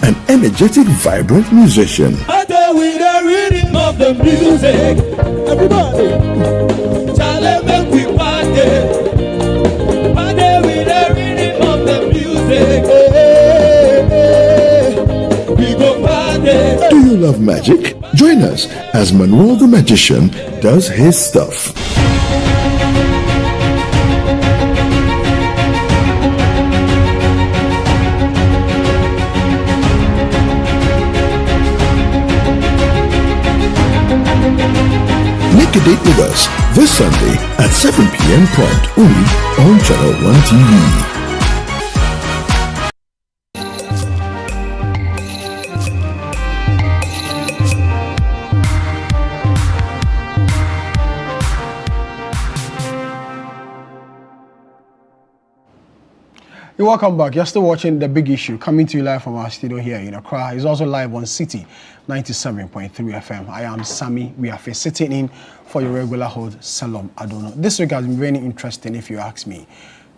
an energetic, vibrant musician. I go with the rhythm of the music. Everybody, challenge make we party. Party with the rhythm of the music. We go party. Do you love magic? Join us as Manuel the Magician does his stuff. Make a date with us this Sunday at 7 p.m. prompt only on Channel 1 TV. You're welcome back. You're still watching The Big Issue, coming to you live from our studio here in Accra. It's also live on City 97.3 FM. I am Sammy. We are sitting in for your regular host, Salom Adono. This week has been very interesting, if you ask me.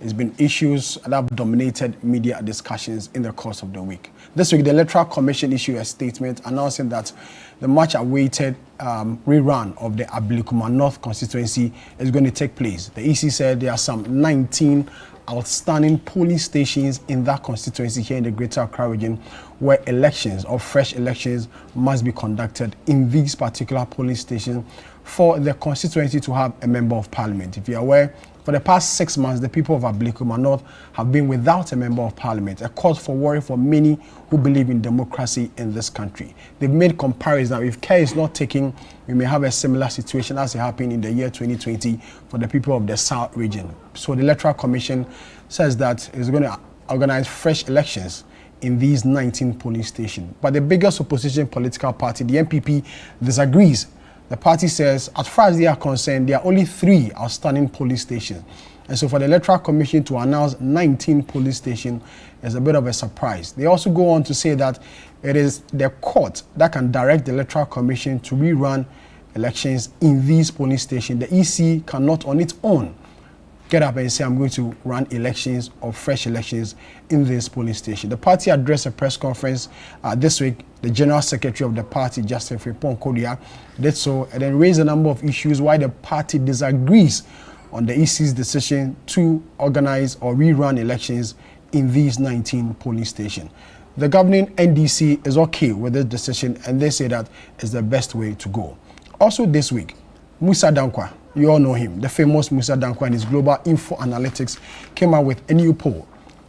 It's been issues that have dominated media discussions in the course of the week. This week, the Electoral Commission issued a statement announcing that the much-awaited rerun of the Ablikuma North constituency is going to take place. The EC said there are some 19 outstanding polling stations in that constituency here in the Greater Accra region where elections or fresh elections must be conducted in these particular polling stations for the constituency to have a member of parliament. If you're aware, for the past 6 months, the people of Ablikuma North have been without a member of parliament, a cause for worry for many who believe in democracy in this country. They've made comparisons. If care is not taken, we may have a similar situation as it happened in the year 2020 for the people of the South region. So the Electoral Commission says that it's going to organize fresh elections in these 19 polling stations. But the biggest opposition political party, the NPP, disagrees. The party says, as far as they are concerned, there are only 3 outstanding polling stations. And so for the Electoral Commission to announce 19 polling stations is a bit of a surprise. They also go on to say that it is the court that can direct the Electoral Commission to rerun elections in these polling stations. The EC cannot on its own get up and say, I'm going to run elections or fresh elections in this polling station. The party addressed a press conference this week. The General Secretary of the party, Justin Frimpong-Kodia, did so and then raised a number of issues why the party disagrees on the EC's decision to organize or rerun elections in these 19 polling stations. The governing NDC is okay with this decision and they say that is the best way to go. Also this week, Musa Dankwa, you all know him, the famous Musa Dankwa and his Global Info Analytics came out with a new poll.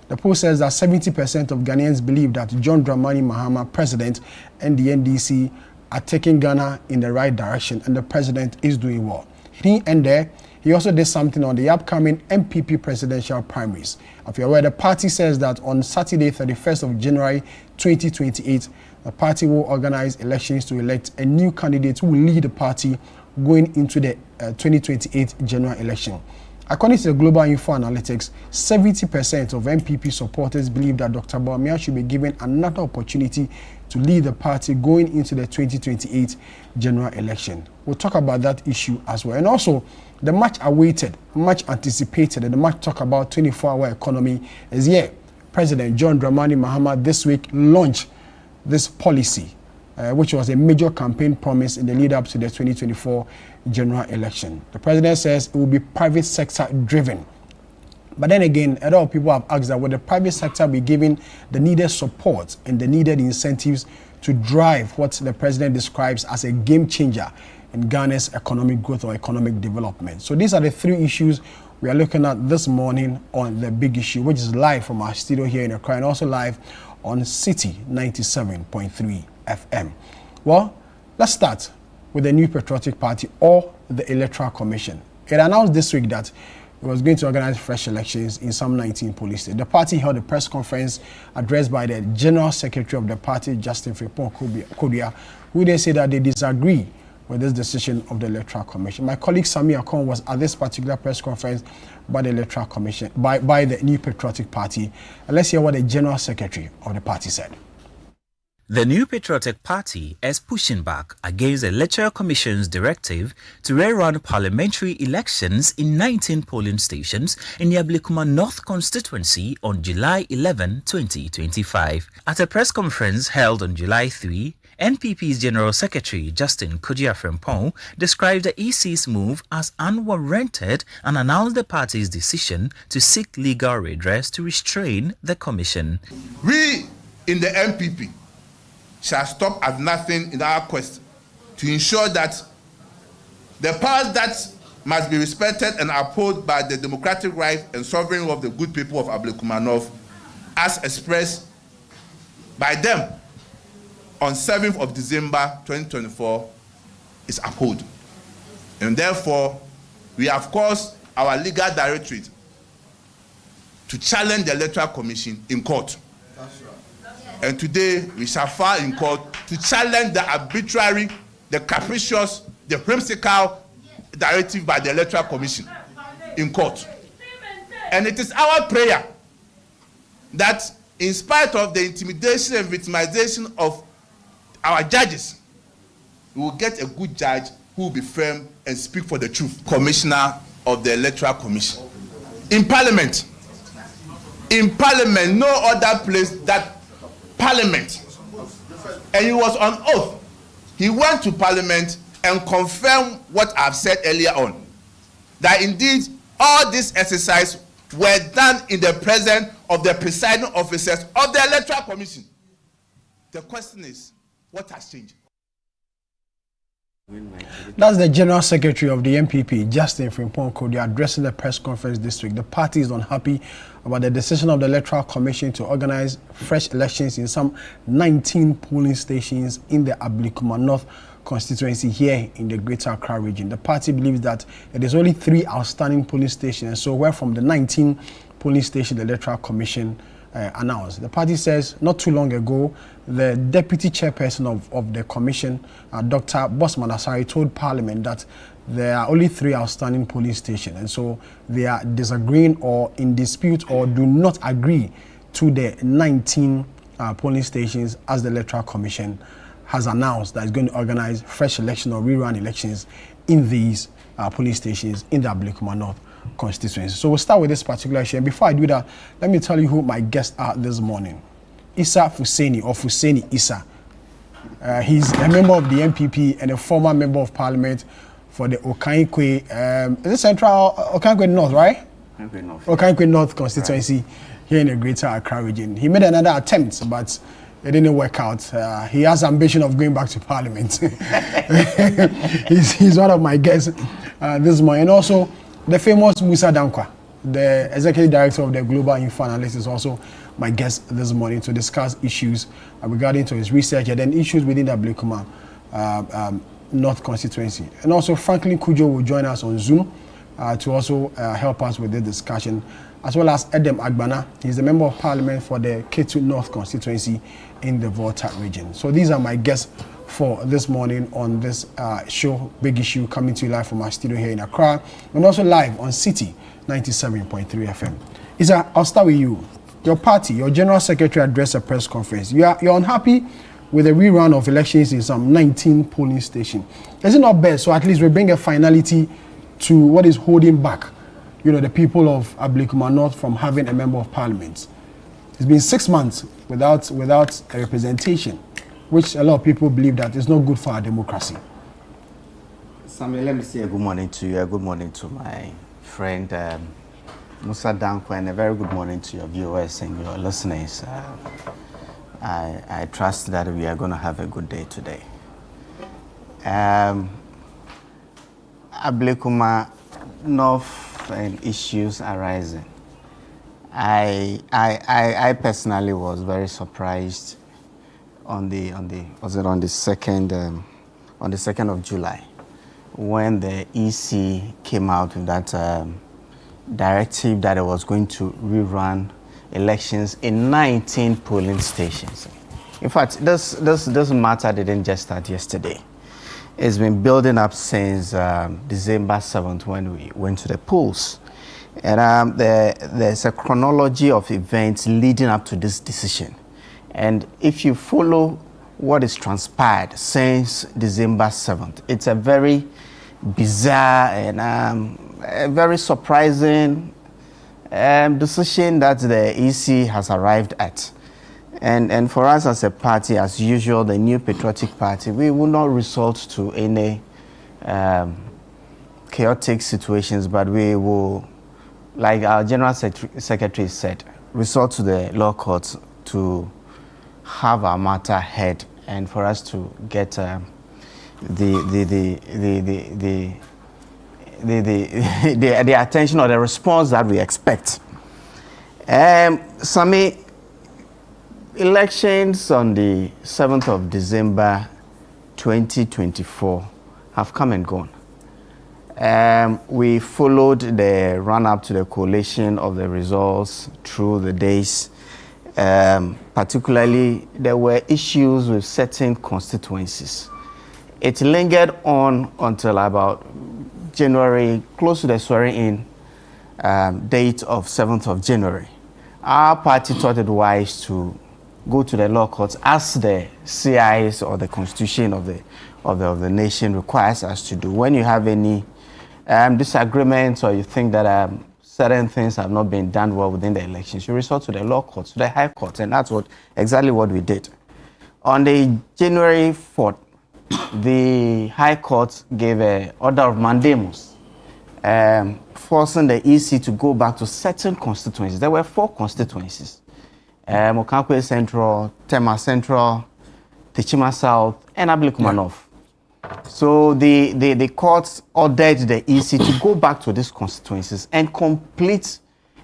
The poll says that 70% of Ghanaians believe that John Dramani Mahama, president, and the NDC are taking Ghana in the right direction and the president is doing well. He didn't end there. He also did something on the upcoming MPP presidential primaries. If you're aware, the party says that on Saturday, 31st of January 2028, the party will organize elections to elect a new candidate who will lead the party going into the 2028 general election. According to the Global Info Analytics, 70% of MPP supporters believe that Dr. Bawumia should be given another opportunity to lead the party going into the 2028 general election. We'll talk about that issue as well. And also, the much awaited, much anticipated, and the much talk about 24-hour economy is here. President John Dramani Mahama this week launched this policy, which was a major campaign promise in the lead up to the 2024 general election. The president says it will be private sector driven. But then again, a lot of people have asked that will the private sector be given the needed support and the needed incentives to drive what the president describes as a game changer in Ghana's economic growth or economic development. So these are the 3 issues we are looking at this morning on The Big Issue, which is live from our studio here in Accra and also live on City 97.3 FM. Well, let's start with the New Patriotic Party or the Electoral Commission. It announced this week that it was going to organize fresh elections in some 19 polling stations. The party held a press conference addressed by the General Secretary of the party, Justin Frimpong-Kodia, who they say that they disagree with this decision of the Electoral Commission. My colleague Sami Akon was at this particular press conference by the Electoral Commission, by the New Patriotic Party. And let's hear what the General Secretary of the party said. The New Patriotic Party is pushing back against the Electoral Commission's directive to rerun parliamentary elections in 19 polling stations in the Ablikuma North constituency on July 11, 2025. At a press conference held on July 3, NPP's General Secretary Justin Kogia-Frimpong described the EC's move as unwarranted and announced the party's decision to seek legal redress to restrain the commission. We in the NPP shall stop at nothing in our quest to ensure that the powers that must be respected and upheld by the democratic right and sovereignty of the good people of Ablikuma North, as expressed by them on 7th of December 2024, is upheld. And therefore, we have caused our legal directorate to challenge the Electoral Commission in court. That's right. And today we shall file in court to challenge the arbitrary, the capricious, the whimsical directive by the Electoral Commission in court. And it is our prayer that in spite of the intimidation and victimization of our judges, we will get a good judge who will be firm and speak for the truth. Commissioner of the Electoral Commission. In Parliament, no other place that Parliament, and he was on oath. He went to Parliament and confirmed what I've said earlier on, that indeed all this exercise were done in the presence of the presiding officers of the Electoral Commission. The question is, what has changed? That's the General Secretary of the NPP, Justin Frimpong Kodia, addressing the press conference this week. The party is unhappy about the decision of the Electoral Commission to organize fresh elections in some 19 polling stations in the Ablikuma North constituency here in the Greater Accra region. The party believes that it is only 3 outstanding polling stations, so where from the 19 polling stations the Electoral Commission announced. The party says not too long ago, the deputy chairperson of the commission, Dr. Bosman Asari, told Parliament that there are only 3 outstanding polling stations, and so they are disagreeing or in dispute or do not agree to the 19 polling stations as the Electoral Commission has announced that it's going to organize fresh election or rerun elections in these polling stations in the Ablikuma North constituency. So we'll start with this particular issue. And before I do that, let me tell you who my guests are this morning. Issa Fuseni, or Fuseni Issa. He's a member of the NPP and a former member of Parliament for the Okankwe, is it Central Okankwe North, right? Okankwe North. Okankwe North constituency here in the Greater Accra region. He made another attempt, but it didn't work out. He has ambition of going back to Parliament. he's one of my guests this morning. And also, the famous Musa Dankwa, the Executive Director of the Global Info Analyst, is also my guest this morning to discuss issues regarding to his research and then issues within the Ablikuma North constituency. And also Franklin Kujo will join us on Zoom to also help us with this discussion, as well as Edem Agbana. He's a member of Parliament for the Ketu North constituency in the Volta region. So these are my guests for this morning on this show, Big Issue, coming to you live from our studio here in Accra, and also live on City 97.3 FM. Isa, I'll start with you. Your party, your General Secretary addressed a press conference. You're unhappy with the rerun of elections in some 19 polling stations. Is it not best? So at least we bring a finality to what is holding back, the people of Ablikuma North from having a member of Parliament. It's been 6 months without a representation, which a lot of people believe that is not good for our democracy. Samuel, let me say a good morning to you, a good morning to my friend Musa Dankwa, and a very good morning to your viewers and your listeners. I trust that we are going to have a good day today. Ablikuma North and issues arising. I personally was very surprised on the 2nd of July when the EC came out with that directive that it was going to rerun elections in 19 polling stations. In fact, this matter didn't just start yesterday. It's been building up since December 7th when we went to the polls. And there's a chronology of events leading up to this decision. And if you follow what is transpired since December 7th. It's a very bizarre and a very surprising decision that the EC has arrived at. And for us as a party, as usual, the New Patriotic Party, we will not resort to any chaotic situations, but we will, like our General Secretary said, resort to the law courts to have our matter heard and for us to get the attention or the response that we expect. Sami, elections on the 7th of December 2024 have come and gone. We followed the run-up to the collation of the results through the days. Particularly, there were issues with certain constituencies. It lingered on until about January, close to the swearing-in date of 7th of January. Our party thought it wise to go to the law courts as the CIs or the constitution of the nation requires us to do. When you have any disagreements or you think that certain things have not been done well within the elections, you resort to the law courts, to the high courts, and that's exactly what we did. On the January 4th, the High Court gave an order of mandamus, forcing the EC to go back to certain constituencies. There were 4 constituencies: Mokankwe Central, Tema Central, Techima South, and Ablikuma North. So the courts ordered the EC to go back to these constituencies and complete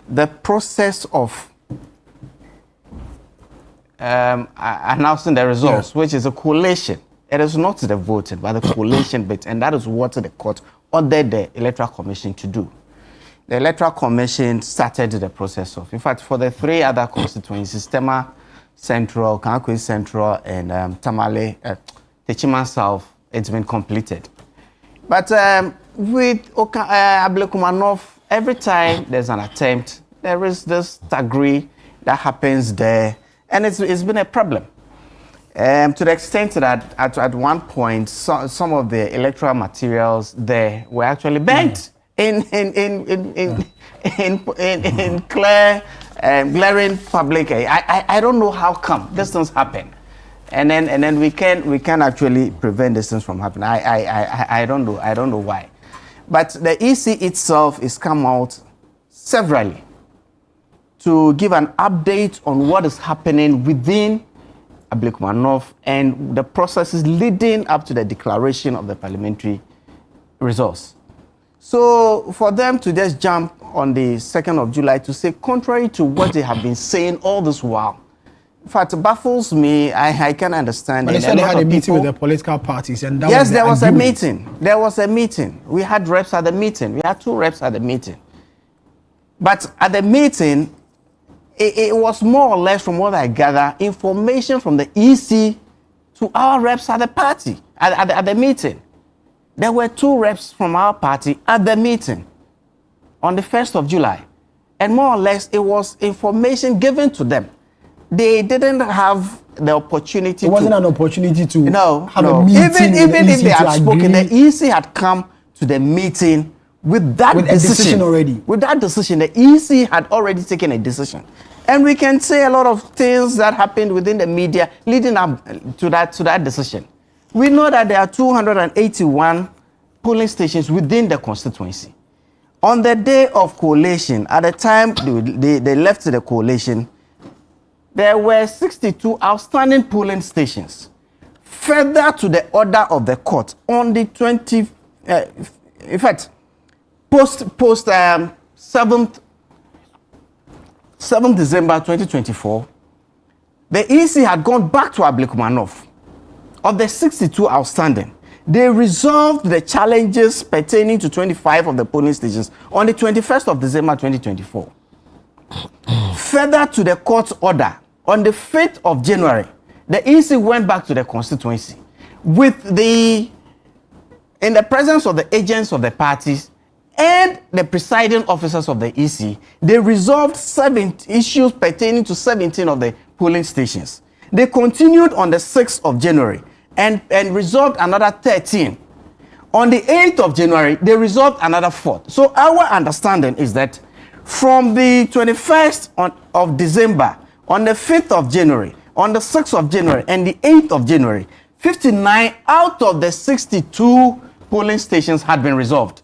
the process of announcing the results, which is a collation. It is not the voting, but the collation bit, and that is what the court ordered the Electoral Commission to do. The Electoral Commission started the process of, in fact, for the 3 other constituencies, Tema Central, Kankwe Central, and Techima South, it's been completed. But with Ablikuma North, every time there's an attempt, there is this degree that happens there, and it's been a problem. To the extent that at one point, some of the electoral materials there were actually burnt in clear, glaring public. I don't know how come these things happen, and then we can actually prevent these things from happening. I don't know why, but the EC itself is come out severally to give an update on what is happening within Ablikuma North and the processes leading up to the declaration of the parliamentary results. So for them to just jump on the 2nd of July to say contrary to what they have been saying all this while, in fact, it baffles me. I can understand. But they said they had a meeting with the political parties, and that yes, there was a meeting. There was a meeting. We had reps at the meeting. We had 2 reps at the meeting. But at the meeting, it was more or less, from what I gather, information from the EC to our reps at the party, at the meeting. There were 2 reps from our party at the meeting on the 1st of July. And more or less, it was information given to them. They didn't have the opportunity. It wasn't an opportunity to have a meeting. Even if they had spoken, the EC had come to the meeting with that decision already. With that decision, the EC had already taken a decision. And we can say a lot of things that happened within the media leading up to that decision. We know that there are 281 polling stations within the constituency. On the day of collation, at the time they left the collation, there were 62 outstanding polling stations. Further to the order of the court, on the 20th, in fact, post 7th December 2024, the EC had gone back to Ablikuma North. Of the 62 outstanding, they resolved the challenges pertaining to 25 of the polling stations on the 21st of December 2024. Further to the court's order, on the 5th of January, the EC went back to the constituency in the presence of the agents of the parties and the presiding officers of the EC. They resolved 7 issues pertaining to 17 of the polling stations. They continued on the 6th of January and resolved another 13. On the 8th of January, they resolved another 4. So our understanding is that from the 21st of December, on the 5th of January, on the 6th of January, and the 8th of January, 59 out of the 62 polling stations had been resolved.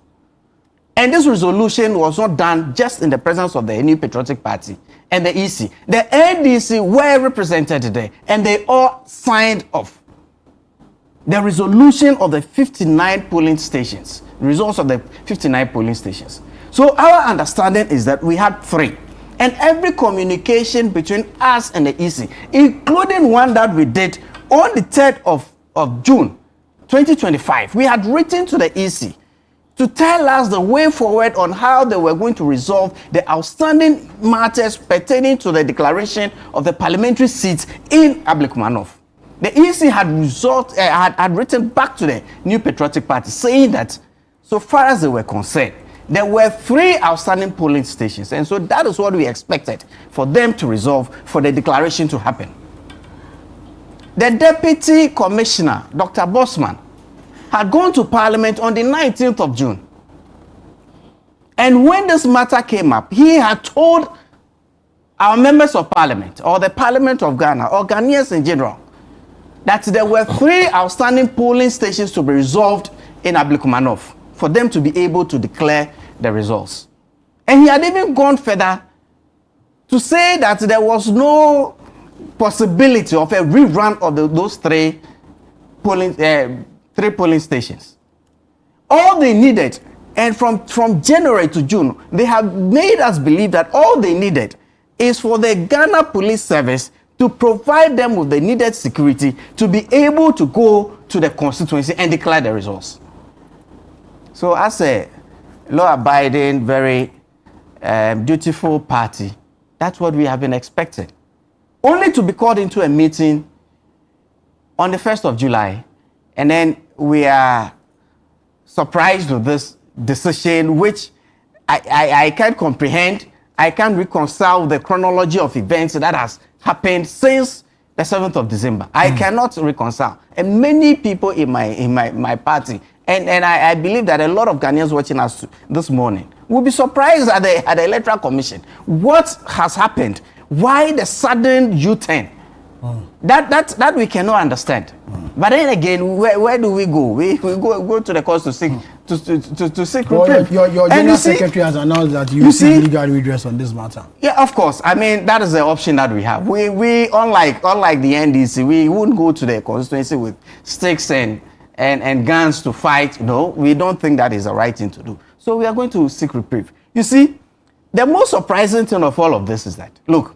And this resolution was not done just in the presence of the New Patriotic Party and the EC. The NDC were represented there, and they all signed off. The resolution of the 59 polling stations, results of the 59 polling stations. So our understanding is that we had 3. And every communication between us and the EC, including one that we did on the 3rd of June 2025, we had written to the EC to tell us the way forward on how they were going to resolve the outstanding matters pertaining to the declaration of the parliamentary seats in Ablikuma North. The EC had written back to the New Patriotic Party saying that so far as they were concerned, there were 3 outstanding polling stations, and so that is what we expected for them to resolve, for the declaration to happen. The Deputy Commissioner, Dr. Bosman, had gone to Parliament on the 19th of June. And when this matter came up, he had told our members of Parliament, or the Parliament of Ghana, or Ghanaians in general, that there were 3 outstanding polling stations to be resolved in Ablikuma North for them to be able to declare the results. And he had even gone further to say that there was no possibility of a rerun of those 3 polling stations. All they needed, and from January to June, they have made us believe that all they needed is for the Ghana Police Service to provide them with the needed security to be able to go to the constituency and declare the results. So as a law-abiding, very dutiful party, that's what we have been expecting. Only to be called into a meeting on the 1st of July, and then we are surprised with this decision, which I can't comprehend. I can't reconcile the chronology of events that has happened since the 7th of December. I cannot reconcile. And many people in my party, and I believe that a lot of Ghanaians watching us this morning will be surprised at the Electoral Commission. What has happened? Why the sudden U-turn? That we cannot understand. But then again, where do we go? We go to the courts to seek to seek reprieve. Your General Secretary has announced that you seek legal redress on this matter. Yeah, of course. I mean, that is the option that we have. We unlike the NDC, we wouldn't go to the constituency with sticks and guns to fight. No, we don't think that is the right thing to do. So we are going to seek reprieve. You see, the most surprising thing of all of this is that, look,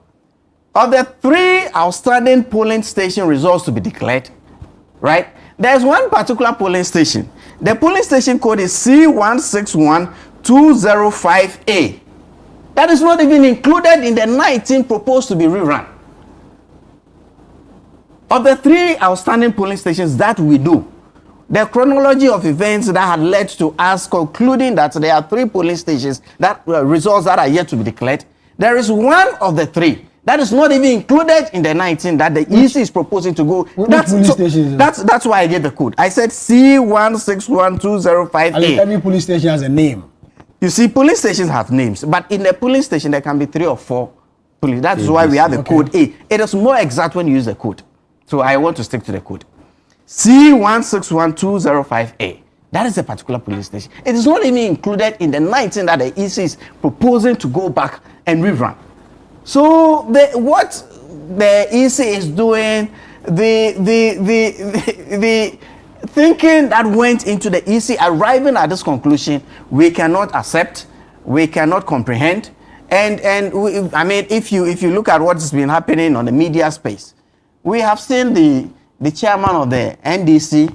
of the 3 outstanding polling station results to be declared, right? There's one particular polling station. The polling station code is C161205A. That is not even included in the 19 proposed to be rerun. Of the 3 outstanding polling stations that we do, the chronology of events that had led to us concluding that there are 3 polling stations that results that are yet to be declared, there is one of the 3 that is not even included in the 19 that the EC is proposing to go. That's why I gave the code. I said C161205A. Every police station has a name. You see, police stations have names, but in the police station there can be 3 or 4 police. That's why we have the code A. It is more exact when you use the code. So I want to stick to the code. C161205A. That is a particular police station. It is not even included in the 19 that the EC is proposing to go back and rerun. So what the EC is doing, the thinking that went into the EC arriving at this conclusion, we cannot accept, we cannot comprehend, and I mean, if you look at what's been happening on the media space, we have seen the chairman of the NDC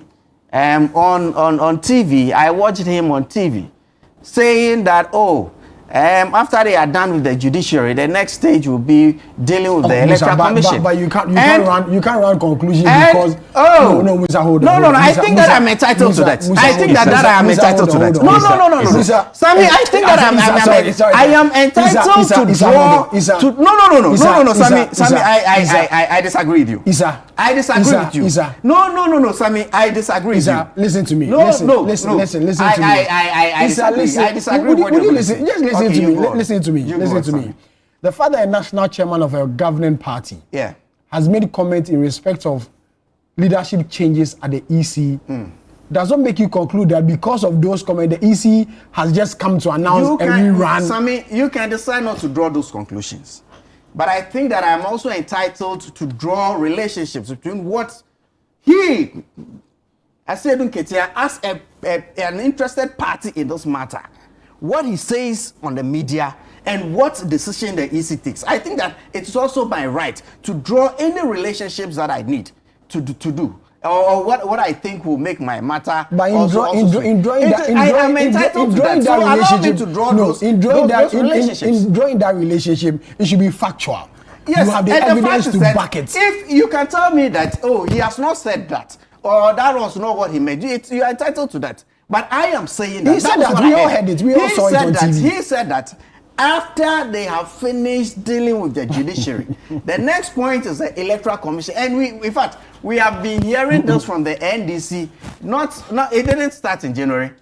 on TV. I watched him on TV saying that After they are done with the judiciary, the next stage will be dealing with the electoral commission. But you can't run conclusion because no, Mr. Holder. No. I think that I'm entitled to that. I think that I am entitled to that. No. Sammy, I think that I am entitled to draw. No, Sammy, I disagree with you. I disagree with you. No, Sammy, I disagree with you. Listen to me. Listen to me. I disagree with you. Listen to me. The father and national chairman of a governing party has made a comment in respect of leadership changes at the EC. Does not make you conclude that because of those comments, the EC has just come to announce a rerun. Sammy, you can decide not to draw those conclusions. But I think that I'm also entitled to draw relationships between what he, as an interested party in this matter, what he says on the media and what decision the EC takes. I think that it's also my right to draw any relationships that I need to do. Or what I think will make my matter. But in drawing that relationship, it should be factual. Yes, you have the evidence to back it. If you can tell me that, he has not said that, or that was not what he meant, you are entitled to that. But I am saying that. He said that. We all heard it. We all saw it on TV. He said that after they have finished dealing with the judiciary, the next point is the electoral commission. And in fact, we have been hearing this from the NDC. It didn't start in January.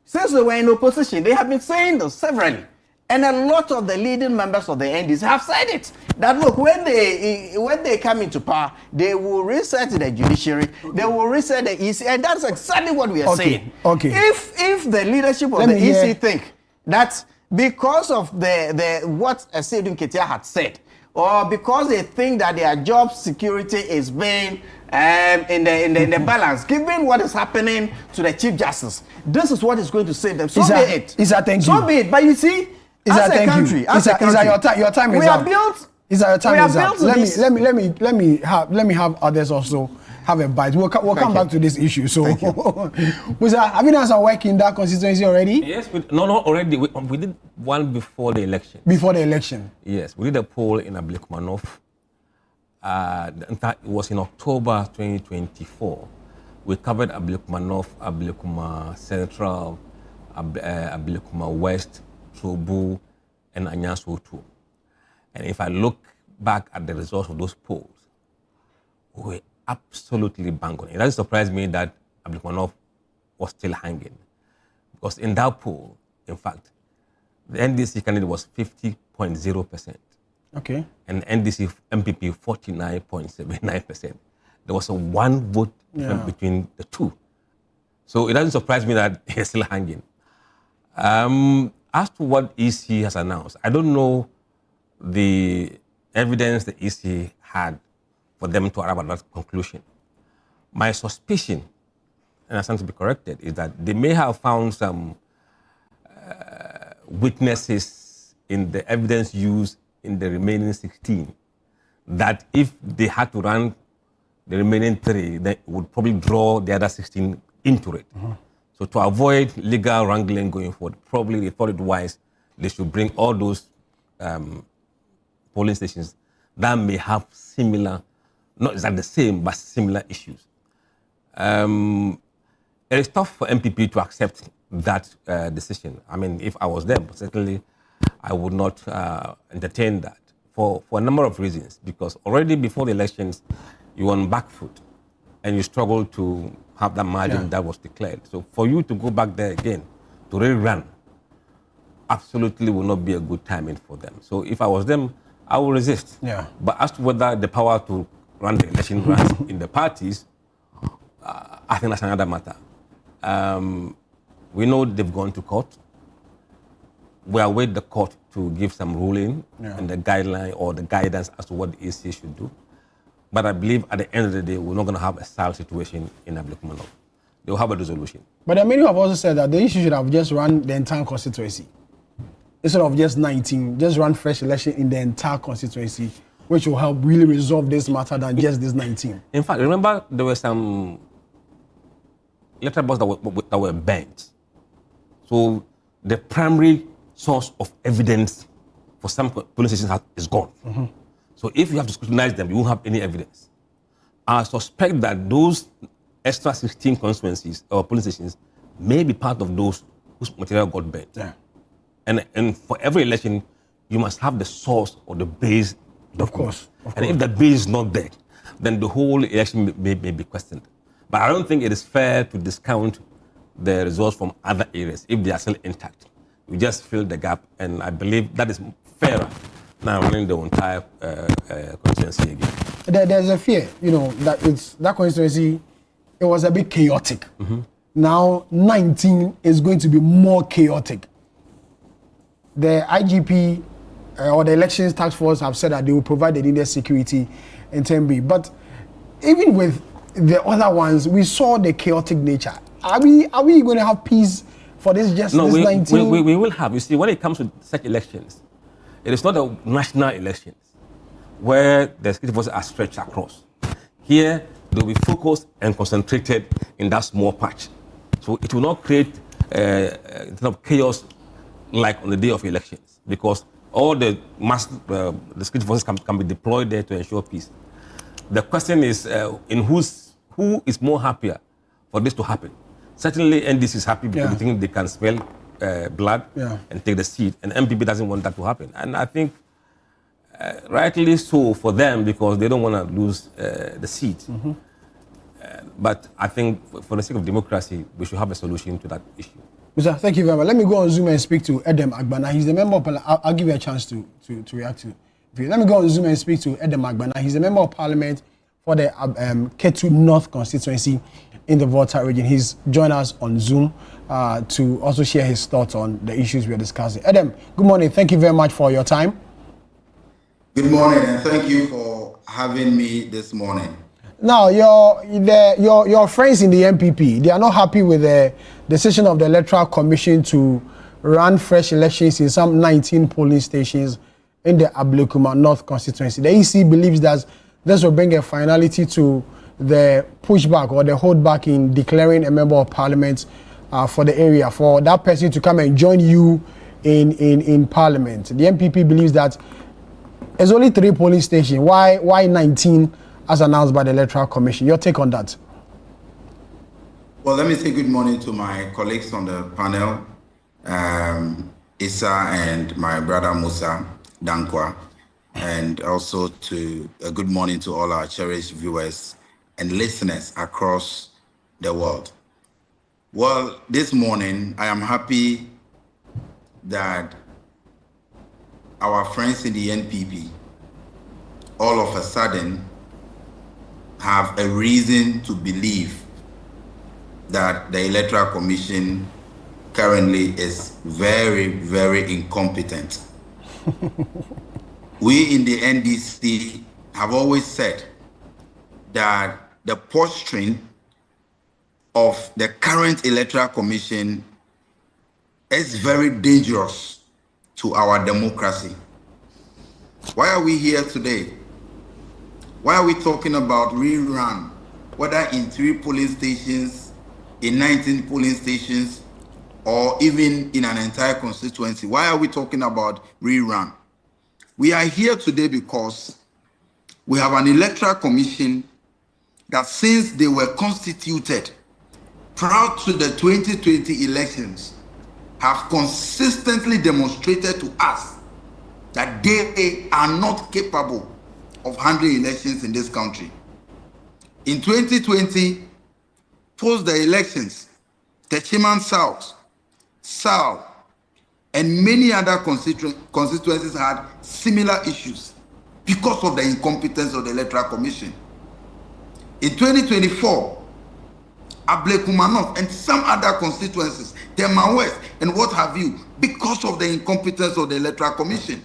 Since they were in opposition, they have been saying this severally. And a lot of the leading members of the NDC have said it. That look, when they come into power, they will reset the judiciary, they will reset the EC, and that's exactly what we are saying. Okay. If the leadership of the EC think that because of what Asedun Ketia had said, or because they think that their job security is being in the balance, given what is happening to the Chief Justice, this is what is going to save them. So be it. So be it. But you see, as a country, your time is up. Let me have others also have a bite. We'll come back to this issue. So, Musa, have you done some work in that constituency already? Yes, already. We did one before the election. Before the election? Yes, we did a poll in Ablikuma North. It was in October 2024. We covered Ablikuma North, Ablikuma Central, Ablikuma West, Trobu, and Anyanswo too. And if I look back at the results of those polls, we were absolutely bang on. It doesn't surprise me that Ablikuma North was still hanging. Because in that poll, in fact, the NDC candidate was 50.0%. Okay. And NDC MPP 49.79%. There was a one vote between the two. So it doesn't surprise me that he's still hanging. As to what EC has announced, I don't know the evidence the EC had for them to arrive at that conclusion. My suspicion, and I stand to be corrected, is that they may have found some witnesses in the evidence used in the remaining 16, that if they had to run the remaining 3, they would probably draw the other 16 into it. So to avoid legal wrangling going forward, probably they thought it wise they should bring all those polling stations that may have similar, not exactly the same, but similar issues. It is tough for MPP to accept that decision. I mean, if I was them, certainly I would not entertain that for a number of reasons, because already before the elections, you were on back foot and you struggled to have that margin that was declared. So for you to go back there again, to rerun, absolutely will not be a good timing for them. So if I was them, I will resist. But as to whether the power to run the election runs in the parties, I think that's another matter. We know they've gone to court. We await the court to give some ruling and the guideline or the guidance as to what the EC should do. But I believe at the end of the day, we're not going to have a style situation in Ablikuma North. They will have a resolution. But many have also said that the issue should have just run the entire constituency. Instead of just 19, just run fresh election in the entire constituency, which will help really resolve this matter than just this 19. In fact, remember there were some letterbox that were burnt. So the primary source of evidence for some polling stations is gone. So if you have to scrutinize them, you won't have any evidence. I suspect that those extra 16 constituencies or polling stations may be part of those whose material got burnt. Yeah. And for every election, you must have the source or the base document. Of course. And if the base is not there, then the whole election may be questioned. But I don't think it is fair to discount the results from other areas if they are still intact. We just fill the gap, and I believe that is fairer than running the entire constituency again. There's a fear, that that constituency, it was a bit chaotic. Now 19 is going to be more chaotic. The IGP or the Elections Task Force have said that they will provide the needed security in 10B. But even with the other ones, we saw the chaotic nature. Are we going to have peace for this 19? We will have. You see, when it comes to such elections, it is not a national elections where the security forces are stretched across. Here, they will be focused and concentrated in that small patch. So it will not create chaos like on the day of elections, because all the the security forces can be deployed there to ensure peace. The question is, who is more happier for this to happen? Certainly, NDC is happy because they think they can smell blood and take the seat, and MPP doesn't want that to happen. And I think rightly so for them, because they don't want to lose the seat. But I think for the sake of democracy, we should have a solution to that issue. Mr. Thank you very much. Let me go on Zoom and speak to Edem Agbana. He's the member of Parliament. I'll give you a chance to react to. Let me go on Zoom and speak to Edem Agbana. He's a member of Parliament for the Ketu North constituency in the Volta region. He's joined us on Zoom to also share his thoughts on the issues we are discussing. Edem, good morning. Thank you very much for your time. Good morning, and thank you for having me this morning. Now, your friends in the MPP, they are not happy with the decision of the Electoral Commission to run fresh elections in some 19 polling stations in the Ablikuma North constituency. The EC believes that this will bring a finality to the pushback or the holdback in declaring a member of parliament for the area, for that person to come and join you in parliament. The MPP believes that there's only 3 polling stations. Why 19 as announced by the Electoral Commission? Your take on that? Well, let me say good morning to my colleagues on the panel, Issa and my brother Musa Dankwa, and also to a good morning to all our cherished viewers and listeners across the world. Well, this morning, I am happy that our friends in the NPP all of a sudden have a reason to believe that the Electoral Commission currently is very, very incompetent. We in the NDC have always said that the posturing of the current Electoral Commission is very dangerous to our democracy. Why are we here today? Why are we talking about rerun, whether in 3 polling stations, in 19 polling stations, or even in an entire constituency? Why are we talking about rerun? We are here today because we have an Electoral Commission that, since they were constituted prior to the 2020 elections, have consistently demonstrated to us that they are not capable of handling elections in this country. In 2020, post the elections, Techiman South, South, and many other constituencies had similar issues because of the incompetence of the Electoral Commission. In 2024, Ablikuma North and some other constituencies, Thematic West and what have you, because of the incompetence of the Electoral Commission.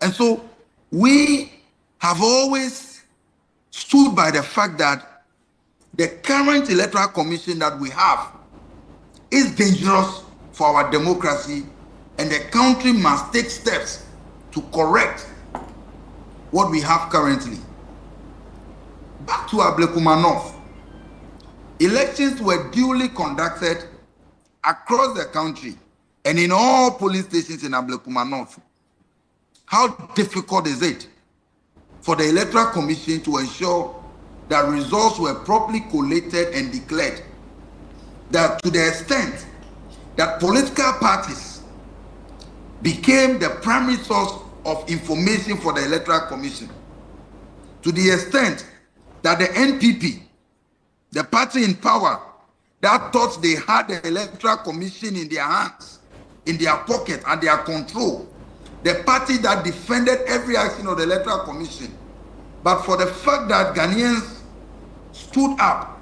And so we have always stood by the fact that the current Electoral Commission that we have is dangerous for our democracy, and the country must take steps to correct what we have currently. Back to Ablikuma North. Elections were duly conducted across the country and in all police stations in Ablikuma North. How difficult is it for the Electoral Commission to ensure that results were properly collated and declared? That to the extent that political parties became the primary source of information for the Electoral Commission, to the extent that the NPP, the party in power, that thought they had the Electoral Commission in their hands, in their pocket, and their control, the party that defended every action of the Electoral Commission, but for the fact that Ghanaians stood up,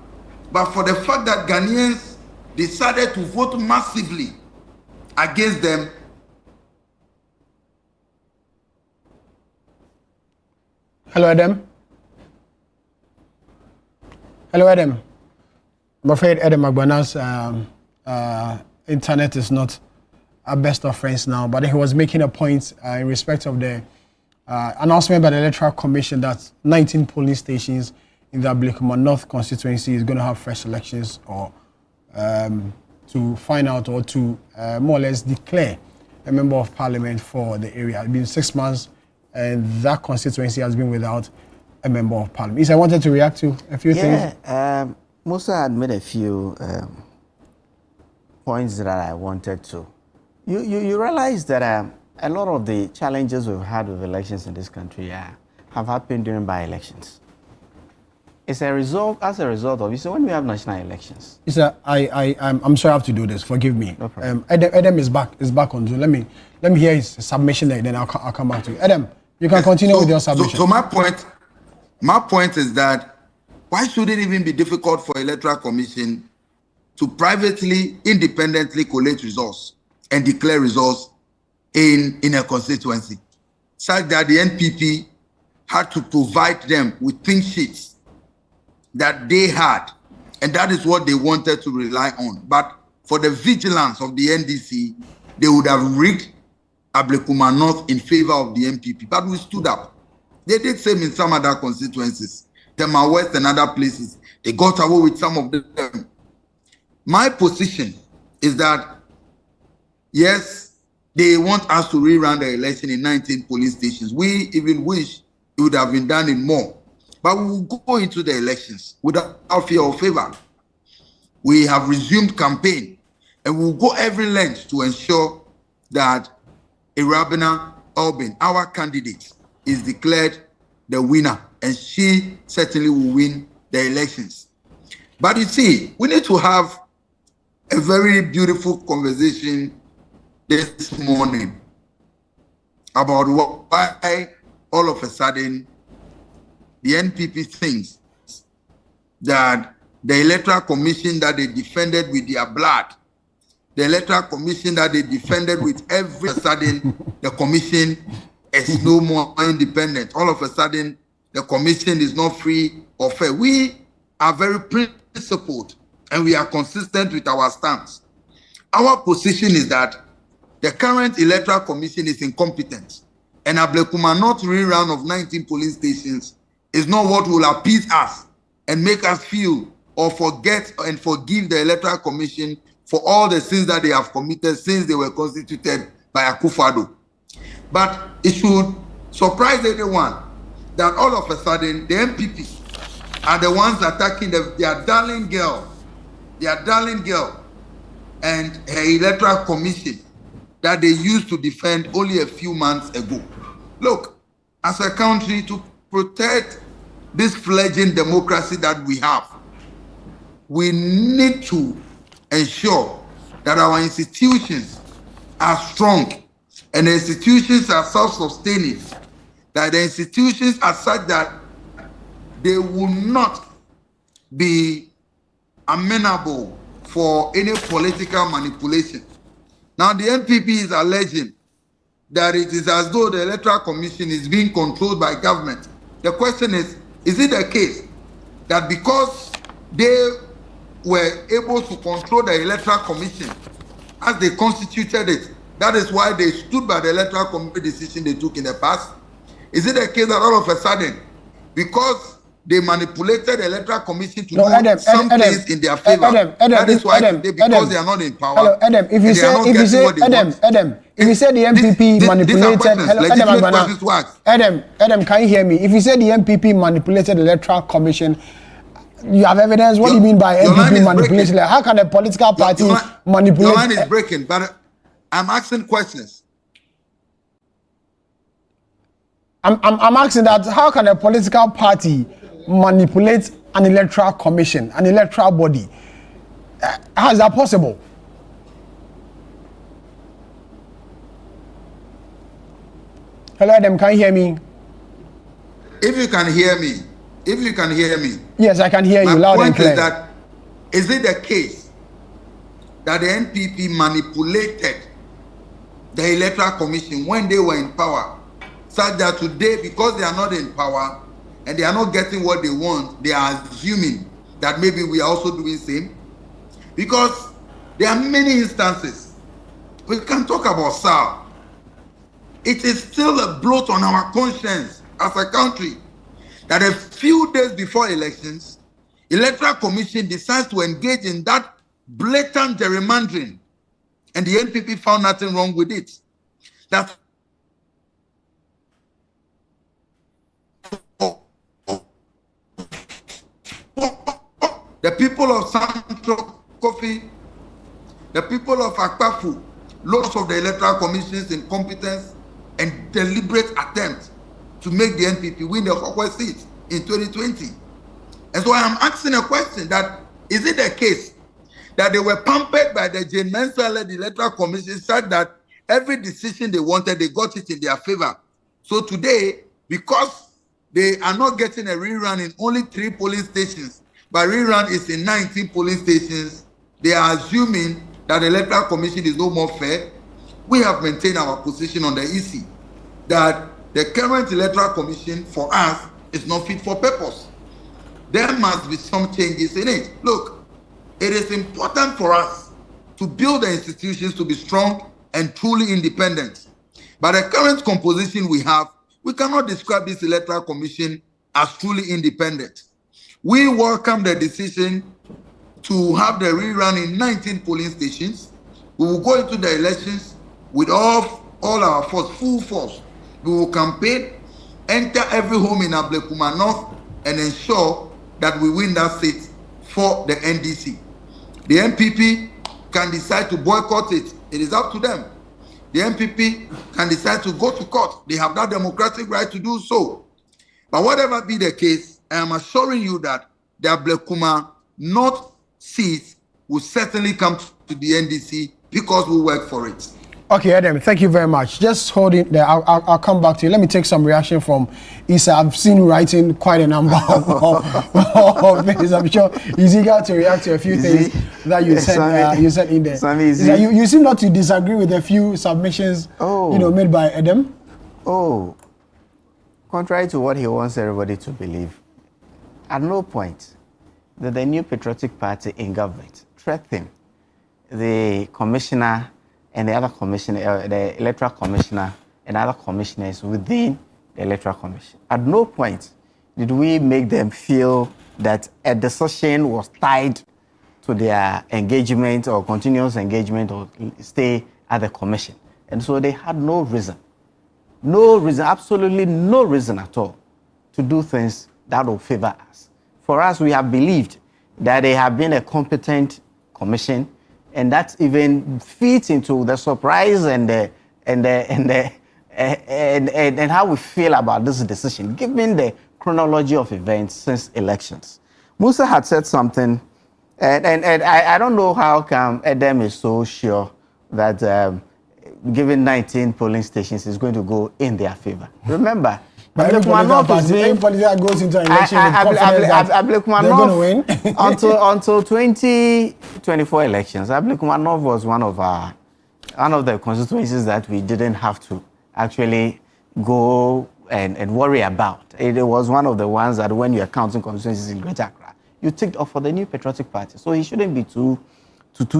but for the fact that Ghanaians decided to vote massively against them. Hello, Adam. Hello, Adam. I'm afraid Adam Agbana's internet is not our best of friends now, but he was making a point in respect of the announcement by the Electoral Commission that 19 polling stations in the Ablikuma North constituency is going to have fresh elections, or to find out, or to more or less declare a member of parliament for the area. It's been 6 months and that constituency has been without a member of parliament. I wanted to react to a few things. Musa had made a few points that I wanted to. You realize that a lot of the challenges we've had with elections in this country have happened during by-elections. It's as a result of, you see, when we have national elections. I'm sorry I have to do this. Forgive me. No problem. Adam is back on Zoom. Let me hear his submission there, then I'll come back to you. Adam, you can continue with your submission. So my point is that why should it even be difficult for Electoral Commission to privately, independently collate results and declare results in a constituency, such that the NPP had to provide them with pink sheets that they had, and that is what they wanted to rely on. But for the vigilance of the NDC, they would have rigged Ablikuma North in favor of the NPP. But we stood up. They did same in some other constituencies, Tema West and other places. They got away with some of them. My position is that, yes, they want us to rerun the election in 19 police stations. We even wish it would have been done in more. But we will go into the elections without fear or favor. We have resumed campaign, and we will go every length to ensure that Irabina Albin, our candidate, is declared the winner, and she certainly will win the elections. But you see, we need to have a very beautiful conversation this morning about why all of a sudden the NPP thinks that the Electoral Commission that they defended with their blood, the Electoral Commission that they defended with every sudden, the commission is no more independent. All of a sudden, the commission is not free or fair. We are very principled and we are consistent with our stance. Our position is that the current Electoral Commission is incompetent, and Ablikuma North rerun of 19 police stations is not what will appease us and make us feel or forget and forgive the Electoral Commission for all the sins that they have committed since they were constituted by Akufo-Addo. But it should surprise everyone that all of a sudden the MPP are the ones attacking their darling girl and her Electoral Commission that they used to defend only a few months ago. Look, as a country, to protect this fledgling democracy that we have, we need to ensure that our institutions are strong and the institutions are self-sustaining, that the institutions are such that they will not be amenable for any political manipulation. Now, the NPP is alleging that it is as though the Electoral Commission is being controlled by government. The question is it the case that because they were able to control the Electoral Commission as they constituted it, that is why they stood by the Electoral Commission decision they took in the past? Is it the case that all of a sudden, because they manipulated the electoral commission to No, do Adam, some things in their favor. That is why today, because they are not in power. Hello, Adam. If you say, if you say the MPP manipulated, hello, Adam, can you hear me? If you say the MPP manipulated the electoral commission, you have evidence. What do you mean by MPP manipulation? Like, how can a political party manipulate? Your line is breaking, but I'm asking questions. I'm asking that how can a political party manipulate an electoral commission, an electoral body? How is that possible? Hello, Adam, can you hear me? If you can hear me, yes, I can hear you loud and clear. My point is it the case that the NPP manipulated the electoral commission when they were in power, such that today, because they are not in power and they are not getting what they want, they are assuming that maybe we are also doing the same? Because there are many instances. We can talk about SAL. It is still a bloat on our conscience as a country that a few days before elections, electoral commission decides to engage in that blatant gerrymandering, and the NPP found nothing wrong with it. That the people of Central Kofi, the people of Akpafu, lots of the electoral commission's incompetence and deliberate attempt to make the NPP win the Hokwe seat in 2020. And so I am asking a question that, is it the case that they were pampered by the Jane Mensah-led electoral commission such that every decision they wanted, they got it in their favor? So today, because they are not getting a rerun in only 3 polling stations, but rerun is in 19 polling stations, they are assuming that the electoral commission is no more fair. We have maintained our position on the EC that the current electoral commission for us is not fit for purpose. There must be some changes in it. Look, it is important for us to build the institutions to be strong and truly independent. But the current composition we have, we cannot describe this electoral commission as truly independent. We welcome the decision to have the rerun in 19 polling stations. We will go into the elections with all our force, full force. We will campaign, enter every home in Ablikuma North, and ensure that we win that seat for the NDC. The MPP can decide to boycott it. It is up to them. The MPP can decide to go to court. They have that democratic right to do so. But whatever be the case, I am assuring you that the Ablikuma North seats will certainly come to the NDC because we work for it. Okay, Adam, thank you very much. Just hold it there. I'll come back to you. Let me take some reaction from Issa. I've seen you writing quite a number of things. I'm sure he's eager to react to a few things that you said in there. Issa, you seem not to disagree with a few submissions made by Adam. Oh, contrary to what he wants everybody to believe, at no point did the new patriotic party in government threaten the commissioner and the other commissioner, the electoral commissioner and other commissioners within the electoral commission. At no point did we make them feel that a decision was tied to their engagement or continuous engagement or stay at the commission. And so they had no reason, absolutely no reason at all to do things that will favor us. For us, we have believed that they have been a competent commission, and that even fits into the surprise and how we feel about this decision, given the chronology of events since elections. Musa had said something, and I don't know how come Adam is so sure that given 19 polling stations is going to go in their favor. Remember, Ablikuma North anybody that goes into an election with confidence that they're going to win. until 2024 elections, Ablikuma North was one of the constituencies that we didn't have to actually go and worry about. It was one of the ones that when you are counting constituencies in Greater Accra, you ticked off for the new patriotic party. So he shouldn't be too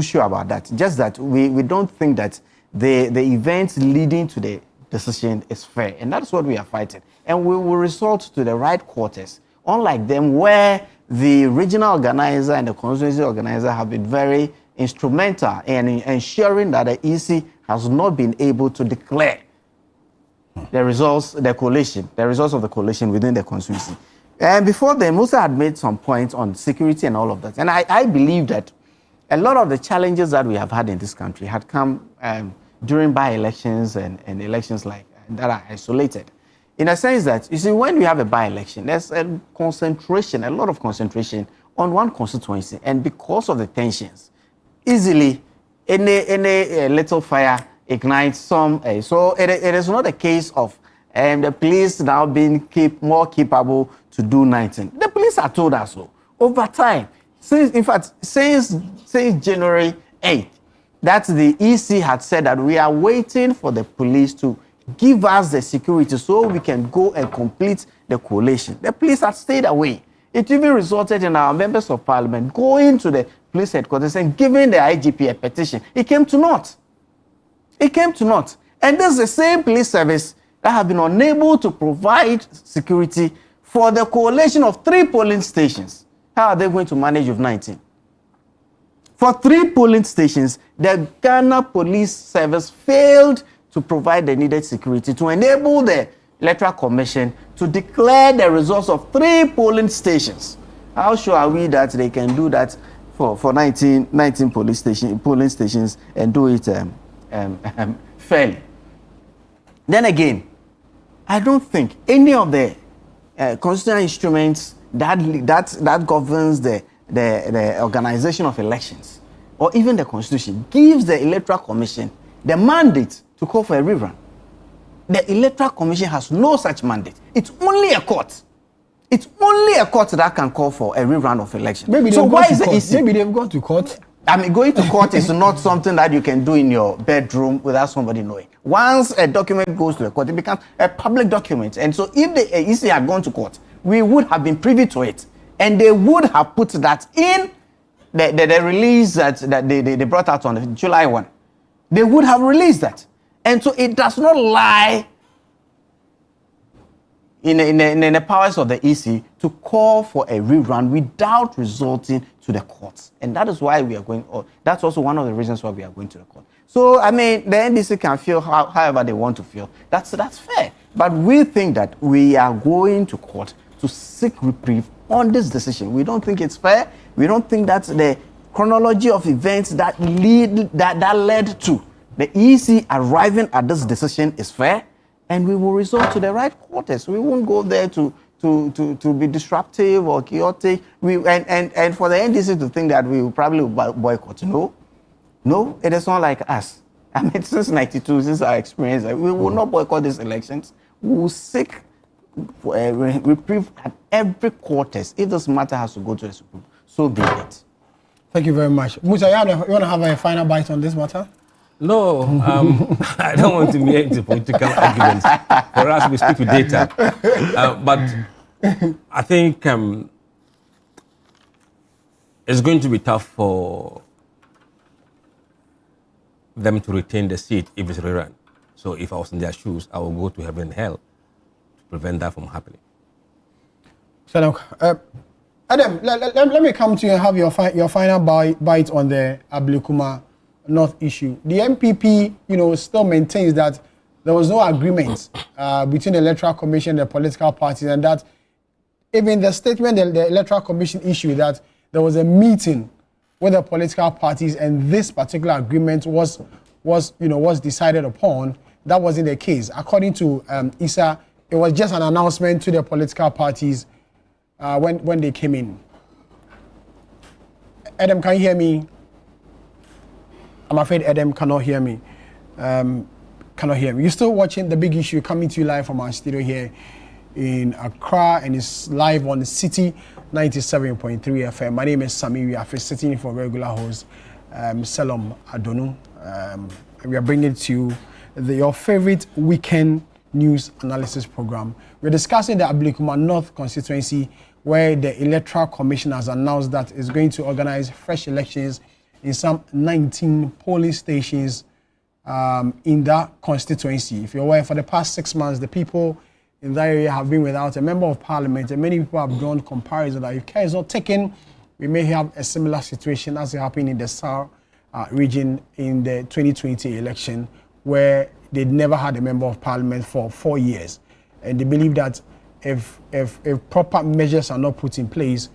sure about that. Just that we don't think that the events leading to the decision is fair, and that's what we are fighting. And we will resort to the right quarters Unlike them, where the regional organizer and the constituency organizer have been very instrumental in ensuring that the EC has not been able to declare the results of the coalition within the constituency. And before then, Musa had made some points on security and all of that. And I believe that a lot of the challenges that we have had in this country had come during by-elections and elections like that are isolated. In a sense that, you see, when we have a by-election, there's a lot of concentration on one constituency. And because of the tensions, easily any little fire ignites some. So it is not a case of the police now being more capable to do 19. The police are told us so. Over time, since January 8th, that the EC had said that we are waiting for the police to give us the security so we can go and complete the coalition. The police have stayed away. It even resulted in our members of parliament going to the police headquarters and giving the IGP a petition. It came to naught. And this is the same police service that have been unable to provide security for the coalition of 3 polling stations. How are they going to manage with 19? For 3 polling stations, the Ghana Police Service failed to provide the needed security to enable the Electoral Commission to declare the results of 3 polling stations. How sure are we that they can do that for 19 polling stations and do it fairly? Then again, I don't think any of the constitutional instruments that governs the organization of elections, or even the Constitution, gives the Electoral Commission the mandate to call for a rerun. The Electoral Commission has no such mandate. It's only a court. It's only a court that can call for a rerun of election. So why is the EC? Maybe they've gone to court. I mean, going to court is not something that you can do in your bedroom without somebody knowing. Once a document goes to the court, it becomes a public document. And so if the EC had gone to court, we would have been privy to it. And they would have put that in the release that they brought out on July 1. They would have released that. And so it does not lie in the powers of the EC to call for a rerun without resorting to the courts. And that is why we are going, that's also one of the reasons why we are going to the court. So, I mean, the NDC can feel however they want to feel. That's fair. But we think that we are going to court to seek reprieve on this decision. We don't think it's fair. We don't think that's the chronology of events that led to the EC arriving at this decision is fair. And we will resort to the right quarters. We won't go there to be disruptive or chaotic. And for the NDC to think that we will probably boycott. No, it is not like us. I mean, since 92, since our experience, we will not boycott these elections. We will seek reprieve at every quarters. If this matter has to go to the Supreme, so be it. Thank you very much. Musa, you want to have a final bite on this matter? No, I don't want to make into political arguments. For us, we stick to data. But I think it's going to be tough for them to retain the seat if it's rerun. So if I was in their shoes, I would go to heaven and hell to prevent that from happening. So, Adam, let me come to you and have your final bite on the Ablikuma North issue. The MPP, still maintains that there was no agreement between the Electoral Commission and the political parties, and that even the statement that the Electoral Commission issued that there was a meeting with the political parties and this particular agreement was decided upon. That wasn't the case. According to Issa, it was just an announcement to the political parties when they came in. Adam, can you hear me? I'm afraid Adam cannot hear me. You're still watching The Big Issue, coming to you live from our studio here in Accra, and it's live on the City 97.3 FM. My name is Sami. We are sitting in for regular host Selom Adonu. We are bringing to you your favorite weekend news analysis program. We're discussing the Ablikuma North constituency, where the Electoral Commission has announced that it's going to organize fresh elections in some 19 polling stations in that constituency. If you're aware, for the past 6 months, the people in that area have been without a member of parliament, and many people have drawn comparison that if care is not taken, we may have a similar situation as it happened in the South region in the 2020 election, where they never had a member of parliament for 4 years. And they believe that if proper measures are not put in place,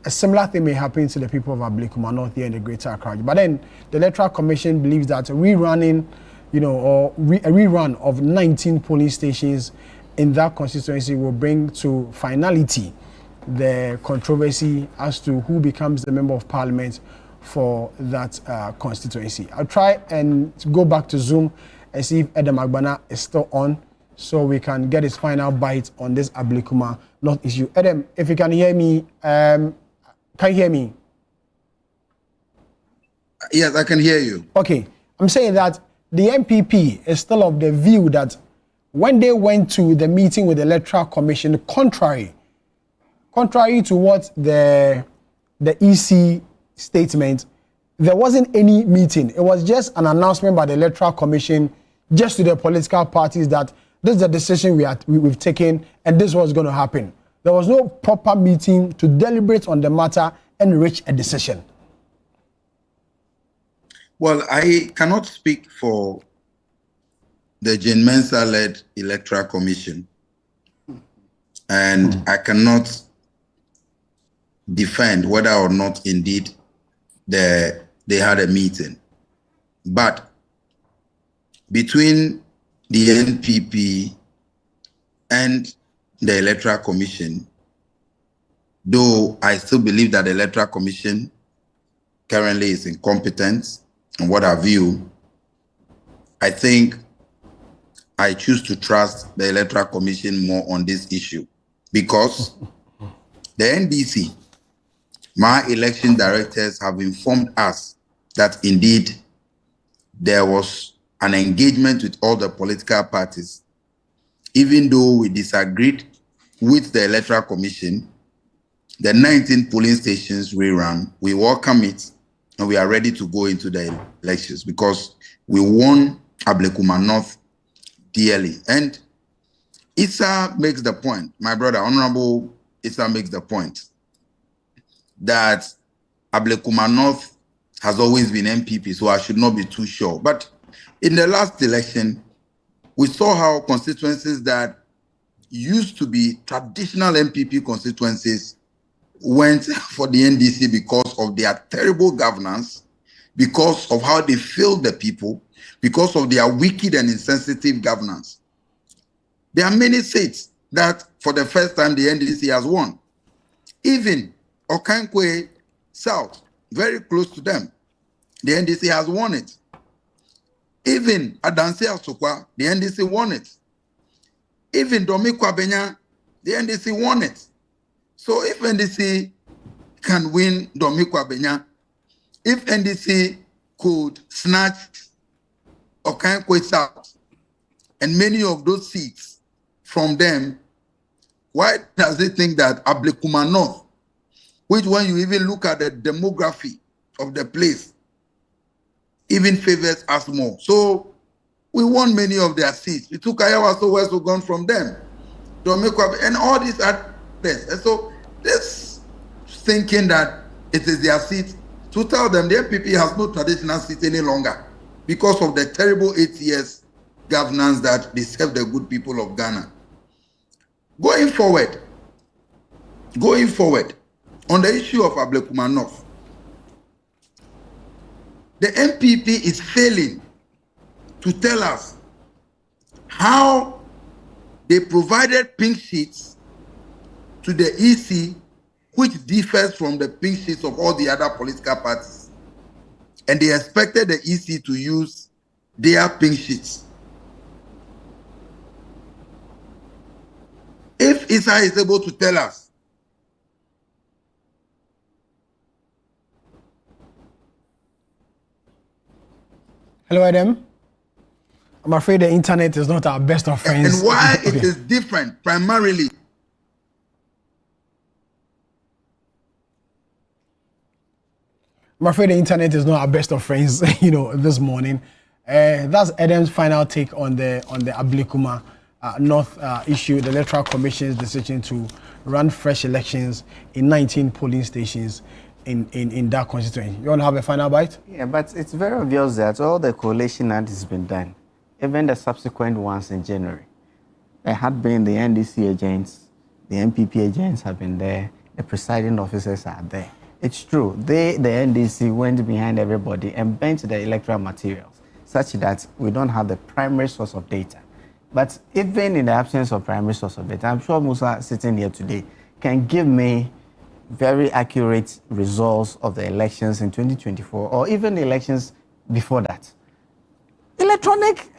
a similar thing may happen to the people of Ablikuma North here in the Greater Accra. But then the Electoral Commission believes that rerunning, a rerun of 19 polling stations in that constituency will bring to finality the controversy as to who becomes the member of parliament for that constituency. I'll try and go back to Zoom and see if Adam Agbana is still on, so we can get his final bite on this Ablikuma North issue. Adam, if you can hear me, can you hear me? Yes, I can hear you. Okay, I'm saying that the MPP is still of the view that when they went to the meeting with the Electoral Commission, contrary to what the EC statement, there wasn't any meeting. It was just an announcement by the Electoral Commission just to the political parties that this is the decision we've taken and this was going to happen. There was no proper meeting to deliberate on the matter and reach a decision. Well, I cannot speak for the Jane Mensah-led Electoral Commission, and I cannot defend whether or not indeed they had a meeting. But between the NPP and the Electoral Commission, though I still believe that the Electoral Commission currently is incompetent and what have you, I think I choose to trust the Electoral Commission more on this issue because the NDC, my election directors, have informed us that indeed there was an engagement with all the political parties. Even though we disagreed with the Electoral Commission, the 19 polling stations rerun, we welcome it and we are ready to go into the elections because we won Ablikuma North dearly. And Issa makes the point, my brother, Honorable Issa makes the point that Ablikuma North has always been MPP, so I should not be too sure. But in the last election, we saw how constituencies that used to be traditional MPP constituencies went for the NDC because of their terrible governance, because of how they failed the people, because of their wicked and insensitive governance. There are many seats that for the first time the NDC has won. Even Okankwe South, very close to them, the NDC has won it. Even Adansi Asokwa, the NDC won it. Even Domikwa Benya, the NDC won it. So if NDC can win Domikwa Benya, if NDC could snatch Okankwe South and many of those seats from them, why does it think that Ablikuma North, which when you even look at the demography of the place, even favors us more? So we won many of their seats. We took Ayawa so West gone from them, Domikwa, and all these are this. And so this thinking that it is their seat, to tell them the MPP has no traditional seat any longer because of the terrible 8 years governance that they serve the good people of Ghana. Going forward, on the issue of Ablikuma North, the MPP is failing to tell us how they provided pink sheets to the EC, which differs from the pink sheets of all the other political parties. And they expected the EC to use their pink sheets. If Issa is able to tell us Hello, Adam. I'm afraid the internet is not our best of friends. and why it is different primarily. I'm afraid the internet is not our best of friends, this morning. That's Adam's final take on the Ablikuma North issued the Electoral Commission's decision to run fresh elections in 19 polling stations in that constituency. You want to have a final bite? Yeah, but it's very obvious that all the coalition that has been done, even the subsequent ones in January, there had been the NDC agents, the MPP agents have been there, the presiding officers are there. It's true, the NDC went behind everybody and bent the electoral materials such that we don't have the primary source of data. But even in the absence of primary source of data, I'm sure Musa sitting here today can give me very accurate results of the elections in 2024 or even the elections before that. Electronic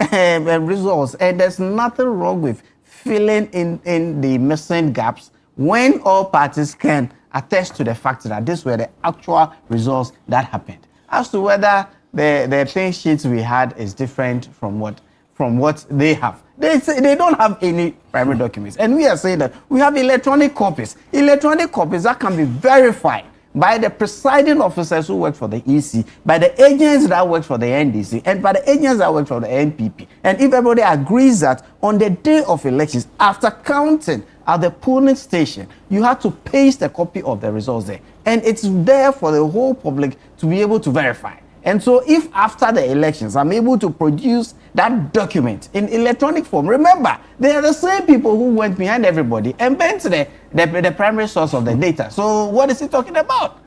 results, and there's nothing wrong with filling in the missing gaps when all parties can attest to the fact that these were the actual results that happened. As to whether the plain sheets we had is different from what they have. They don't have any primary documents. And we are saying that we have electronic copies. Electronic copies that can be verified by the presiding officers who work for the EC, by the agents that work for the NDC, and by the agents that work for the NPP. And if everybody agrees that on the day of elections, after counting at the polling station, you have to paste a copy of the results there. And it's there for the whole public to be able to verify. And so if after the elections I'm able to produce that document in electronic form, remember, they are the same people who went behind everybody and bent the primary source of the data. So what is he talking about?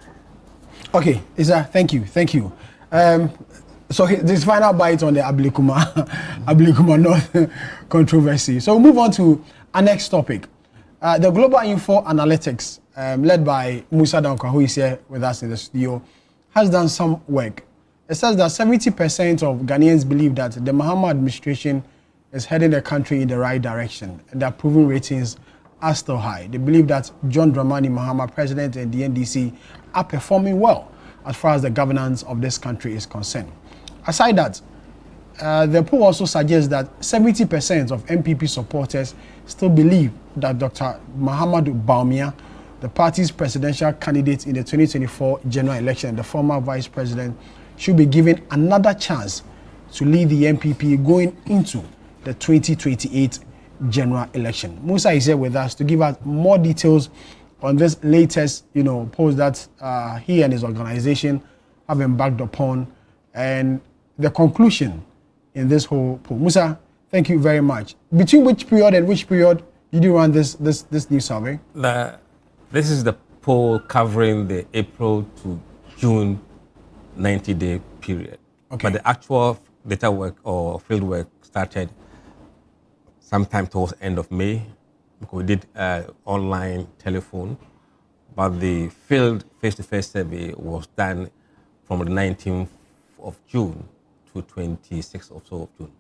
Okay, Isa, thank you. So this final bite on the Ablikuma North controversy. So we'll move on to our next topic. The Global Info Analytics, led by Musa Dankwa, who is here with us in the studio, has done some work. It says that 70% of Ghanaians believe that the Mahama administration is heading the country in the right direction, and their proven ratings are still high. They believe that John Dramani Mahama, president, and the NDC are performing well as far as the governance of this country is concerned. Aside that, the poll also suggests that 70% of MPP supporters still believe that Dr. Mahamadou Bawumia, the party's presidential candidate in the 2024 general election, the former vice president, should be given another chance to lead the MPP going into the 2028 general election. Musa is here with us to give us more details on this latest, post that he and his organization have embarked upon, and the conclusion in this whole poll. Musa, thank you very much. Between which period and which period did you run this new survey? This is the poll covering the April to June 90-day period. Okay. But the actual data work or field work started sometime towards the end of May, because we did online telephone, but the field face-to-face survey was done from the 19th of June to 26th or so of June.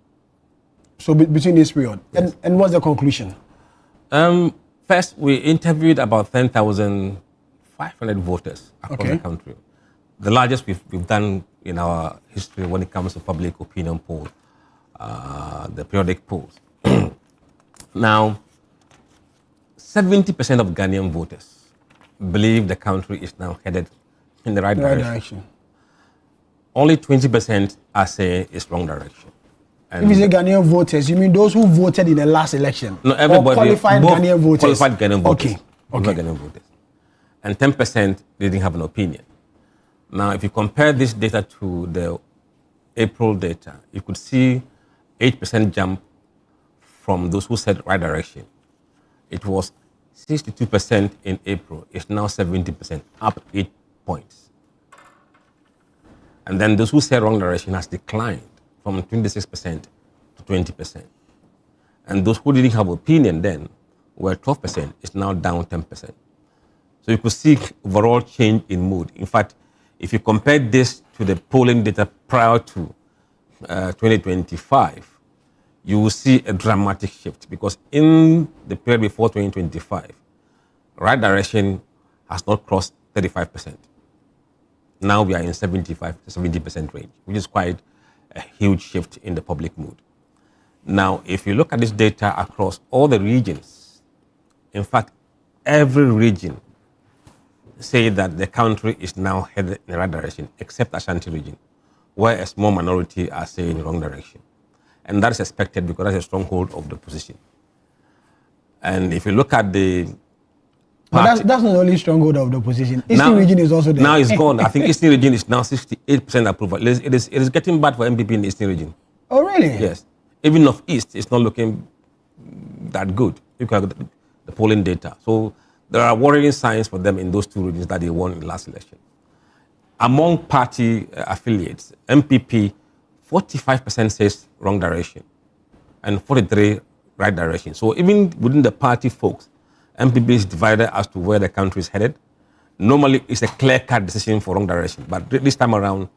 So between this period, yes. And what's the conclusion? First, we interviewed about 10,500 voters across the country. The largest we've done in our history when it comes to public opinion polls, the periodic polls. Now, 70% of Ghanaian voters believe the country is now headed in the right direction. Only 20% are saying it's wrong direction. And if you say Ghanaian voters, you mean those who voted in the last election? No, everybody. Or qualified Ghanaian voters? Qualified Ghanaian voters. Okay. Ghanaian voters. And 10% didn't have an opinion. Now, if you compare this data to the April data, you could see 8% jump from those who said right direction. It was 62% in April. It's now 70%, up 8 points. And then those who said wrong direction has declined from 26% to 20%. And those who didn't have opinion then were 12%. It's now down 10%. So you could see overall change in mood. In fact, if you compare this to the polling data prior to 2025, you will see a dramatic shift, because in the period before 2025, right direction has not crossed 35%. Now we are in 75 to 70% range, which is quite a huge shift in the public mood. Now, if you look at this data across all the regions, in fact, every region say that the country is now headed in the right direction, except Ashanti region, where a small minority are saying the wrong direction. And that is expected because that's a stronghold of the opposition. And if you look at the But party, that's not the only stronghold of the opposition. Eastern region is also there. Now it's gone. I think Eastern region is now 68% approval. It is getting bad for MPP in the Eastern region. Oh, really? Yes. Even Northeast is not looking that good. You can look at the polling data. So there are worrying signs for them in those two regions that they won in the last election. Among party affiliates, MPP, 45% says wrong direction and 43% right direction. So even within the party folks, MPP is divided as to where the country is headed. Normally, it's a clear-cut decision for wrong direction, but this time around,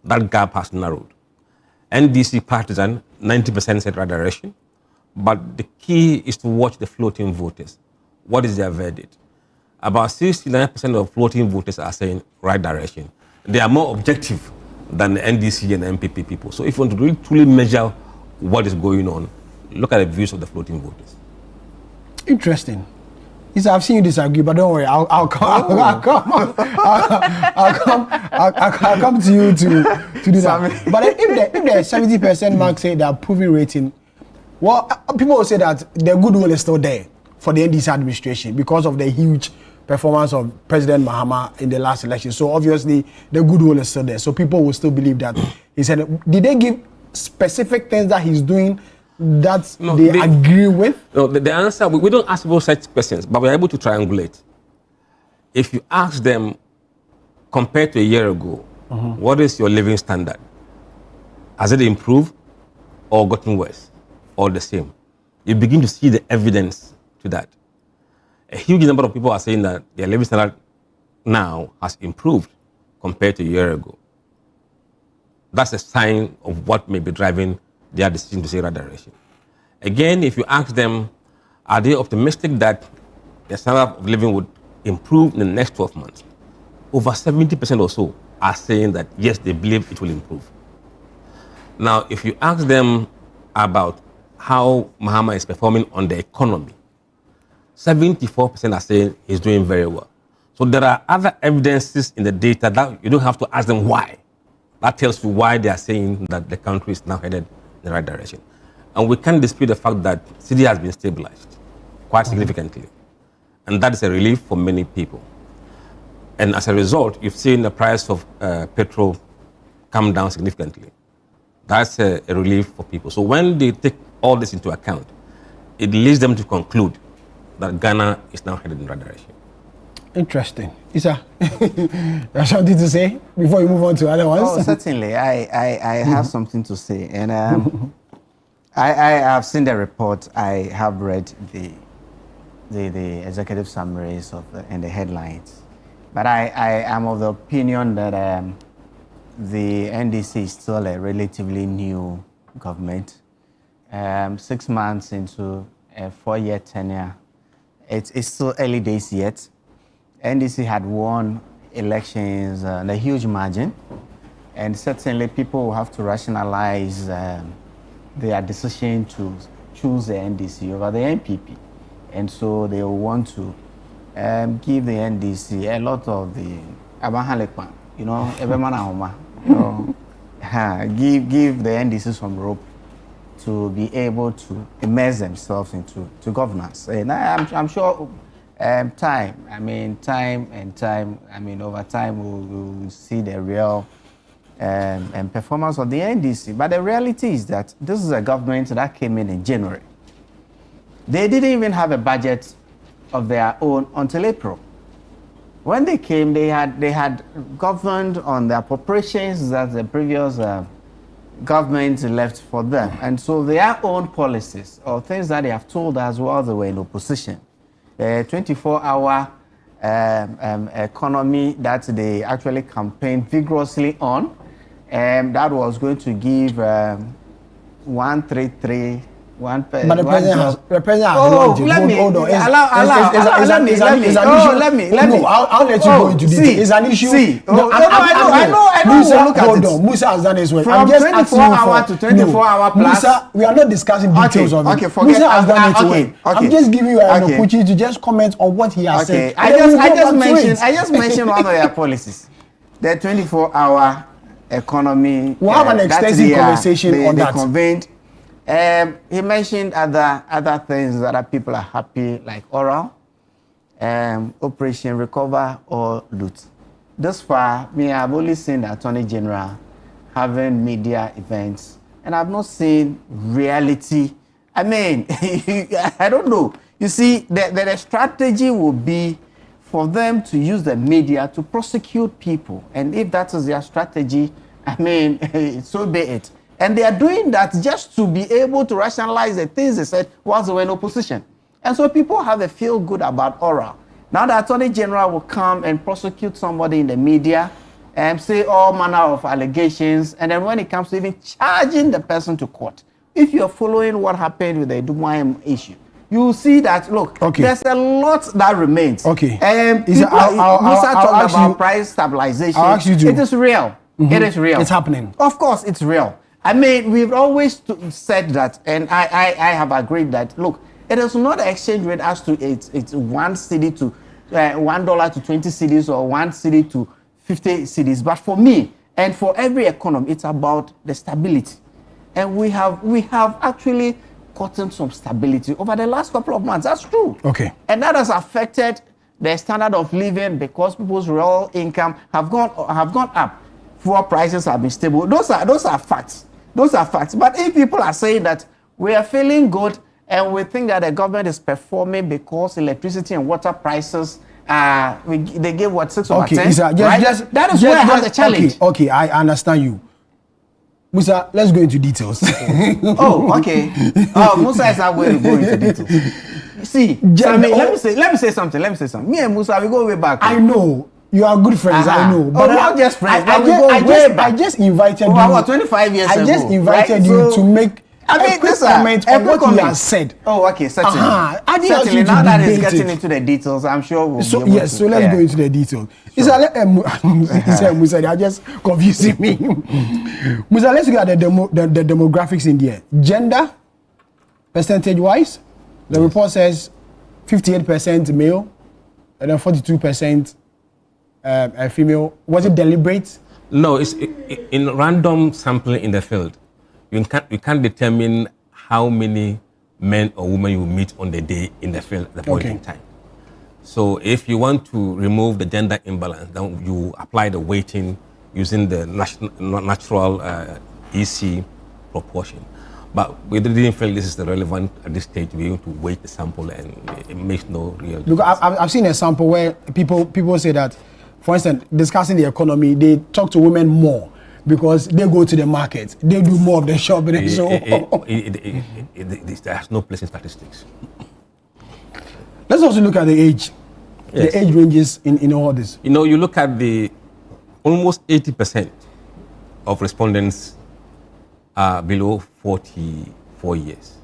that gap has narrowed. NDC partisan, 90% said right direction, but the key is to watch the floating voters. What is their verdict? About 69% of floating voters are saying right direction. They are more objective than the NDC and MPP people. So if you want to really truly measure what is going on, look at the views of the floating voters. Interesting. Yes, I've seen you disagree, but don't worry. I'll come to you to do that. But if the 70% mark say the approving rating, well, people will say that the goodwill is still there for the NDC administration because of the huge performance of President Mahama in the last election. So obviously the goodwill is still there. So people will still believe that he said. Did they give specific things that he's doing that they agree with? No, the answer, we don't ask people such questions, but we're able to triangulate. If you ask them, compared to a year ago, what is your living standard? Has it improved or gotten worse or the same? You begin to see the evidence to that. A huge number of people are saying that their living standard now has improved compared to a year ago. That's a sign of what may be driving their decision to say right direction. Again, if you ask them, are they optimistic that their standard of living would improve in the next 12 months? Over 70% or so are saying that yes, they believe it will improve. Now, if you ask them about how Mahama is performing on the economy, 74% are saying he's doing very well. So there are other evidences in the data that you don't have to ask them why. That tells you why they are saying that the country is now headed in the right direction. And we can't dispute the fact that city has been stabilized quite significantly. And that is a relief for many people. And as a result, you've seen the price of petrol come down significantly. That's a relief for people. So when they take all this into account, it leads them to conclude that Ghana is now headed in the right direction. Interesting. Isa, you have something to say before you move on to other ones? Oh, certainly. I have something to say. And I have seen the report. I have read the executive summaries and the headlines. But I am of the opinion that the NDC is still a relatively new government. 6 months into a 4-year tenure. It's still early days yet. NDC had won elections in a huge margin, and certainly people will have to rationalize their decision to choose the NDC over the NPP. And so they will want to give the NDC a lot of the Abahalekwan, give the NDC some rope to be able to immerse themselves into governance. And I'm sure over time we'll see the real performance of the NDC. But the reality is that this is a government that came in January. They didn't even have a budget of their own until April. When they came, they had governed on the appropriations that the previous government left for them. And so their own policies or things that they have told us while they were in opposition, the 24-hour economy that they actually campaigned vigorously on, that was going to give 133. But the president has launched it. Let me. Hold on. I'll let you go into detail. It's an issue. I know. Hold on. Musa has done his work. From 24-hour to 24-hour plus. Musa, we are not discussing details of it. Okay, forget. Musa has done it. I'm just giving you an opportunity to just comment on what he has said. I just mentioned one of their policies. The 24-hour economy. We'll have an extensive conversation on that. They convened He mentioned other things that people are happy, like oral, Operation Recover or Loot. Thus far, I've only seen the Attorney General having media events, and I've not seen reality. I mean, I don't know. You see, the strategy will be for them to use the media to prosecute people. And if that is their strategy, I mean, so be it. And they are doing that just to be able to rationalize the things they said whilst they were in opposition. And so people have a feel good about oral. Now the Attorney General will come and prosecute somebody in the media and say all manner of allegations. And then when it comes to even charging the person to court, if you're following what happened with the Dumois issue, you will see that, look, there's a lot that remains. Okay. Musa talked about price stabilization. I'll ask you to. It is real. Mm-hmm. It is real. It's happening. Of course, it's real. I mean, we've always said that, and I have agreed that, look, it is not an exchange rate as to it's 1 cedi to $1 to 20 cedis or 1 cedi to 50 cedis. But for me and for every economy, it's about the stability. And we have actually gotten some stability over the last couple of months. That's true. Okay. And that has affected the standard of living because people's real income have gone up. Fuel prices have been stable. Those are facts. Those are facts. But if people are saying that we are feeling good and we think that the government is performing because electricity and water prices, they gave what 6 over 10? Right? That is where I have the challenge. Okay, I understand you. Musa, let's go into details. Oh, okay. Oh, Musa is not going to go into details. See, let me say something. Me and Musa, we go way back. I know. You are good friends, I know. But not just friends. I just invited you. About 25 years ago. I just invited you to make a quick comment on what you have said. Oh, okay, certainly. Certainly, now that it's getting into the details, I'm sure we'll so let's go into the details. Sure. Musa, they are just confusing me. Musa, let's look at the demographics in there. Gender, percentage-wise, the report says 58% male, and then 42% female. Was it deliberate? No, it's in random sampling in the field. You can't determine how many men or women you meet on the day in the field at the point in time. So if you want to remove the gender imbalance, then you apply the weighting using the natural EC proportion. But we didn't feel this is the relevant at this stage to be able to weight the sample, and it makes no real difference. Look, I've seen a sample where people say that, for instance, discussing the economy, they talk to women more because they go to the market, they do more of the shopping. There's no place in statistics. Let's also look at the age, the age ranges in all this. You know, you look at the almost 80% of respondents are below 44 years.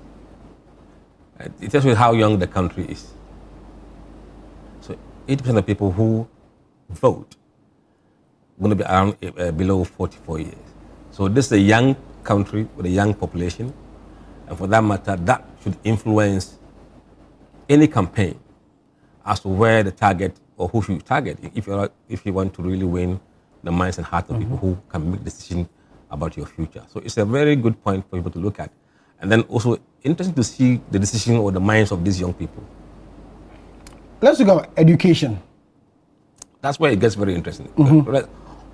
It tells you how young the country is. So 80% of people who vote going to be around below 44 years. So this is a young country with a young population, and for that matter, that should influence any campaign as to where the target or who should you target if you want to really win the minds and hearts of people who can make decisions about your future. So it's a very good point for people to look at, and then also interesting to see the decision or the minds of these young people. Let's look at education. That's where it gets very interesting.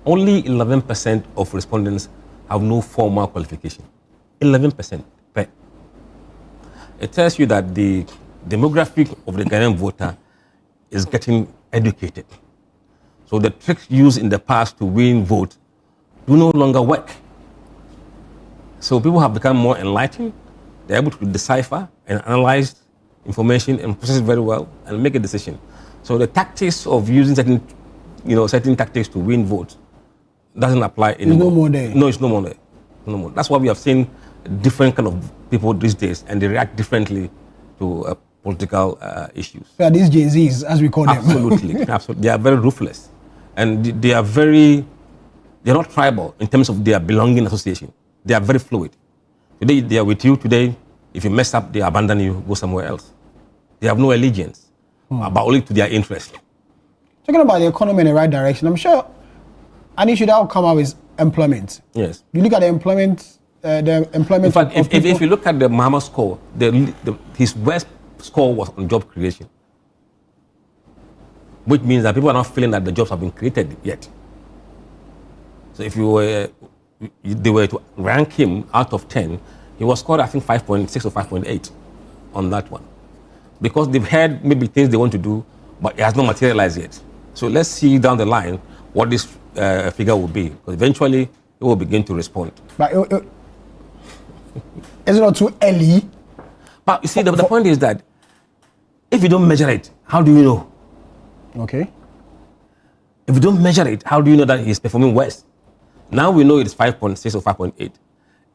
Only 11% of respondents have no formal qualification. 11%. Right? It tells you that the demographic of the Ghanaian voter is getting educated. So the tricks used in the past to win votes do no longer work. So people have become more enlightened. They're able to decipher and analyze information and process it very well and make a decision. So the tactics of using certain tactics to win votes doesn't apply anymore. It's no more there. No, it's no more there. No more. That's why we have seen different kind of people these days, and they react differently to political issues. Yeah, these Gen Zs, as we call them. Absolutely. They are very ruthless, and they're not tribal in terms of their belonging association. They are very fluid. Today they are with you. Today, if you mess up, they abandon you, go somewhere else. They have no allegiance, but only to their interest. Talking about the economy in the right direction, I'm sure an issue that will come out is employment. Yes. You look at the employment the employment. In fact, of if you look at the Mahama score, his worst score was on job creation, which means that people are not feeling that the jobs have been created yet. So if they were to rank him out of 10, he was scored, I think, 5.6 or 5.8 on that one. Because they've had maybe things they want to do, but it has not materialized yet. So let's see down the line what this figure will be. Because eventually, it will begin to respond. But is it not too early? But you see, the point is that if you don't measure it, how do you know? Okay. If you don't measure it, how do you know that he's performing worse? Now we know it's 5.6 or 5.8.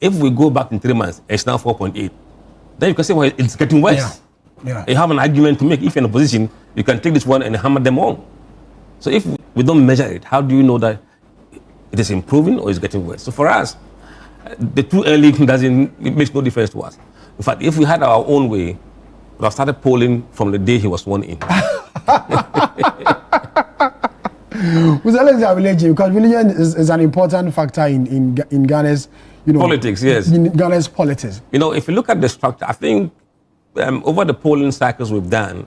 If we go back in 3 months, it's now 4.8. Then you can say, well, it's getting worse. Yeah. You have an argument to make. If you're in a position, you can take this one and hammer them on. So if we don't measure it, how do you know that it is improving or it's getting worse? So for us, the too early it makes no difference to us. In fact, if we had our own way, we would have started polling from the day he was sworn in. Because religion is an important factor in Ghana's, politics, yes. In Ghana's politics. If you look at the structure, I think over the polling cycles we've done,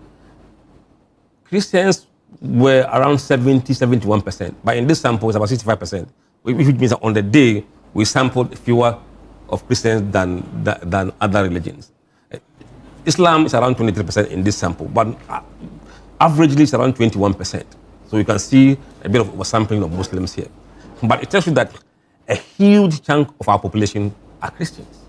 Christians were around 71%. But in this sample, it's about 65%. Which means that on the day, we sampled fewer of Christians than other religions. Islam is around 23% in this sample, but averagely it's around 21%. So you can see a bit of oversampling of Muslims here. But it tells you that a huge chunk of our population are Christians.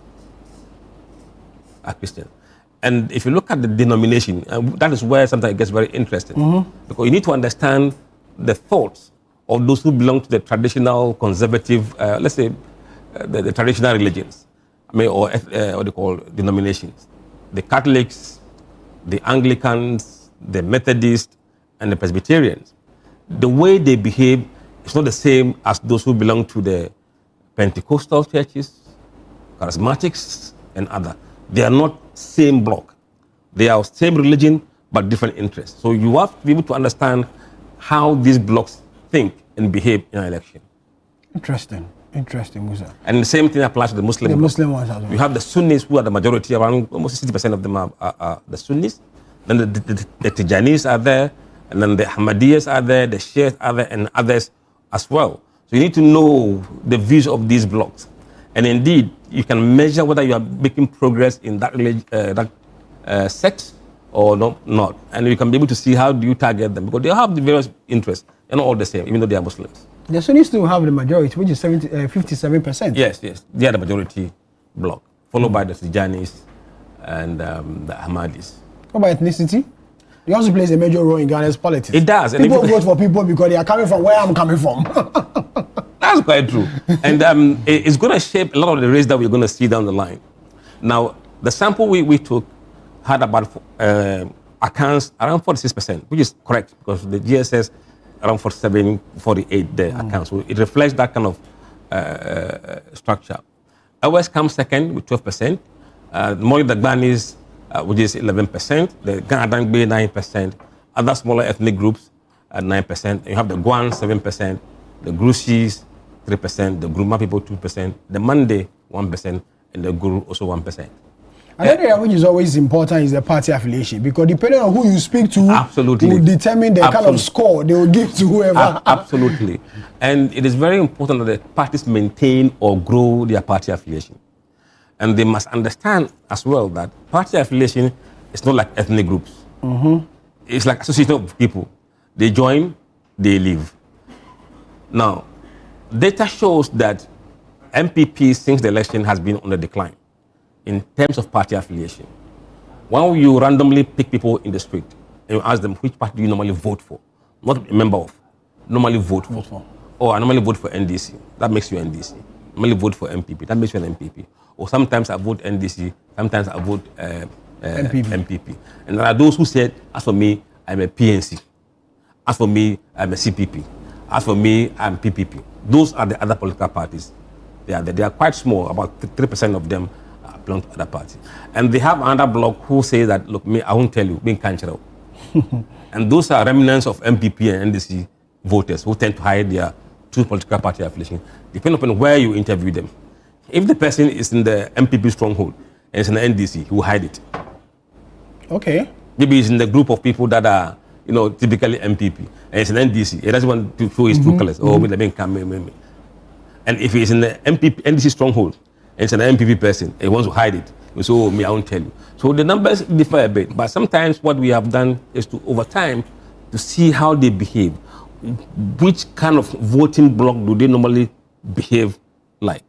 And if you look at the denomination, that is where sometimes it gets very interesting. Mm-hmm. Because you need to understand the thoughts of those who belong to the traditional conservative, let's say, the traditional religions, or what they call denominations. The Catholics, the Anglicans, the Methodists, and the Presbyterians. The way they behave is not the same as those who belong to the Pentecostal churches, Charismatics, and other. They are not same block. They are same religion, but different interests. So you have to be able to understand how these blocks think and behave in an election. Interesting, Musa. And the same thing applies to the Muslim bloc. Muslim ones as well. You have the Sunnis, who are the majority, around almost 60% of them are the Sunnis. Then the Tijanis are there, and then the Ahmadiyyas are there, the Shias are there, and others as well. So you need to know the views of these blocks. And indeed, you can measure whether you are making progress in that sect or not. And you can be able to see how do you target them, because they have the various interests. They're not all the same, even though they are Muslims. The Sunnis still have the majority, which is 57%. Yes. They are the majority bloc, followed by the Tijanis and the Ahmadis. What about ethnicity? It also plays a major role in Ghana's politics. It does. People vote for people because they are coming from where I'm coming from. That's quite true. And it's going to shape a lot of the race that we're going to see down the line. Now, the sample we took had about accounts around 46%, which is correct because the GSS around 47, 48 the accounts. So it reflects that kind of structure. OS comes second with 12%. Moli Dagbanis, which is 11%. The Ghana Dangbe, 9%. Other smaller ethnic groups at 9%. You have the Guan, 7%. The Grushis, 3%. The Gruma people, 2%. The Mande, 1%. And the Guru, also 1%. Another area which is always important is the party affiliation, because depending on who you speak to, absolutely, will determine the kind of score they will give to whoever. Absolutely. And it is very important that the parties maintain or grow their party affiliation. And they must understand as well that party affiliation is not like ethnic groups. Mm-hmm. It's like association of people. They join, they leave. Now, data shows that MPP since the election has been on the decline in terms of party affiliation. When you randomly pick people in the street and you ask them which party do you normally vote for, not a member of, normally vote for. Or I normally vote for NDC, that makes you NDC. Normally vote for MPP, that makes you an MPP. Or sometimes I vote NDC, sometimes I vote MPP. And there are those who said, as for me, I'm a PNC. As for me, I'm a CPP. As for me, I'm PPP. Those are the other political parties. They are quite small, about 3% of them belong to other party. And they have another bloc who say that, look, me, I won't tell you, being cultural. And those are remnants of MPP and NDC voters who tend to hide their true political party affiliation, depending upon where you interview them. If the person is in the MPP stronghold and it's in the NDC, he will hide it. Okay. Maybe he's in the group of people that are, typically MPP, and it's an NDC. He doesn't want to show his true colors. Oh, let me come. And if he's in the NDC stronghold, and it's an MPP person, and he wants to hide it, he will say, oh, I won't tell you. So the numbers differ a bit, but sometimes what we have done is to, over time, to see how they behave. Which kind of voting bloc do they normally behave like?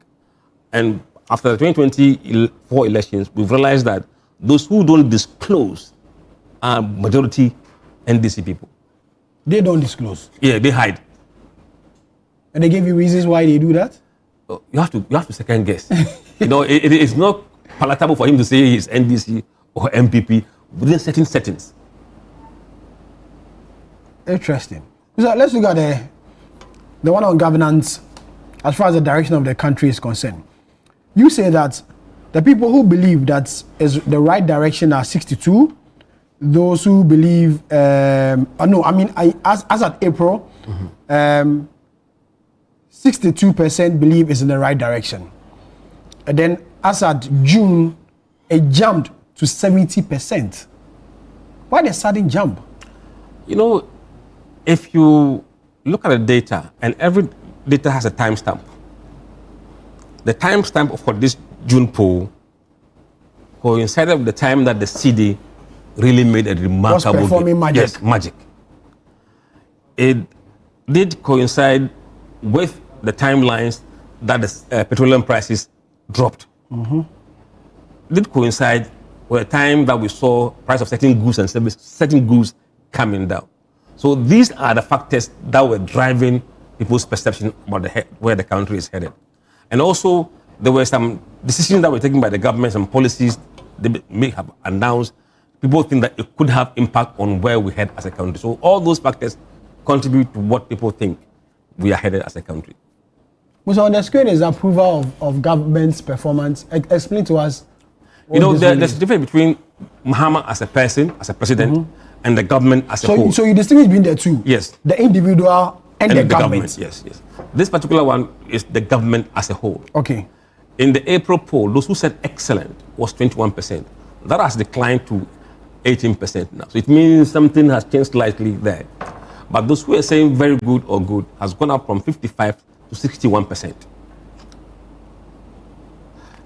And after the 2024 elections, we've realized that those who don't disclose are majority NDC people. They don't disclose. Yeah, they hide. And they give you reasons why they do that? You have to second guess. It's not palatable for him to say he's NDC or MPP within certain settings. Interesting. So let's look at the one on governance as far as the direction of the country is concerned. You say that the people who believe that is the right direction are 62. Those who believe, as at April, 62% believe is in the right direction. And then as at June, it jumped to 70%. Why the sudden jump? If you look at the data, and every data has a timestamp. The timestamp for this June poll coincided with the time that the CD really made a remarkable was performing magic. Yes, magic. It did coincide with the timelines that the petroleum prices dropped. It did coincide with the time that we saw price of certain goods and services, certain goods coming down. So these are the factors that were driving people's perception about where the country is headed. And also, there were some decisions that were taken by the government, some policies they may have announced. People think that it could have impact on where we head as a country. So all those factors contribute to what people think we are headed as a country. So on the screen is approval of government's performance. Explain to us. There's a difference between Mahama as a person, as a president, and the government as a whole. So you distinguish between the two? Yes. The individual and the government. Yes. This particular one is the government as a whole. Okay. In the April poll, those who said excellent was 21%. That has declined to 18% now. So it means something has changed slightly there. But those who are saying very good or good has gone up from 55 to 61%.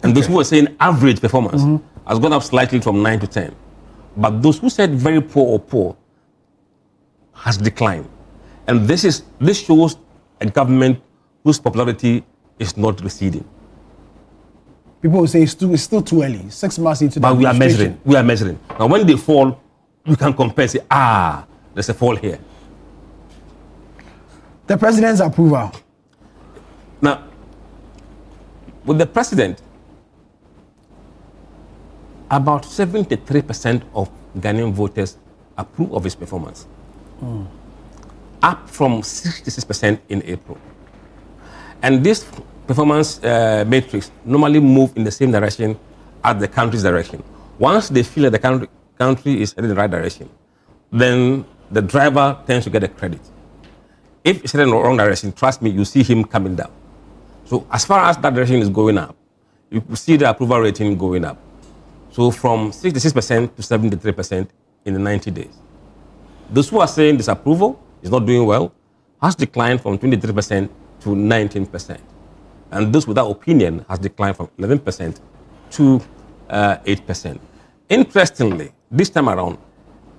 And those who are saying average performance has gone up slightly from 9 to 10. But those who said very poor or poor has declined. And this shows a government whose popularity is not receding. People will say it's still too early, 6 months into the But we are administration. measuring. Now when they fall, we can compare and say, there's a fall here. The president's approval. Now, with the president, about 73% of Ghanaian voters approve of his performance, up from 66% in April. And this performance matrix normally move in the same direction as the country's direction. Once they feel that the country is heading in the right direction, then the driver tends to get the credit. If it's heading in the wrong direction, trust me, you see him coming down. So as far as that direction is going up, you see the approval rating going up. So from 66% to 73% in the 90 days. Those who are saying disapproval is not doing well has declined from 23% to 19%. And those without opinion has declined from 11% to 8%. Interestingly, this time around,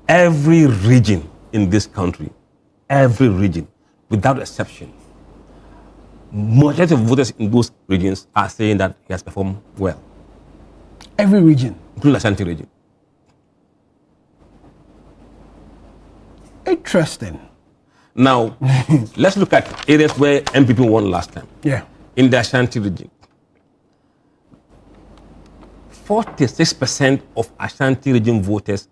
every region in this country, every region, without exception, majority of voters in those regions are saying that he has performed well. Every region? Including the Ashanti region. Interesting. Now, let's look at areas where MPP won last time. Yeah. In the Ashanti region, 46% of Ashanti region voters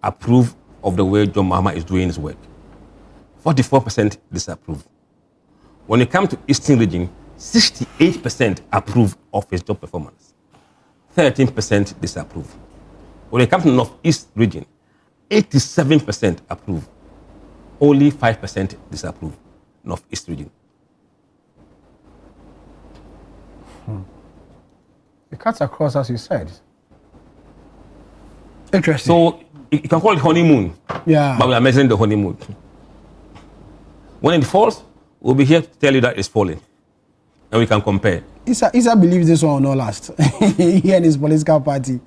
approve of the way John Mahama is doing his work. 44% disapprove. When it comes to Eastern region, 68% approve of his job performance. 13% disapprove. When it comes to Northeast region, 87% approve. Only 5% disapprove. Northeast region. cuts across, as you said. Interesting. So you can call it honeymoon. Yeah. But we are measuring the honeymoon. When it falls, we'll be here to tell you that it's falling. And we can compare. Issa believes this one will not last. He and his political party,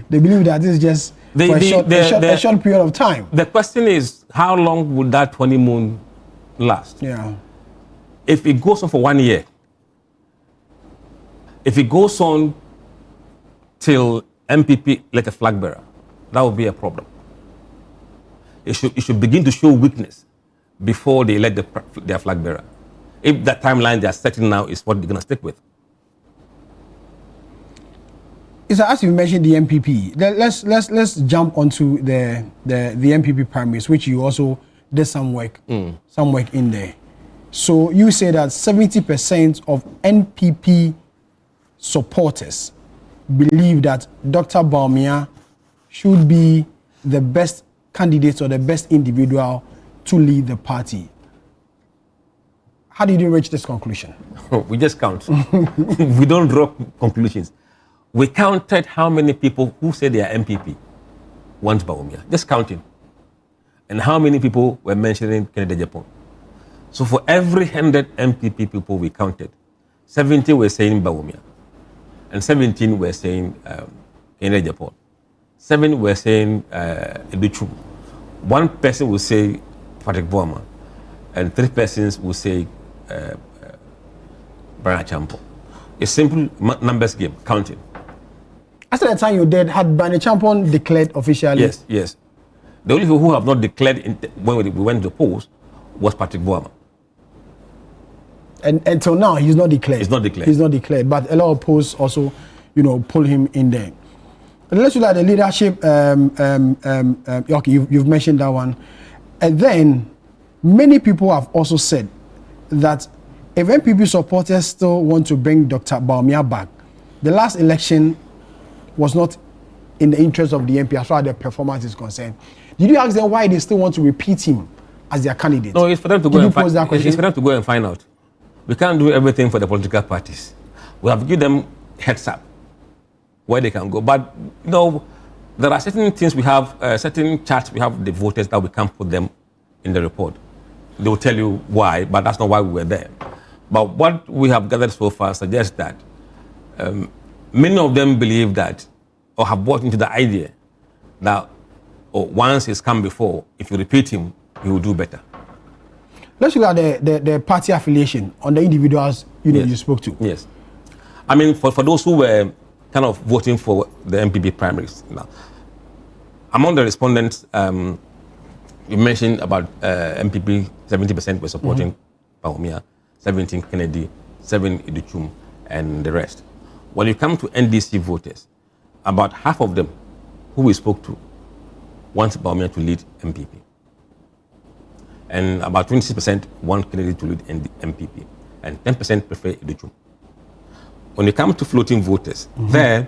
they believe that this is just for a short period of time. The question is, how long would that honeymoon last? Yeah. If it goes on for 1 year, if it goes on till MPP like a flag bearer, that would be a problem. It should begin to show weakness before they elect their flag bearer. If that timeline they are setting now is what they're going to stick with. As you mentioned the MPP, let's jump onto the MPP primaries, which you also did some work in there. So you say that 70% of NPP supporters believe that Dr. Bawumia should be the best candidate or the best individual to lead the party. How did you reach this conclusion? We just count. We don't draw conclusions. We counted how many people who say they are MPP want Bawumia. Just counting. And how many people were mentioning Canada, Japan. So for every 100 MPP people we counted, 70 were saying Bawumia. And 17 were saying Canada, Japan. 7 were saying Educhu. 1 person will say Patrick Boama. And 3 persons will say Brian Champo. A simple numbers game, counting. After the time you did, had Brian Champo declared officially? Yes, yes. The only people who have not declared when we went to the polls was Patrick Boama. And until now, he's not declared. He's not declared. He's not declared. But a lot of polls also, pull him in there. And let's look at the leadership. Okay, you've mentioned that one. And then many people have also said that if MPP supporters still want to bring Dr. Bawumia back, the last election was not in the interest of the MP as far as their performance is concerned. Did you ask them why they still want to repeat him as their candidate? No, it's for them to go and find out. It's for them to go and find out. We can't do everything for the political parties. We have to give them heads up where they can go. But there are certain things we have, certain charts we have the voters that we can't put them in the report. They will tell you why, but that's not why we were there. But what we have gathered so far suggests that many of them believe that, or have bought into the idea that once he's come before, if you repeat him, he will do better. Let's look at the party affiliation on the individuals you spoke to. Yes. I mean, for those who were kind of voting for the MPP primaries. Among the respondents, you mentioned about MPP, 70% were supporting Bawumia, 17 Kennedy, 7 Iduchum, and the rest. When you come to NDC voters, about half of them who we spoke to want Bawumia to lead MPP. And about 26% want Kennedy to lead MPP. And 10% prefer Iduchum. When you come to floating voters, there,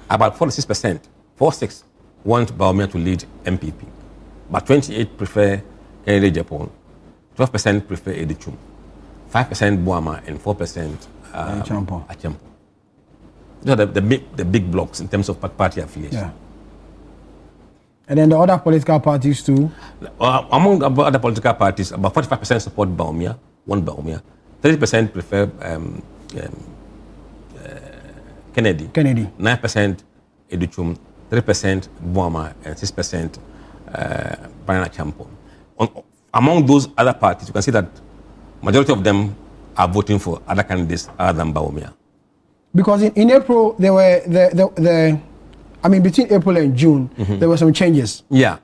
about 46%, 46 want Bawumia to lead MPP. But 28 prefer Kennedy Japan, 12% prefer Iduchum, 5% Boama, and 4% Achampo. These are the big blocks in terms of party affiliation. Yeah. And then the other political parties too? Among the other political parties, about 45% support Bawumia, want Bawumia, 30% prefer Kennedy, 9% Iduchum, 3% Boama, and 6% Brian Achampo. Among those other parties, you can see that majority of them are voting for other candidates other than Bawumia. Because in April, there were between April and June, there were some changes. Yeah.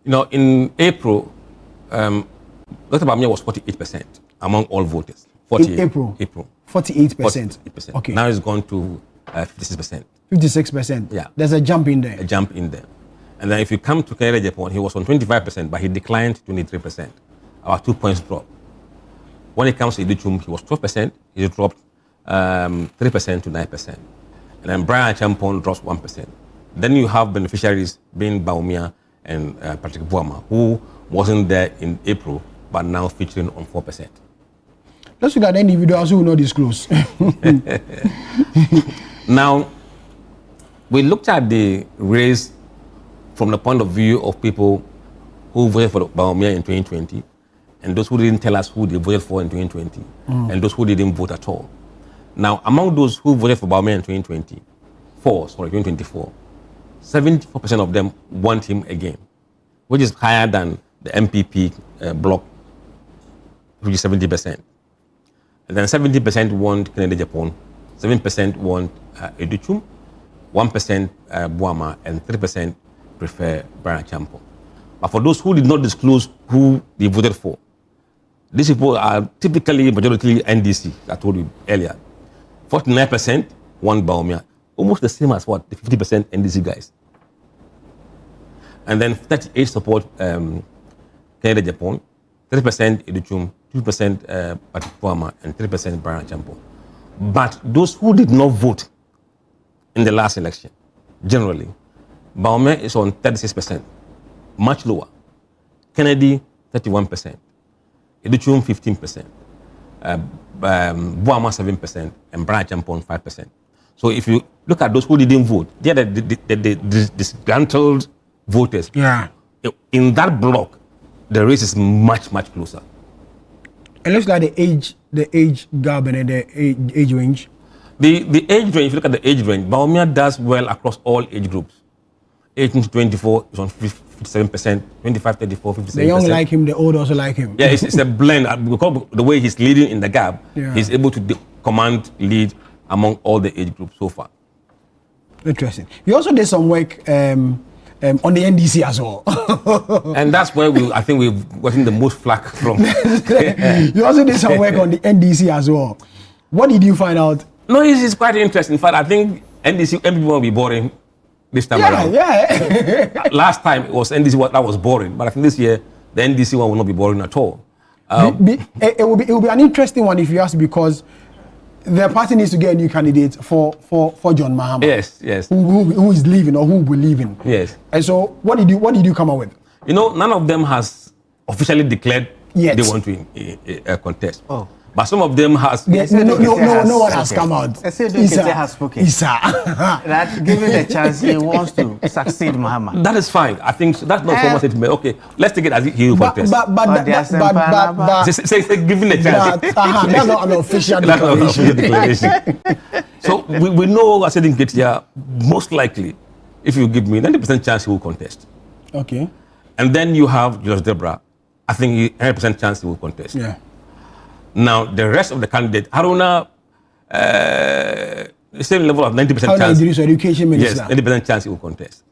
In April, Dr. Bawumia was 48% among all voters. In April? 48%. 48%. Okay. Now it's gone to 56%. 56%? Yeah. There's a jump in there. A jump in there. And then if you come to Canada, Japan, he was on 25%, but he declined to 23%. About 2 points drop. When it comes to Iduchum, he was 12%, he dropped 3% to 9%. And then Brian Champon drops 1%. Then you have beneficiaries being Bawumia and Patrick Boama, who wasn't there in April, but now featuring on 4%. Let's look at the individuals who will not disclose. Now, We looked at the race from the point of view of people who voted for Baumia in 2020, and those who didn't tell us who they voted for in 2020, and those who didn't vote at all. Now, among those who voted for Baumia in 2024, 74% of them want him again, which is higher than the MPP bloc, which is 70%. And then 70% want Kennedy Japan, 7% want Educhum, 1% Boama, and 3% prefer Brian Champo. But for those who did not disclose who they voted for, these people are typically majority NDC, I told you earlier. 49% want Baumia, almost the same as what? The 50% NDC guys. And then 38% support Kennedy Japan, 3% Educhum, 2% Patrick Boama, and 3% Brian Champo. But those who did not vote in the last election, generally, Baumia is on 36%, much lower. Kennedy, 31%. Educhum, 15%. Boama, 7%. And Brian Champon, 5%. So if you look at those who didn't vote, they are the disgruntled voters. Yeah. In that block, the race is much, much closer. It looks like the age gap and the age range. The age range, if you look at the age range, Baumia does well across all age groups. 18 to 24 is on 57%, 25, 34, 57%. The young like him, the old also like him. Yeah, it's a blend. Because the way he's leading in the gap, he's able to command lead among all the age groups so far. Interesting. You also did some work on the NDC as well. And that's where I think we've gotten the most flack from. You also did some work on the NDC as well. What did you find out? No, it's quite interesting. In fact, I think NDC will be boring this time around. Yeah. Last time it was NDC that was boring, but I think this year the NDC one will not be boring at all. It will be an interesting one if you ask, because the party needs to get a new candidate for John Mahama. Yes. Who is leaving or who will be leaving. Yes. And so what did you come up with? You know, none of them has officially declared they want to contest. Oh. But some of them has. No one has come out. Isa has spoken. Isa. That given the chance, he wants to succeed Mahama. That is fine. I think that's not formal statement. Okay, let's take it as he will contest. But say given the chance. That's not an official declaration. So we know I said in Ketia, most likely, if you give me 90% chance he will contest. Okay. And then you have Julius Debra. I think 100% chance he will contest. Yeah. Now, the rest of the candidates, Haruna, the same level of 90% chance. Haruna Education Minister. Yes, 90% chance he will contest.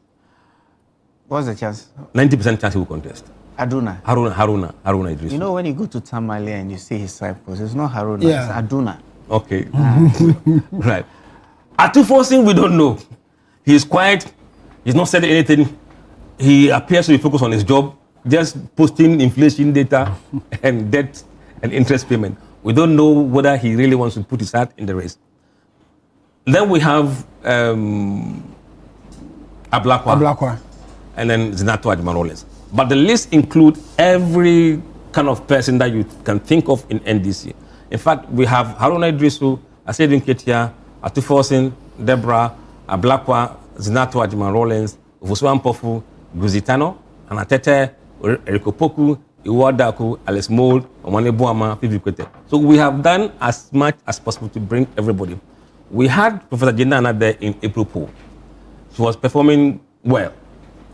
What's the chance? 90% chance he will contest. Haruna Idris. You know, when you go to Tamale and you see his side post, it's not Haruna, it's Aduna. Okay. Right. Atufosin, we don't know. He's quiet. He's not said anything. He appears to be focused on his job, just posting inflation data and debt and interest payment. We don't know whether he really wants to put his hat in the race. Then we have Ablakwa, and then Zinato Admaroles. But the list includes every kind of person that you can think of in NDC. In fact, we have Haruna Idrisu, Asedin Ketia, Atufosin, Debra, Ablakwa, Zinato Admaroles, Voswan Pofu, Guzitano, Anatete, Erikopoku, Iwadaku, Alice Mold, Omane Boama, Pivikwete. So we have done as much as possible to bring everybody. We had Professor Jindana there in April poll. She was performing well,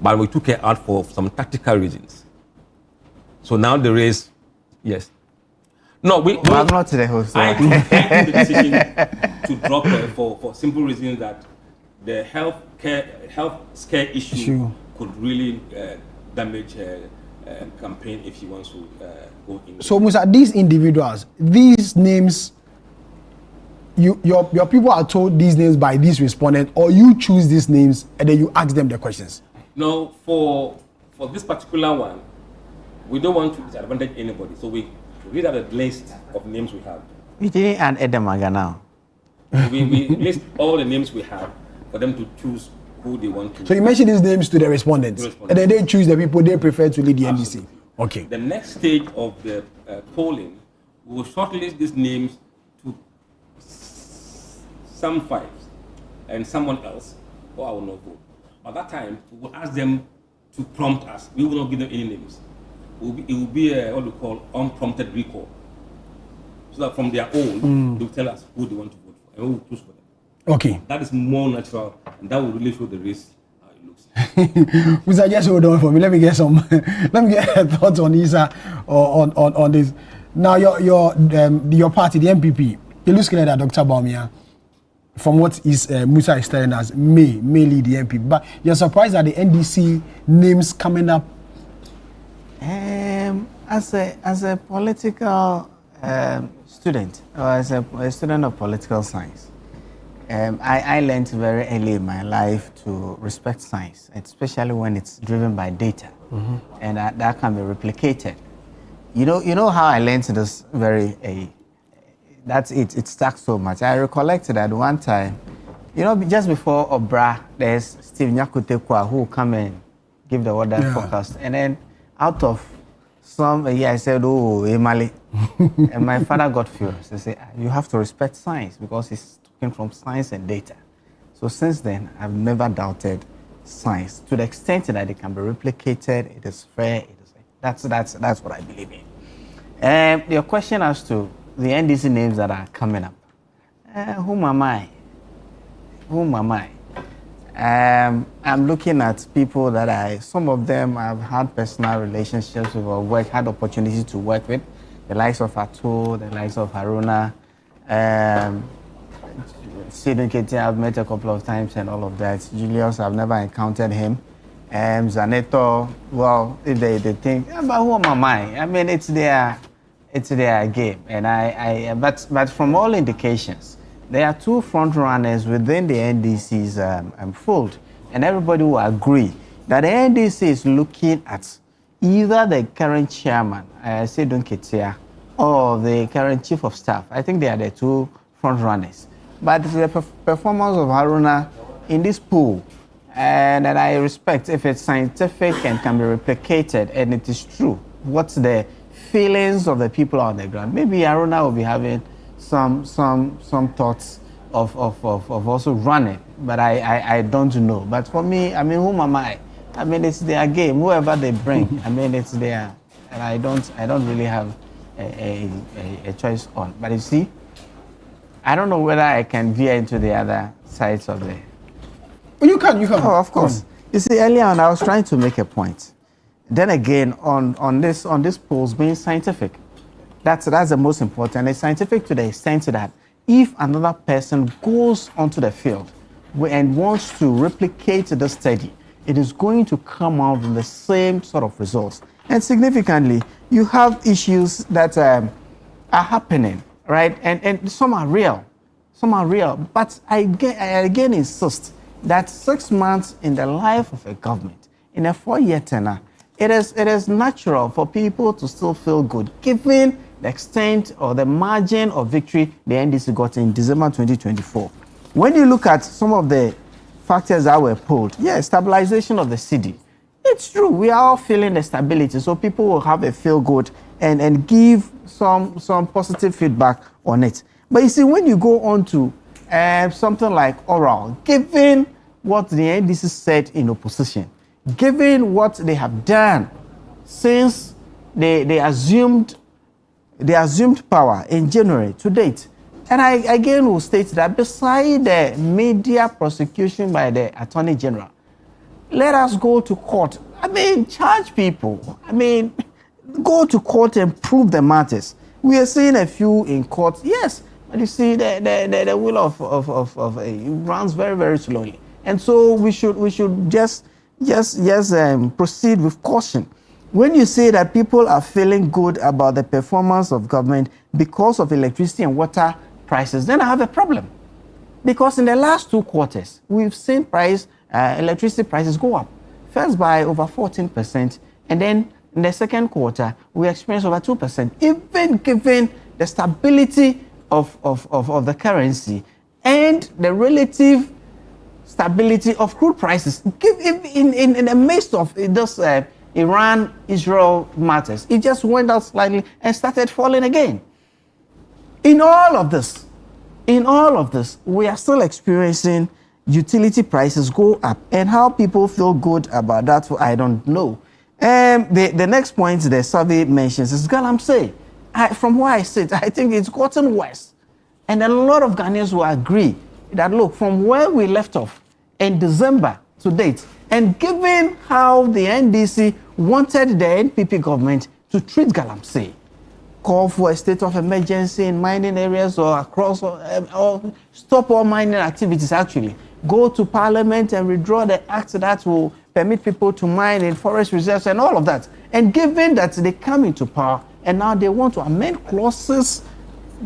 but we took her out for some tactical reasons. So now the race, yes. No, I'm not the host. I took the decision to drop her for simple reasons that the health scare issue could really damage her campaign if she wants to go in. So Musa, these individuals, these names, your people are told these names by these respondents, or you choose these names and then you ask them the questions? No, for this particular one, we don't want to disadvantage anybody. So we read out the list of names we have. We didn't add Edemaga now. We list all the names we have for them to choose who they want to. So you mentioned these names to the respondents, and then they choose the people they prefer to lead the NDC. Okay. The next stage of the polling, we will shortlist these names to some fives and someone else or I will not vote. At that time, we will ask them to prompt us. We will not give them any names. It will be what we call unprompted recall. So that from their own, they will tell us who they want to vote for and we will choose for them. Okay. That is more natural, and that will really show the race how it looks. Mr. Just hold on for me. Let me get a thoughts on this on this. Now your party, the MPP, it looks clear that Dr. Baumia, from what Musa is telling us, may lead the MPP. But you're surprised at the NDC names coming up. As a political student, or as a student of political science, I learned very early in my life to respect science, especially when it's driven by data, and that can be replicated. You know how I learned this that's it. It stuck so much. I recollected that one time, just before Obra, there's Steve Nyakutekwa who will come and give the order forecast, and then out of some I said, "Oh, Emali," and my father got furious. He said, "You have to respect science because it's from science and data." So since then, I've never doubted science to the extent that it can be replicated. It is fair. That's what I believe in. Your question as to the NDC names that are coming up. Whom am I? I'm looking at people that some of them I've had personal relationships with or had opportunities to work with. The likes of Atul, the likes of Haruna. Sidon Kete, I've met a couple of times and all of that. Julius, I've never encountered him. Zaneto, well, if they think, but who am I? I mean, it's their game. And but from all indications, there are two front runners within the NDC's fold, and everybody will agree that the NDC is looking at either the current chairman, Sidon Kete, or the current chief of staff. I think they are the two front runners. But the performance of Haruna in this pool, and I respect if it's scientific and can be replicated, and it is true. What's the feelings of the people on the ground? Maybe Haruna will be having some thoughts of also running, but I don't know. But for me, I mean, whom am I? I mean, it's their game. Whoever they bring, I mean, it's their, and I don't really have a choice on. But you see, I don't know whether I can veer into the other sides of the. You can. Oh, of course. You see, earlier on, I was trying to make a point. Then again, on this polls being scientific, that's the most important. It's scientific to the extent that if another person goes onto the field and wants to replicate the study, it is going to come out with the same sort of results. And significantly, you have issues that are happening. Right, and some are real, but I again insist that 6 months in the life of a government, in a 4-year tenure, it is natural for people to still feel good, given the extent or the margin of victory the NDC got in December 2024. When you look at some of the factors that were pulled, stabilization of the city, it's true, we are all feeling the stability, so people will have a feel good and give some positive feedback on it. But you see, when you go on to something like oral, given what the NDC said in opposition, given what they have done since they assumed power in January to date, and I again will state that beside the media prosecution by the Attorney General, let us go to court. I mean, charge people. I mean, go to court and prove the matters. We are seeing a few in court, yes, but you see, the wheel of it runs very, very slowly, and so we should just proceed with caution. When you say that people are feeling good about the performance of government because of electricity and water prices, then I have a problem, because in the last 2 quarters we've seen electricity prices go up, first by over 14%, and then in the second quarter, we experienced over 2%, even given the stability of the currency and the relative stability of crude prices. In the midst of this Iran-Israel matters, it just went out slightly and started falling again. In all of this, we are still experiencing utility prices go up, and how people feel good about that, I don't know. The next point the survey mentions is galamsey. From where I sit, I think it's gotten worse. And a lot of Ghanaians will agree that, look, from where we left off in December to date, and given how the NDC wanted the NPP government to treat galamsey, call for a state of emergency in mining areas or across, or stop all mining activities, actually. Go to Parliament and withdraw the act that will permit people to mine in forest reserves and all of that. And given that they come into power and now they want to amend clauses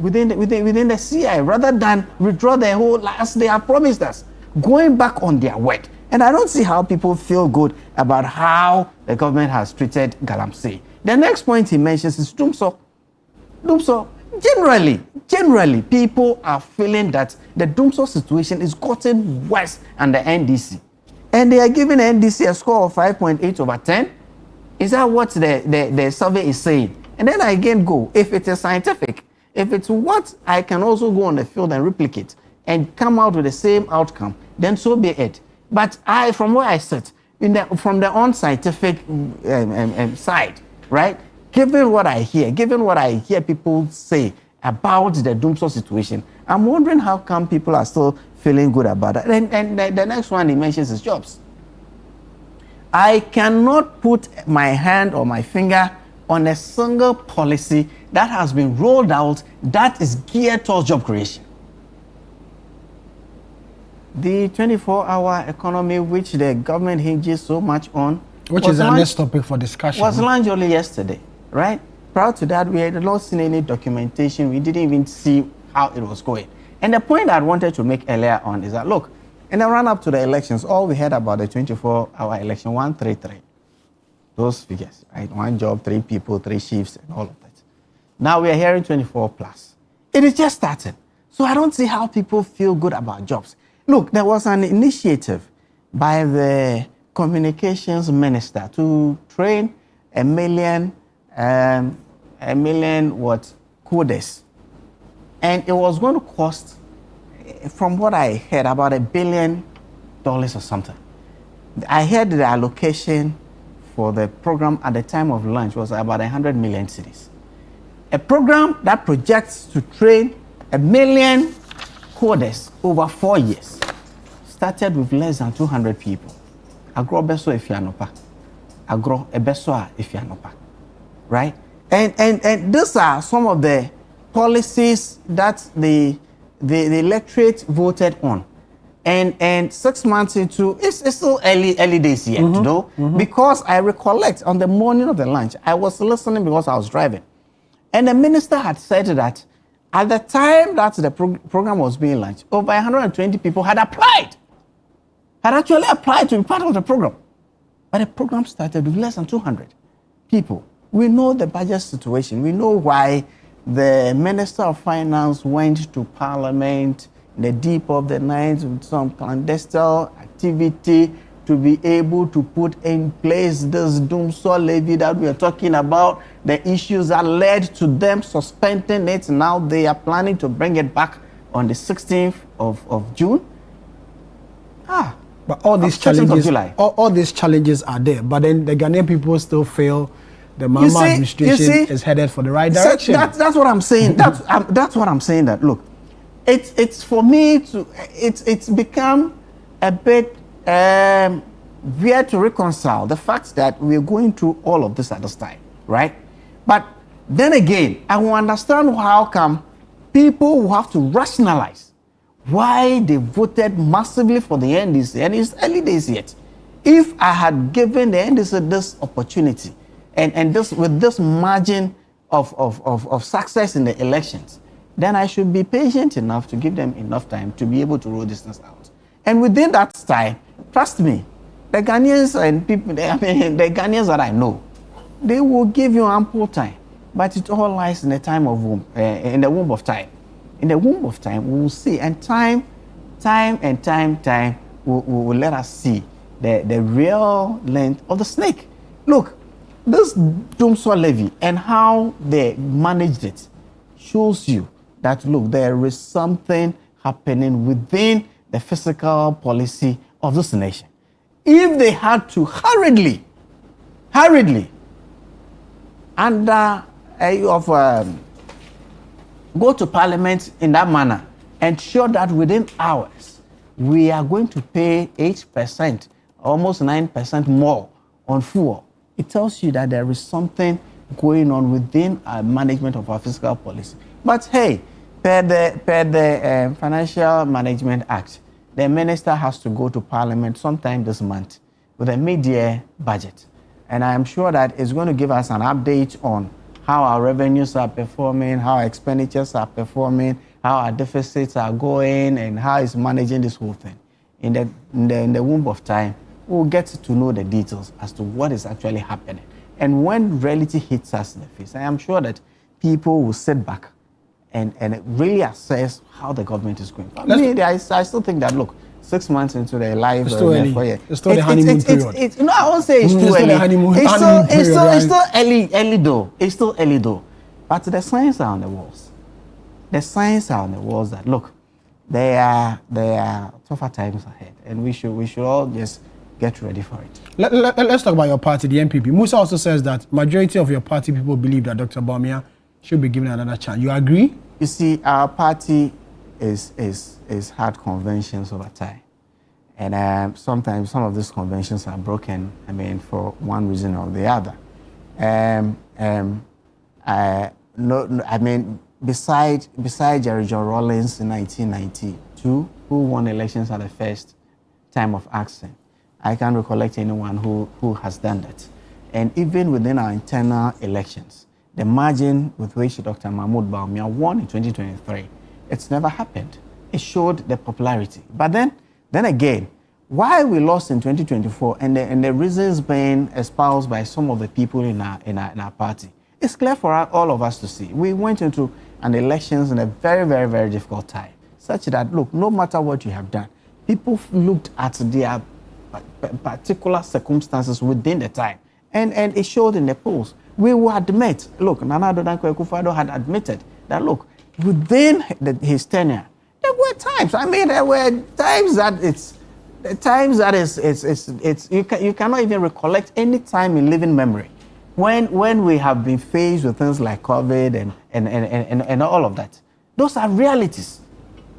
within the CI rather than withdraw the whole, as they have promised us, going back on their word. And I don't see how people feel good about how the government has treated galamsey. The next point he mentions is Dumso. Generally, people are feeling that the Dumso situation is gotten worse under NDC. And they are giving NDC a score of 5.8 over 10. Is that what the survey is saying? And then I again go, if it is scientific, if it's what I can also go on the field and replicate and come out with the same outcome, then so be it. But from where I sit, from the unscientific side, right? Given what I hear people say about the Dumso situation, I'm wondering how come people are still feeling good about that. And the next one he mentions is jobs. I cannot put my hand or my finger on a single policy that has been rolled out that is geared towards job creation. The 24-hour economy, which the government hinges so much on, which is our next topic for discussion, was launched only yesterday, right? Prior to that, we had not seen any documentation. We didn't even see how it was going. And the point I wanted to make earlier on is that, look, in the run-up to the elections, all we heard about the 24-hour election, 133. Those figures, right? 1 job, 3 people, 3 shifts, and all of that. Now we are hearing 24 plus. It is just starting. So I don't see how people feel good about jobs. Look, there was an initiative by the communications minister to train a million coders. And it was going to cost, from what I heard, about $1 billion or something. I heard the allocation for the program at the time of launch was about 100 million cedis. A program that projects to train 1 million coders over 4 years started with less than 200 people. Agro beso efianopa. Agro ebeso efianopa. Right? And these are some of the policies that the electorate voted on. And 6 months into, it's still early days yet, you know? Because I recollect on the morning of the launch, I was listening because I was driving. And the minister had said that at the time that the program was being launched, over 120 people had actually applied to be part of the program. But the program started with less than 200 people. We know the budget situation. We know why the Minister of Finance went to Parliament in the deep of the night with some clandestine activity to be able to put in place this Dumso levy that we are talking about, the issues that led to them suspending it. Now they are planning to bring it back on the 16th of June. But all these challenges, all these challenges are there. But then the Ghanaian people still feel the Mahama administration is headed for the right direction. That's what I'm saying. That's what I'm saying. That look, it's for me to it's become a bit weird to reconcile the fact that we're going through all of this at this time, right? But then again, I will understand how come people will have to rationalize why they voted massively for the NDC, and it's early days yet. If I had given the NDC this opportunity and this with this margin of success in the elections, then I should be patient enough to give them enough time to be able to roll this thing out. And within that time, trust me, the Ghanaians and people, the Ghanaians that I know, they will give you ample time. But it all lies in the time of womb, in the womb of time. In the womb of time, we will see, and time will let us see the real length of the snake. Look, this Dumso levy and how they managed it shows you that, look, there is something happening within the fiscal policy of this nation. If they had to hurriedly, go to parliament in that manner, ensure that within hours, we are going to pay 8%, almost 9% more on fuel. It tells you that there is something going on within our management of our fiscal policy. But hey, per the Financial Management Act, the minister has to go to parliament sometime this month with a mid-year budget. And I am sure that it's going to give us an update on how our revenues are performing, how our expenditures are performing, how our deficits are going, and how it's managing this whole thing. In the womb of time, we'll get to know the details as to what is actually happening. And when reality hits us in the face, I am sure that people will sit back and really assess how the government is going. I still think that, look, 6 months into their life, it's still the honeymoon period. I won't say it's too early. It's still early though. It's still early though. But the signs are on the walls. The signs are on the walls that, look, there are tougher times ahead, and we should all just get ready for it. Let's talk about your party, the NPP. Musa also says that majority of your party people believe that Dr. Bawumia should be given another chance. You agree? You see, our party is had conventions over time, and sometimes some of these conventions are broken. I mean, for one reason or the other. I mean, beside Jerry John Rawlings in 1992, who won elections at the first time of asking, I can't recollect anyone who has done that. And even within our internal elections, the margin with which Dr. Mahmoud Bawumia won in 2023, it's never happened. It showed the popularity. But then again, why we lost in 2024 and the reasons being espoused by some of the people in our party, it's clear for all of us to see. We went into an elections in a very, very, very difficult time, such that, look, no matter what you have done, people looked at their particular circumstances within the time, and it showed in the polls. We will admit, look, Nana Addo Dankwa Akufo-Addo had admitted that, look, within his tenure, there were times. I mean, there were times that you cannot even recollect any time in living memory when we have been faced with things like COVID and all of that. Those are realities.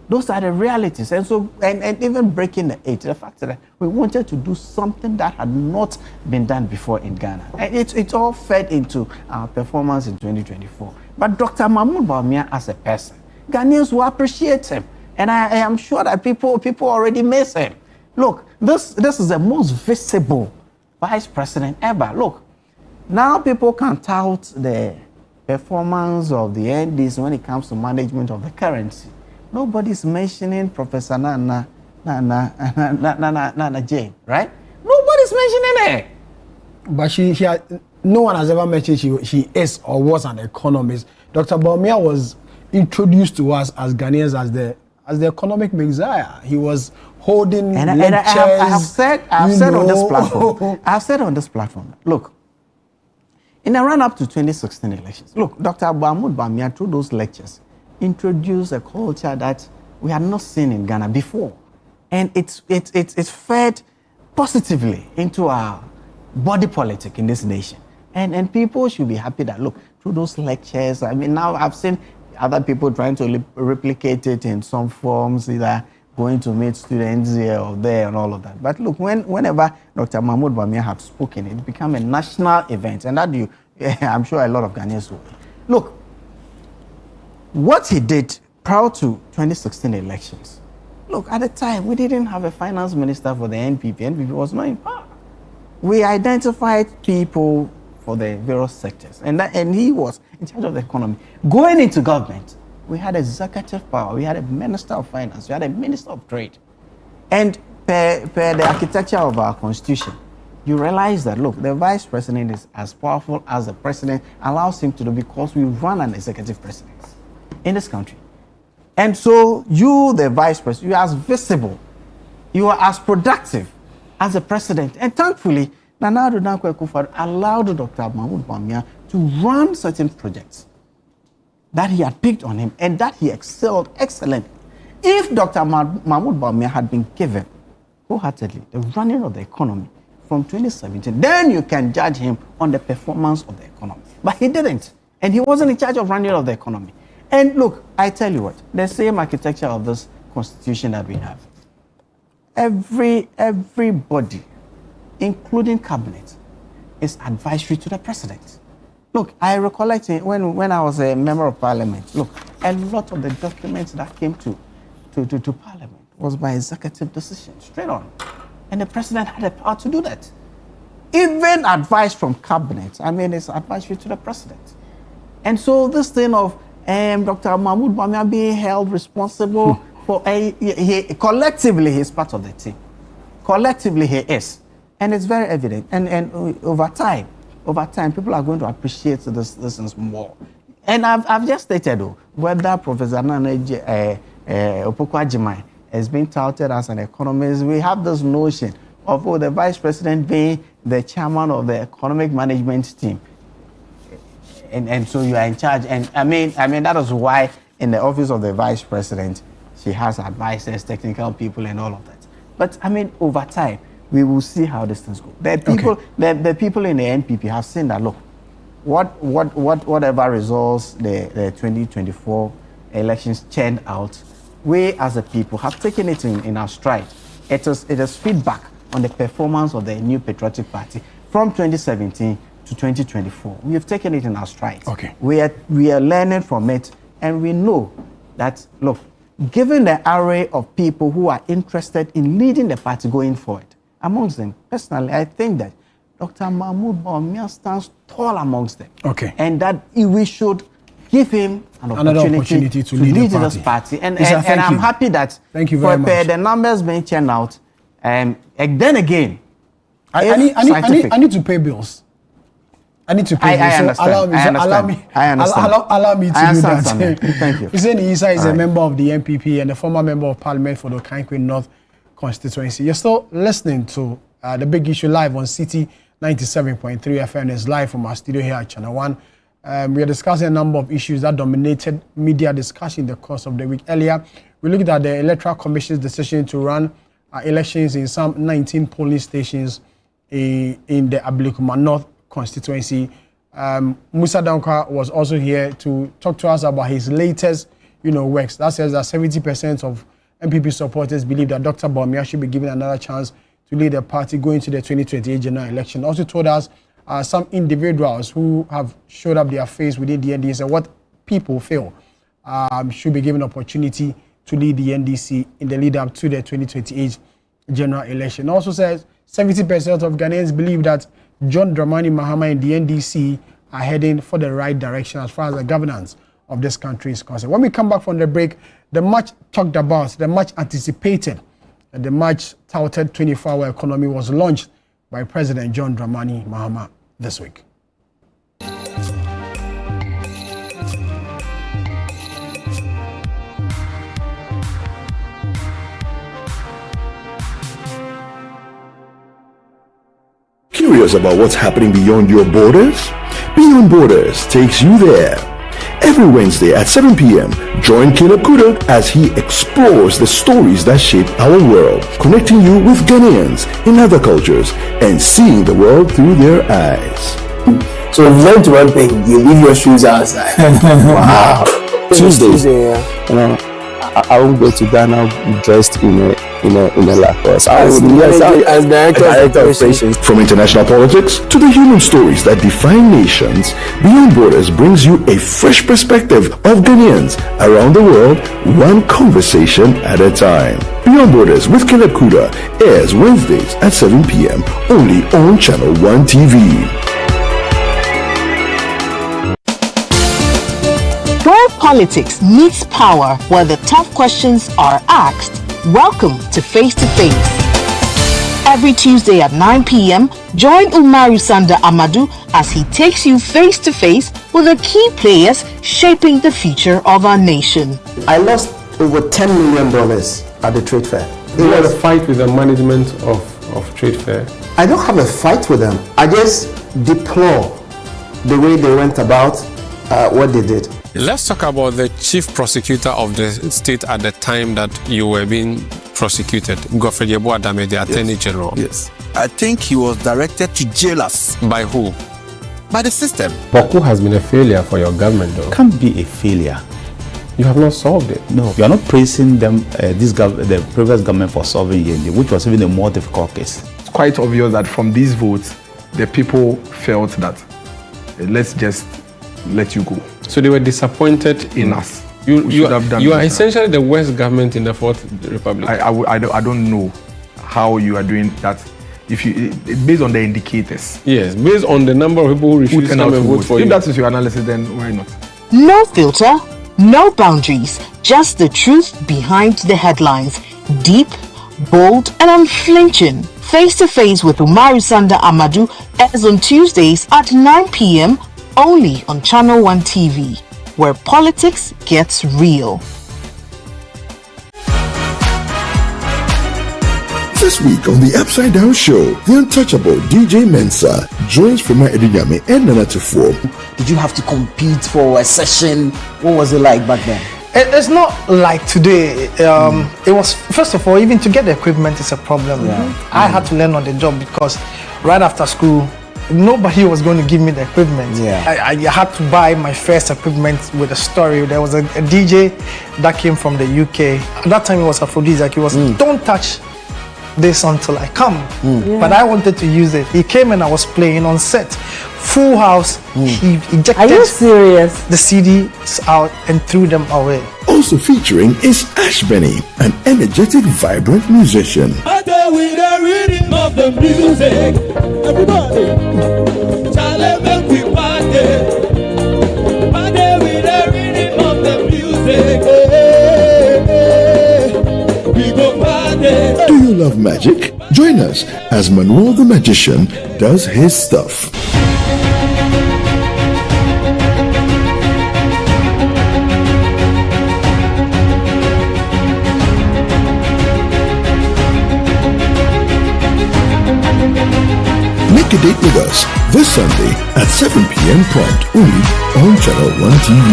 Those are the realities. And so, and even breaking the eight, the fact that we wanted to do something that had not been done before in Ghana. And it all fed into our performance in 2024. But Dr. Mahmoud Bawumia as a person, Ghanaians will appreciate him. And I am sure that people already miss him. Look, this is the most visible vice president ever. Look, now people can tout the performance of the NDs when it comes to management of the currency. Nobody's mentioning Professor Nana Jane, right? Nobody's mentioning her. But no one has ever mentioned she is or was an economist. Dr. Bawumia was introduced to us as Ghanaians as the economic messiah. He was holding lectures. I have said on this platform. I have said on this platform. Look, in the run-up to 2016 elections, look, Dr. Mahmoud Bawumia, through those lectures, introduced a culture that we had not seen in Ghana before, and it's fed positively into our body politic in this nation, and people should be happy that, look, through those lectures, I mean, now I've seen other people trying to replicate it in some forms, either going to meet students here or there and all of that. But look, whenever Dr. Mahmoud Bawumia had spoken, it became a national event, and that I'm sure a lot of Ghanaians will. Look, what he did prior to 2016 elections, look, at the time, we didn't have a finance minister for the NPP. NPP was not in power. We identified people for the various sectors, and he was in charge of the economy. Going into government, we had executive power, we had a minister of finance, we had a minister of trade. And per the architecture of our constitution, you realize that, look, the vice president is as powerful as the president allows him to do, because we run an executive president in this country. And so you, the vice president, you are as visible, you are as productive as the president. And thankfully, Nana Addo Dankwa Akufo-Addo allowed Dr. Mahmoud Bawumia to run certain projects that he had picked on him and that he excelled excellently. If Dr. Mahmoud Bawumia had been given wholeheartedly the running of the economy from 2017, then you can judge him on the performance of the economy. But he didn't, and he wasn't in charge of running of the economy. And look, I tell you what, the same architecture of this constitution that we have, everybody, including cabinet, is advisory to the president. Look, I recollect when I was a member of parliament, look, a lot of the documents that came to parliament was by executive decision, straight on. And the president had the power to do that. Even advice from cabinet, I mean, it's advisory to the president. And so this thing of Dr. Mahmoud Bawumia being held responsible for, collectively, he's part of the team. Collectively, he is. And it's very evident. And over time, people are going to appreciate this more. And I've just stated, whether Professor Nana Opoku-Agyeman has been touted as an economist, we have this notion of the vice president being the chairman of the economic management team. And so you are in charge. And I mean that is why in the office of the vice president, she has advisors, technical people, and all of that. But I mean, over time, we will see how these things go. The people in the NPP have seen that, look, whatever results the 2024 elections churned out, we as a people have taken it in our stride. It is feedback on the performance of the New Patriotic Party from 2017 to 2024. We have taken it in our stride. Okay. We are learning from it, and we know that, look, given the array of people who are interested in leading the party going forward, amongst them, personally, I think that Dr. Mahmoud Bawumia stands tall amongst them. Okay. And that we should give him another opportunity to lead this party. And I'm happy that thank you very much. The numbers being churned out, and then again, I need to pay bills. I need to pay bills. Allow me to do that. Thank you. Hussein Isa is a member of the MPP and a former member of parliament for the Ablikum North constituency. You're still listening to The Big Issue live on City 97.3 FM. It's live from our studio here at Channel 1. We are discussing a number of issues that dominated media discussion in the course of the week. Earlier, we looked at the Electoral Commission's decision to run elections in some 19 polling stations in the Ablikuma North constituency. Musa Dankwa was also here to talk to us about his latest, works. That says that 70% of MPP supporters believe that Dr. Bawumia should be given another chance to lead the party going to the 2028 general election. Also told us some individuals who have showed up their face within the NDC and what people feel should be given opportunity to lead the NDC in the lead up to the 2028 general election. Also says 70% of Ghanaians believe that John Dramani Mahama and the NDC are heading for the right direction as far as the governance of this country is concerned. When we come back from the break, the much talked about, the much anticipated, and the much touted 24-hour economy was launched by President John Dramani Mahama this week. Curious about what's happening beyond your borders? Beyond Borders takes you there. Every Wednesday at 7 p.m., join Caleb Kuda as he explores the stories that shape our world, connecting you with Ghanaians in other cultures and seeing the world through their eyes. So we've learned one thing: you leave your shoes outside. Wow. Tuesday, I won't go to Ghana dressed in a Lacoste. As director of operations. From international politics to the human stories that define nations, Beyond Borders brings you a fresh perspective of Ghanaians around the world, one conversation at a time. Beyond Borders with Caleb Kuda airs Wednesdays at 7 p.m. only on Channel 1 TV. Where politics meets power, where the tough questions are asked, welcome to Face to Face. Every Tuesday at 9 p.m., join Umaru Sanda Amadou as he takes you face to face with the key players shaping the future of our nation. I lost over $10 million at the trade fair. You had a fight with the management of trade fair? I don't have a fight with them. I just deplore the way they went about what they did. Let's talk about the chief prosecutor of the state at the time that you were being prosecuted, Godfrey Yeboah-Dame, the Attorney General. Yes. I think he was directed to jail us. By who? By the system. Boku has been a failure for your government, though. Can't be a failure. You have not solved it. No, you are not praising them, the previous government for solving Yende, which was even a more difficult case. It's quite obvious that from these votes, the people felt that let's just let you go. So they were disappointed in us. You are essentially the worst government in the Fourth Republic. I don't know how you are doing that. If you based on the indicators. Yes, based on the number of people who refuse to come and vote for you. If that is your analysis, then why not? No filter, no boundaries, just the truth behind the headlines. Deep, bold, and unflinching. Face to Face with Umaru Sanda Amadou airs on Tuesdays at 9 p.m. only on Channel 1 TV, where politics gets real. This week on the Upside Down Show, the untouchable DJ Mensa joins Fema Edinyame and Nana Tufo. Did you have to compete for a session? What was it like back then? It's not like today. It was, first of all, even to get the equipment is a problem. Yeah. I had to learn on the job because right after school, nobody was going to give me the equipment. Yeah. I had to buy my first equipment with a story. There was a DJ that came from the UK. At that time, it was aphrodisiac. He was, don't touch this until I come. Yeah. But I wanted to use it. He came and I was playing on set. Full house. He ejected Are you serious? the CDs out and threw them away. Also featuring is Ash Benny, an energetic, vibrant musician. With the rhythm of the music, everybody, Charlie, make we party with the rhythm of the music. We go party. Do you love magic? Join us as Manuel the Magician does his stuff. Make a date with us this Sunday at 7 p.m. prompt only on Channel 1 TV.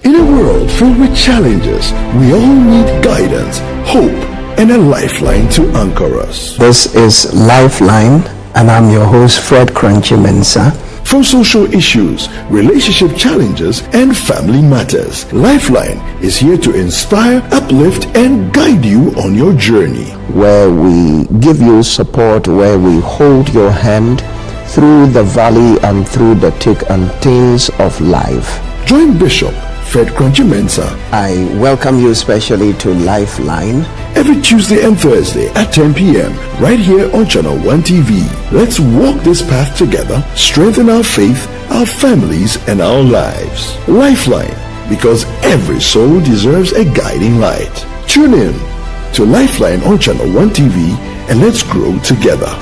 In a world filled with challenges, we all need guidance, hope, and a lifeline to anchor us. This is Lifeline, and I'm your host, Fred Crunchy Mensa. From social issues, relationship challenges, and family matters, Lifeline is here to inspire, uplift, and guide you on your journey. Where we give you support, where we hold your hand through the valley and through the thick and thins of life. Join Bishop Fred Crunchy Mensa. I welcome you especially to Lifeline. Every Tuesday and Thursday at 10 p.m. right here on Channel 1 TV. Let's walk this path together, strengthen our faith, our families, and our lives. Lifeline, because every soul deserves a guiding light. Tune in to Lifeline on Channel 1 TV and let's grow together.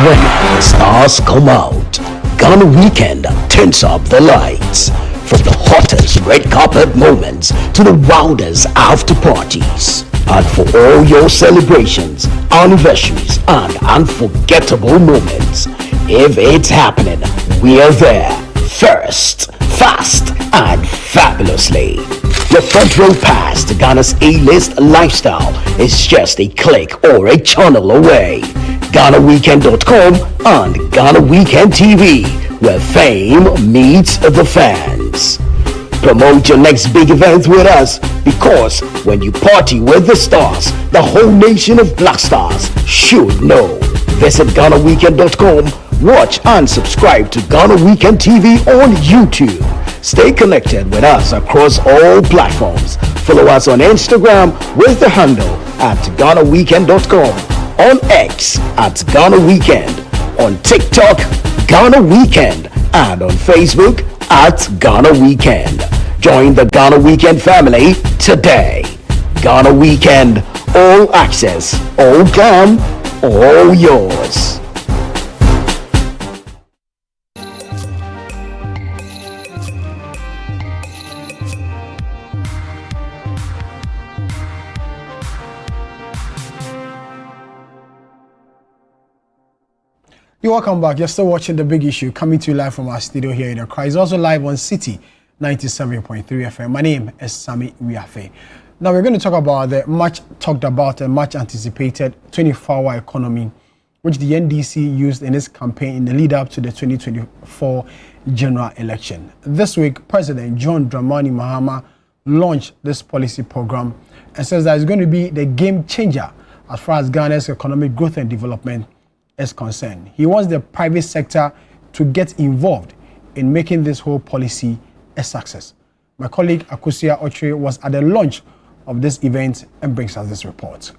When the stars come out, Ghana Weekend turns up the lights. From the hottest red carpet moments to the wildest after parties. And for all your celebrations, anniversaries, and unforgettable moments, if it's happening, we are there. First, fast, and fabulously. Your front row pass to Ghana's A-list lifestyle is just a click or a channel away. GhanaWeekend.com and Ghana Weekend TV, where fame meets the fans. Promote your next big event with us, because when you party with the stars, the whole nation of black stars should know. Visit GhanaWeekend.com, watch and subscribe to Ghana Weekend TV on YouTube. Stay connected with us across all platforms. Follow us on Instagram with the handle at GhanaWeekend.com. On X at Ghana Weekend, on TikTok, Ghana Weekend, and on Facebook at Ghana Weekend. Join the Ghana Weekend family today. Ghana Weekend, all access, all glam, all yours. You're welcome back. You're still watching The Big Issue, coming to you live from our studio here in Accra. It's also live on City 97.3 FM. My name is Sami Wiafe. Now we're going to talk about the much talked about and much anticipated 24-hour economy, which the NDC used in its campaign in the lead up to the 2024 general election. This week, President John Dramani Mahama launched this policy program and says that it's going to be the game changer as far as Ghana's economic growth and development is concerned. He wants the private sector to get involved in making this whole policy a success. My colleague Akusia Ochre was at the launch of this event and brings us this report.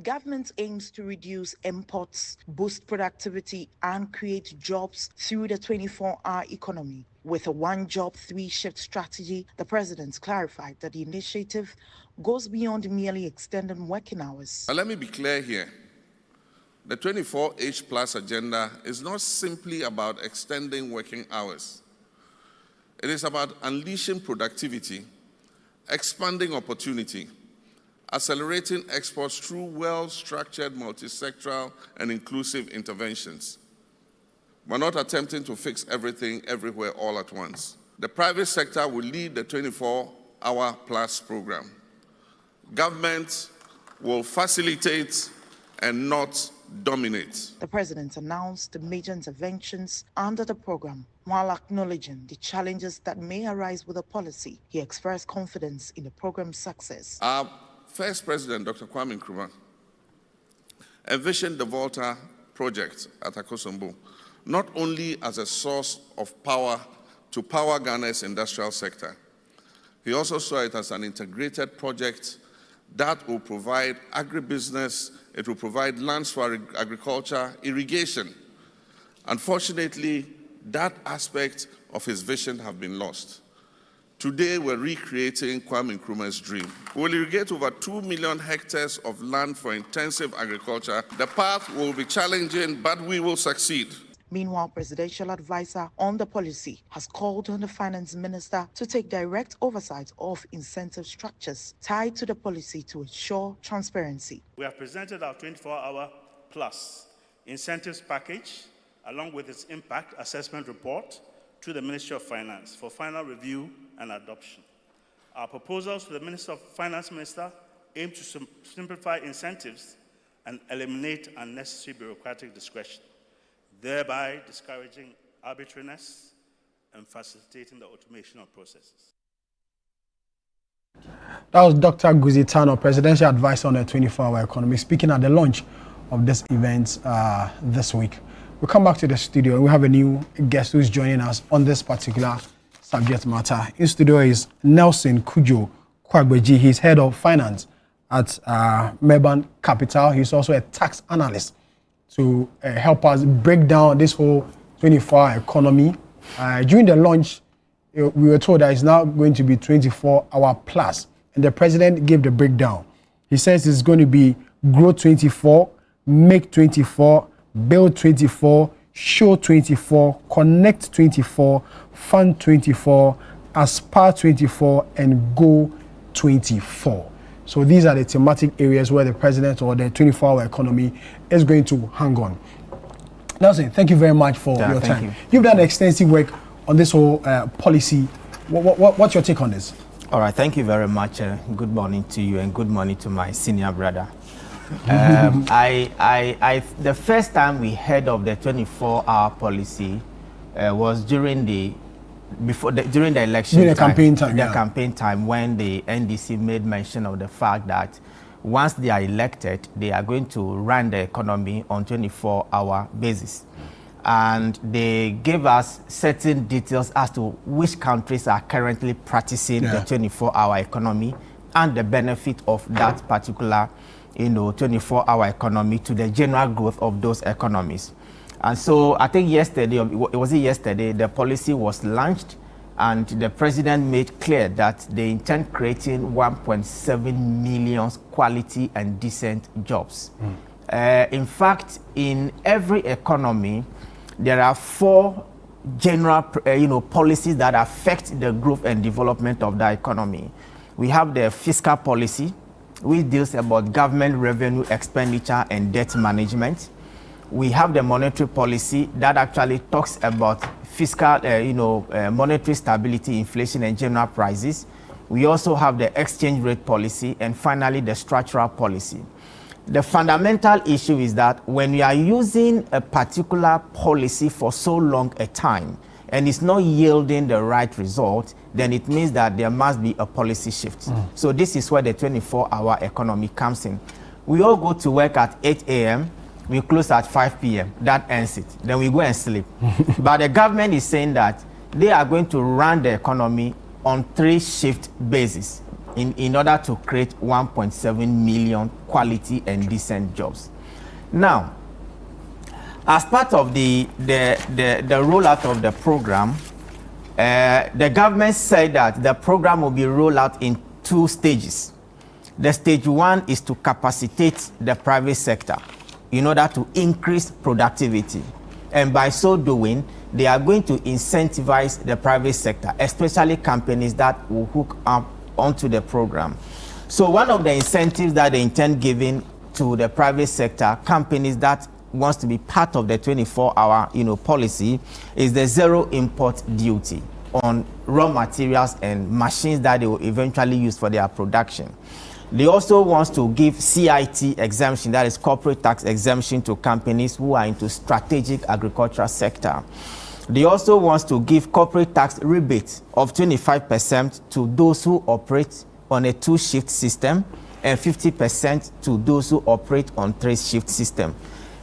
Government aims to reduce imports, boost productivity, and create jobs through the 24-hour economy. With a one-job, three-shift strategy, the president clarified that the initiative goes beyond merely extending working hours. Let me be clear here. The 24H plus agenda is not simply about extending working hours. It is about unleashing productivity, expanding opportunity, accelerating exports through well-structured, multi-sectoral, and inclusive interventions. We're not attempting to fix everything everywhere all at once. The private sector will lead the 24-hour plus program. Government will facilitate and not dominate. The president announced the major interventions under the program while acknowledging the challenges that may arise with the policy. He expressed confidence in the program's success. Our first president, Dr. Kwame Nkrumah, envisioned the Volta project at Akosombo not only as a source of power to power Ghana's industrial sector. He also saw it as an integrated project that will provide agribusiness, it will provide lands for agriculture, irrigation. Unfortunately, that aspect of his vision have been lost. Today, we're recreating Kwame Nkrumah's dream. We'll irrigate over 2 million hectares of land for intensive agriculture. The path will be challenging, but we will succeed. Meanwhile, presidential advisor on the policy has called on the finance minister to take direct oversight of incentive structures tied to the policy to ensure transparency. We have presented our 24-hour plus incentives package along with its impact assessment report to the Ministry of Finance for final review and adoption. Our proposals to the Finance Minister aim to simplify incentives and eliminate unnecessary bureaucratic discretion, thereby discouraging arbitrariness and facilitating the automation of processes. That was Dr. Guzitano, Presidential Advisor on the 24-hour economy, speaking at the launch of this event this week. We'll come back to the studio and we have a new guest who's joining us on this particular subject matter. In studio is Nelson Kujo Kwagbeji. He's head of finance at Melbourne Capital. He's also a tax analyst to help us break down this whole 24-hour economy. During the launch, we were told that it's now going to be 24-hour plus, and the president gave the breakdown. He says it's going to be Grow 24, Make 24, Build 24, Show 24, Connect 24, Fund 24, Aspire 24, and Go 24. So these are the thematic areas where the president or the 24-hour economy is going to hang on. Nelson, thank you very much for your time. You've done extensive work on this whole policy. What's your take on this? All right, thank you very much. Good morning to you and good morning to my senior brother. The first time we heard of the 24-hour policy was during the election during the campaign time. Campaign time, when the NDC made mention of the fact that once they are elected, they are going to run the economy on 24-hour basis. And they gave us certain details as to which countries are currently practicing the 24-hour economy and the benefit of that particular 24-hour economy to the general growth of those economies. And so I think yesterday, the policy was launched and the president made clear that they intend creating 1.7 million quality and decent jobs. In fact, in every economy, there are 4 general policies that affect the growth and development of the economy. We have the fiscal policy, which deals about government revenue expenditure and debt management. We have the monetary policy that actually talks about fiscal, monetary stability, inflation, and general prices. We also have the exchange rate policy, and finally the structural policy. The fundamental issue is that when you are using a particular policy for so long a time and it's not yielding the right result, then it means that there must be a policy shift. So this is where the 24-hour economy comes in. We all go to work at 8 a.m., we close at 5 p.m. That ends it. Then we go and sleep. But the government is saying that they are going to run the economy on 3-shift basis in order to create 1.7 million quality and decent jobs. Now, as part of the rollout of the program, the government said that the program will be rolled out in 2 stages. The stage 1 is to capacitate the private sector in order to increase productivity. And by so doing, they are going to incentivize the private sector, especially companies that will hook up onto the program. So one of the incentives that they intend giving to the private sector, companies that wants to be part of the 24-hour policy, is the zero import duty on raw materials and machines that they will eventually use for their production. They also want to give CIT exemption, that is corporate tax exemption, to companies who are into strategic agricultural sector. They also want to give corporate tax rebates of 25% to those who operate on a 2-shift system and 50% to those who operate on 3-shift system.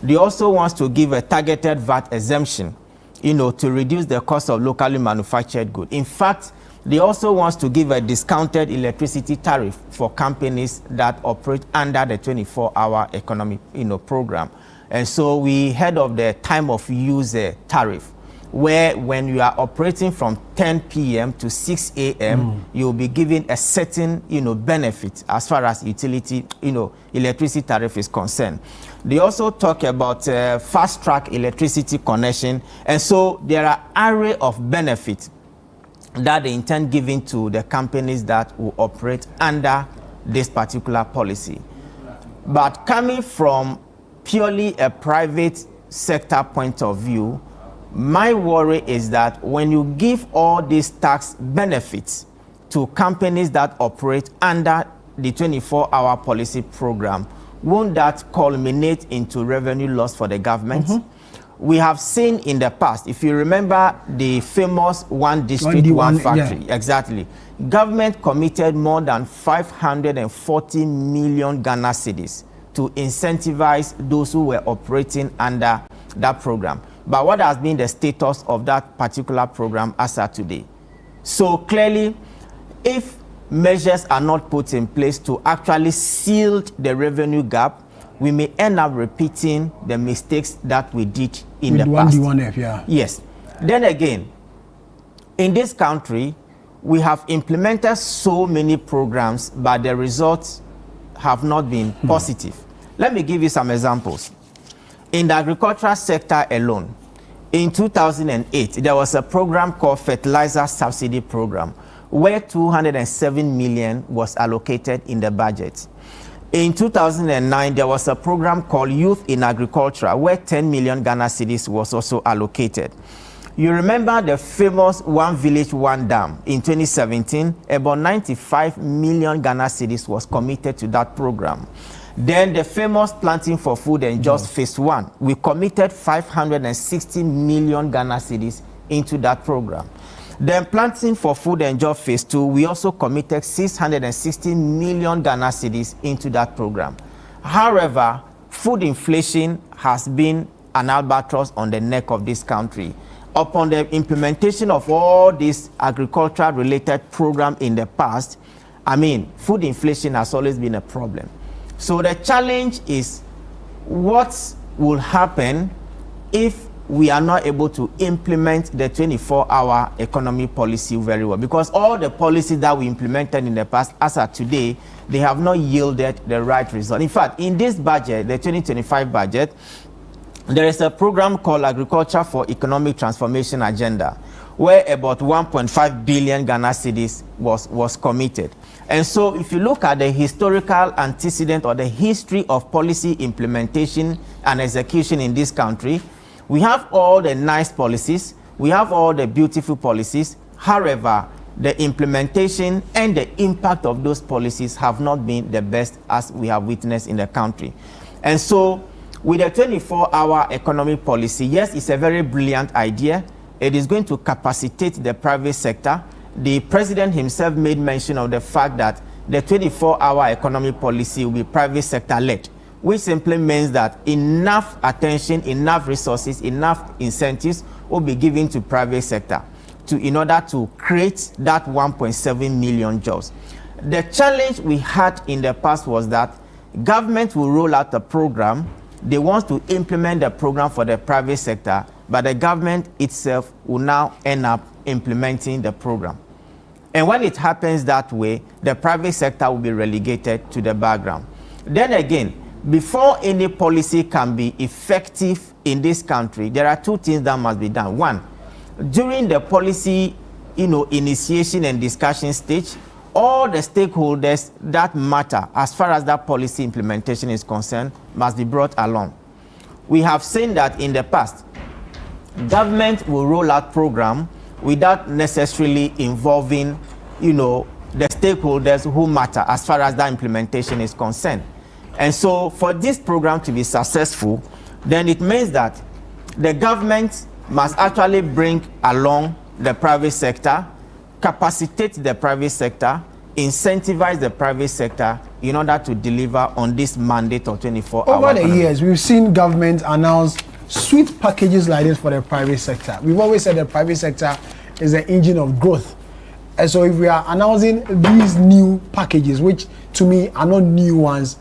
They also want to give a targeted VAT exemption, to reduce the cost of locally manufactured goods. In fact, they also want to give a discounted electricity tariff for companies that operate under the 24-hour economic, program. And so we heard of the time of use tariff, where when you are operating from 10 p.m. to 6 a.m., you'll be given a certain, benefit as far as utility, electricity tariff is concerned. They also talk about fast-track electricity connection. And so there are array of benefits that they intend giving to the companies that will operate under this particular policy. But coming from purely a private sector point of view, my worry is that when you give all these tax benefits to companies that operate under the 24-hour policy program, won't that culminate into revenue loss for the government? We have seen in the past, if you remember the famous one district, one factory, exactly. Government committed more than 540 million Ghana cedis to incentivize those who were operating under that program. But what has been the status of that particular program as of today? So clearly, if measures are not put in place to actually seal the revenue gap, we may end up repeating the mistakes that we did in the past. 1D1F, yeah. Yes. Then again, in this country, we have implemented so many programs, but the results have not been positive. Let me give you some examples. In the agricultural sector alone, in 2008, there was a program called Fertilizer Subsidy Program, where 207 million was allocated in the budget. In 2009, there was a program called Youth in Agriculture, where 10 million Ghana cedis was also allocated. You remember the famous One Village, One Dam in 2017, about 95 million Ghana cedis was committed to that program. Then the famous Planting for Food and Jobs Phase 1, we committed 560 million Ghana cedis into that program. Then Planting for Food and Job Phase 2, we also committed 660 million Ghana cedis into that program. However, food inflation has been an albatross on the neck of this country. Upon the implementation of all these agriculture-related programs in the past, food inflation has always been a problem. So the challenge is what will happen if we are not able to implement the 24-hour economy policy very well, because all the policies that we implemented in the past, as of today, they have not yielded the right result. In fact, in this budget, the 2025 budget, there is a program called Agriculture for Economic Transformation Agenda, where about 1.5 billion Ghana cedis was committed. And so if you look at the historical antecedent or the history of policy implementation and execution in this country, we have all the nice policies, we have all the beautiful policies. However, the implementation and the impact of those policies have not been the best as we have witnessed in the country. And so with the 24-hour economic policy, yes, it's a very brilliant idea. It is going to capacitate the private sector. The president himself made mention of the fact that the 24-hour economic policy will be private sector led, which simply means that enough attention, enough resources, enough incentives will be given to private sector in order to create that 1.7 million jobs. The challenge we had in the past was that government will roll out a program. They want to implement the program for the private sector, but the government itself will now end up implementing the program. And when it happens that way, the private sector will be relegated to the background. Then again, before any policy can be effective in this country, there are two things that must be done. One, during the policy, initiation and discussion stage, all the stakeholders that matter as far as that policy implementation is concerned must be brought along. We have seen that in the past, government will roll out program without necessarily involving, the stakeholders who matter as far as that implementation is concerned. And so for this program to be successful, then it means that the government must actually bring along the private sector, capacitate the private sector, incentivize the private sector in order to deliver on this mandate of 24-hour. Over the years, we've seen government announce sweet packages like this for the private sector. We've always said the private sector is the engine of growth. And so if we are announcing these new packages, which to me are not new ones,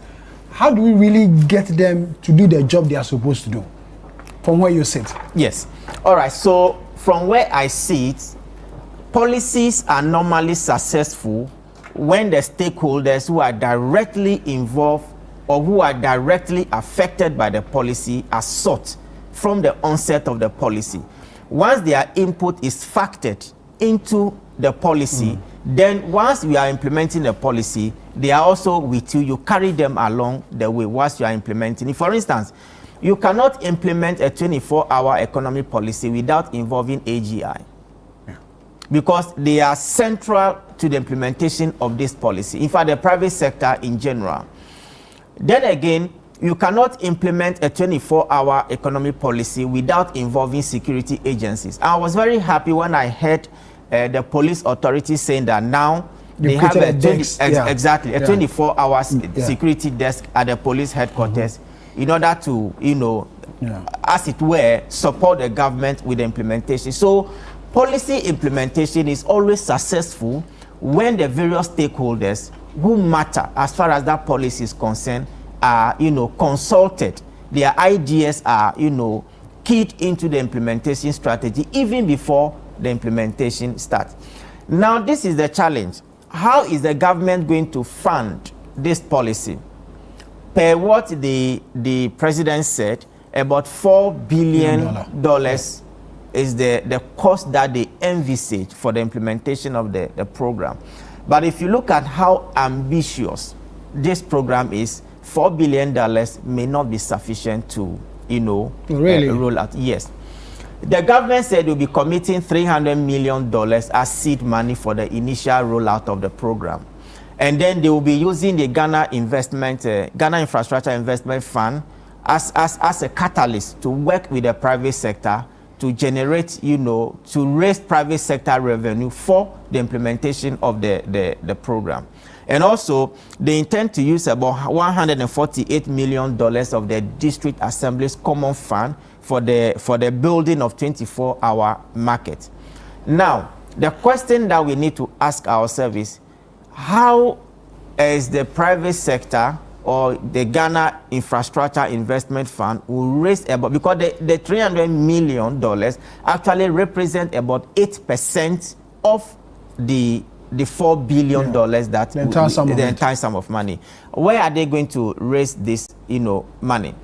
how do we really get them to do the job they are supposed to do? From where you sit? Yes. All right. So from where I sit, policies are normally successful when the stakeholders who are directly involved or who are directly affected by the policy are sought from the onset of the policy. Once their input is factored into the policy, then once we are implementing the policy, they are also with you. You carry them along the way whilst you are implementing it. For instance, you cannot implement a 24-hour economic policy without involving AGI, because they are central to the implementation of this policy. In fact, the private sector in general. Then again, you cannot implement a 24-hour economic policy without involving security agencies. I was very happy when I heard the police authorities saying that now they have a 24-hour security desk at the police headquarters in order to, as it were, support the government with the implementation. So policy implementation is always successful when the various stakeholders who matter as far as that policy is concerned are, consulted. Their ideas are, keyed into the implementation strategy even before the implementation starts. Now, this is the challenge. How is the government going to fund this policy? Per what the president said, about $4 billion is the cost that they envisage for the implementation of the program. But if you look at how ambitious this program is, $4 billion may not be sufficient to, roll out. Yes. The government said we'll be committing $300 million as seed money for the initial rollout of the program. And then they will be using the Ghana Infrastructure Investment Fund as a catalyst to work with the private sector to generate, to raise private sector revenue for the implementation of the program. And also, they intend to use about $148 million of the District Assembly's Common Fund for the building of 24-hour market. Now, the question that we need to ask ourselves is, how is the private sector or the Ghana Infrastructure Investment Fund will raise about, because the $300 million actually represent about 8% of the $4 billion that the entire sum of money. Where are they going to raise this, money?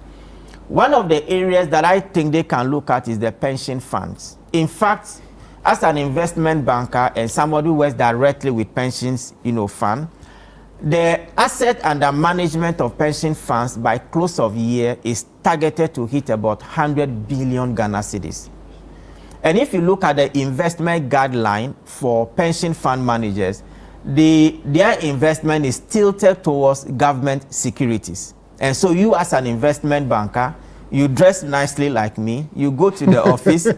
One of the areas that I think they can look at is the pension funds. In fact, as an investment banker and somebody who works directly with pensions, fund, the asset under management of pension funds by close of year is targeted to hit about 100 billion Ghana cedis. And if you look at the investment guideline for pension fund managers, their investment is tilted towards government securities. And so you as an investment banker, you dress nicely like me, you go to the office,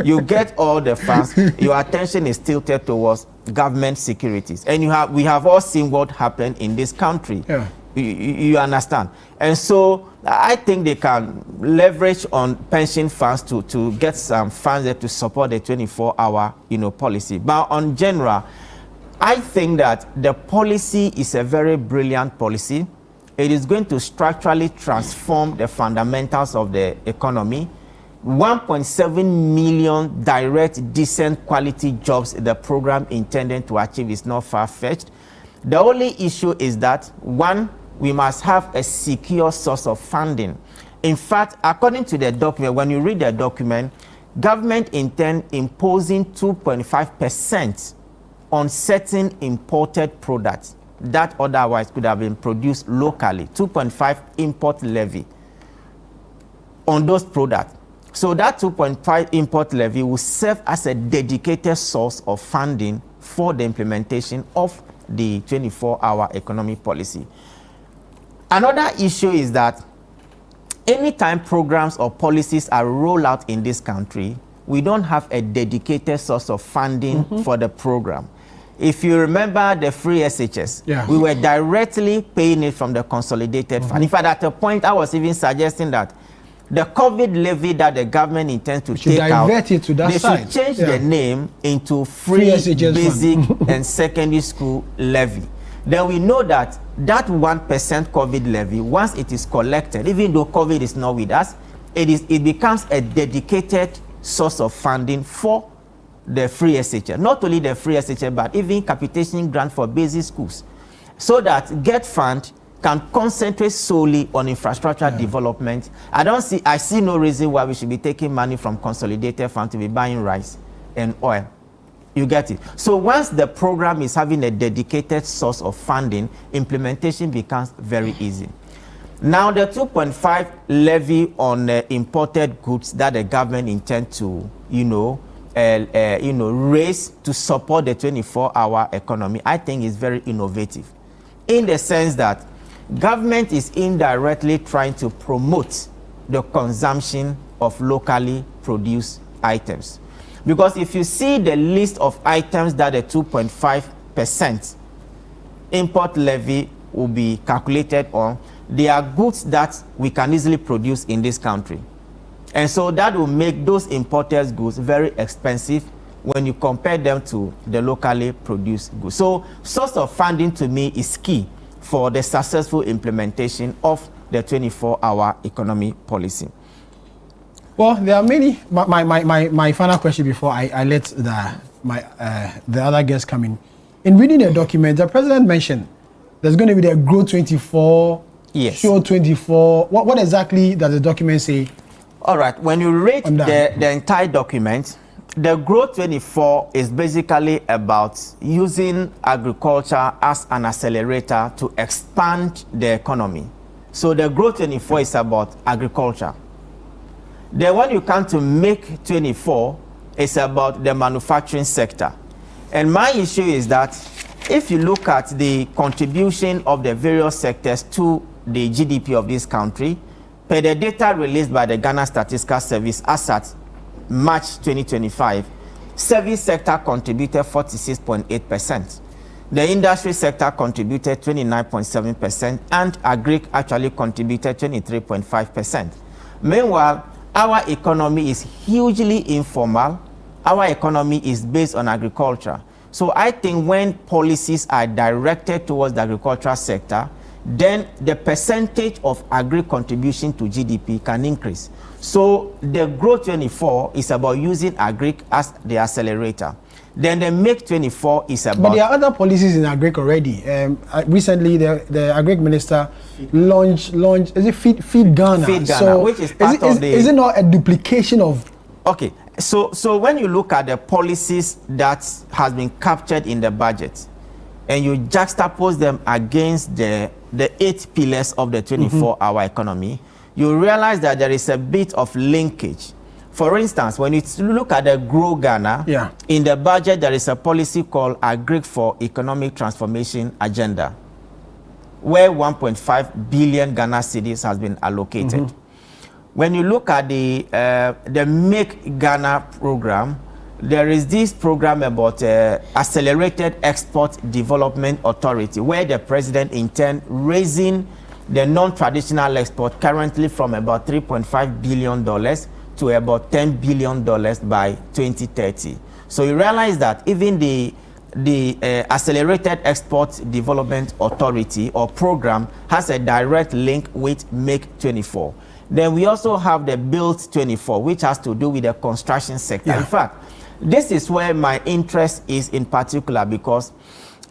you get all the funds, your attention is tilted towards government securities. And we have all seen what happened in this country. Yeah. You understand? And so I think they can leverage on pension funds to get some funds there to support the 24-hour policy. But on general, I think that the policy is a very brilliant policy. It is going to structurally transform the fundamentals of the economy. 1.7 million direct, decent quality jobs the program intended to achieve is not far-fetched. The only issue is that, one, we must have a secure source of funding. In fact, according to the document, when you read the document, government intend imposing 2.5% on certain imported products that otherwise could have been produced locally, 2.5 import levy on those products. So that 2.5 import levy will serve as a dedicated source of funding for the implementation of the 24-hour economy policy. Another issue is that anytime programs or policies are rolled out in this country, we don't have a dedicated source of funding for the program. If you remember the free SHS, we were directly paying it from the consolidated fund. In fact, at a point, I was even suggesting that the COVID levy that the government intends to take out, it to that they side. should change the name into free SHS basic and secondary school levy. Then we know that 1% COVID levy, once it is collected, even though COVID is not with us, it becomes a dedicated source of funding for the free SHS. Not only the free SHS, but even capitation grant for basic schools. So that GET Fund can concentrate solely on infrastructure development. I see no reason why we should be taking money from consolidated fund to be buying rice and oil. You get it? So once the program is having a dedicated source of funding, implementation becomes very easy. Now the 2.5 levy on imported goods that the government intends to, raise to support the 24-hour economy, I think is very innovative, in the sense that government is indirectly trying to promote the consumption of locally produced items. Because if you see the list of items that the 2.5% import levy will be calculated on, they are goods that we can easily produce in this country. And so that will make those imported goods very expensive when you compare them to the locally produced goods. So source of funding to me is key for the successful implementation of the 24-hour economy policy. Well, there are many. My final question before I let the other guests come in. In reading the document, the president mentioned there's going to be the Grow 24, Show 24. What exactly does the document say? All right. When you read the entire document, the Grow 24 is basically about using agriculture as an accelerator to expand the economy. So the Grow 24 is about agriculture. Then when you come to Make 24, it's about the manufacturing sector. And my issue is that if you look at the contribution of the various sectors to the GDP of this country, per the data released by the Ghana Statistical Service as at March 2025, service sector contributed 46.8%. The industry sector contributed 29.7%, and agri actually contributed 23.5%. Meanwhile, our economy is hugely informal. Our economy is based on agriculture. So I think when policies are directed towards the agricultural sector, then the percentage of agri contribution to GDP can increase. So the Grow 24 is about using agri as the accelerator. Then the Make 24 is about... But there are other policies in agri already. Recently, the agri minister launched is it Feed Ghana? Feed Ghana, so which is part of the... Is it not a duplication of... Okay, So when you look at the policies that has been captured in the budget, and you juxtapose them against the 8 pillars of the 24-hour economy, you realize that there is a bit of linkage. For instance, when you look at the Grow Ghana, in the budget there is a policy called Agri for Economic Transformation Agenda, where 1.5 billion Ghana cedis has been allocated. When you look at the Make Ghana program, there is this program about Accelerated Export Development Authority, where the president intends raising the non-traditional export currently from about $3.5 billion to about $10 billion by 2030. So you realize that even the Accelerated Export Development Authority or program has a direct link with Make 24. Then we also have the Build 24, which has to do with the construction sector. In fact, this is where my interest is in particular, because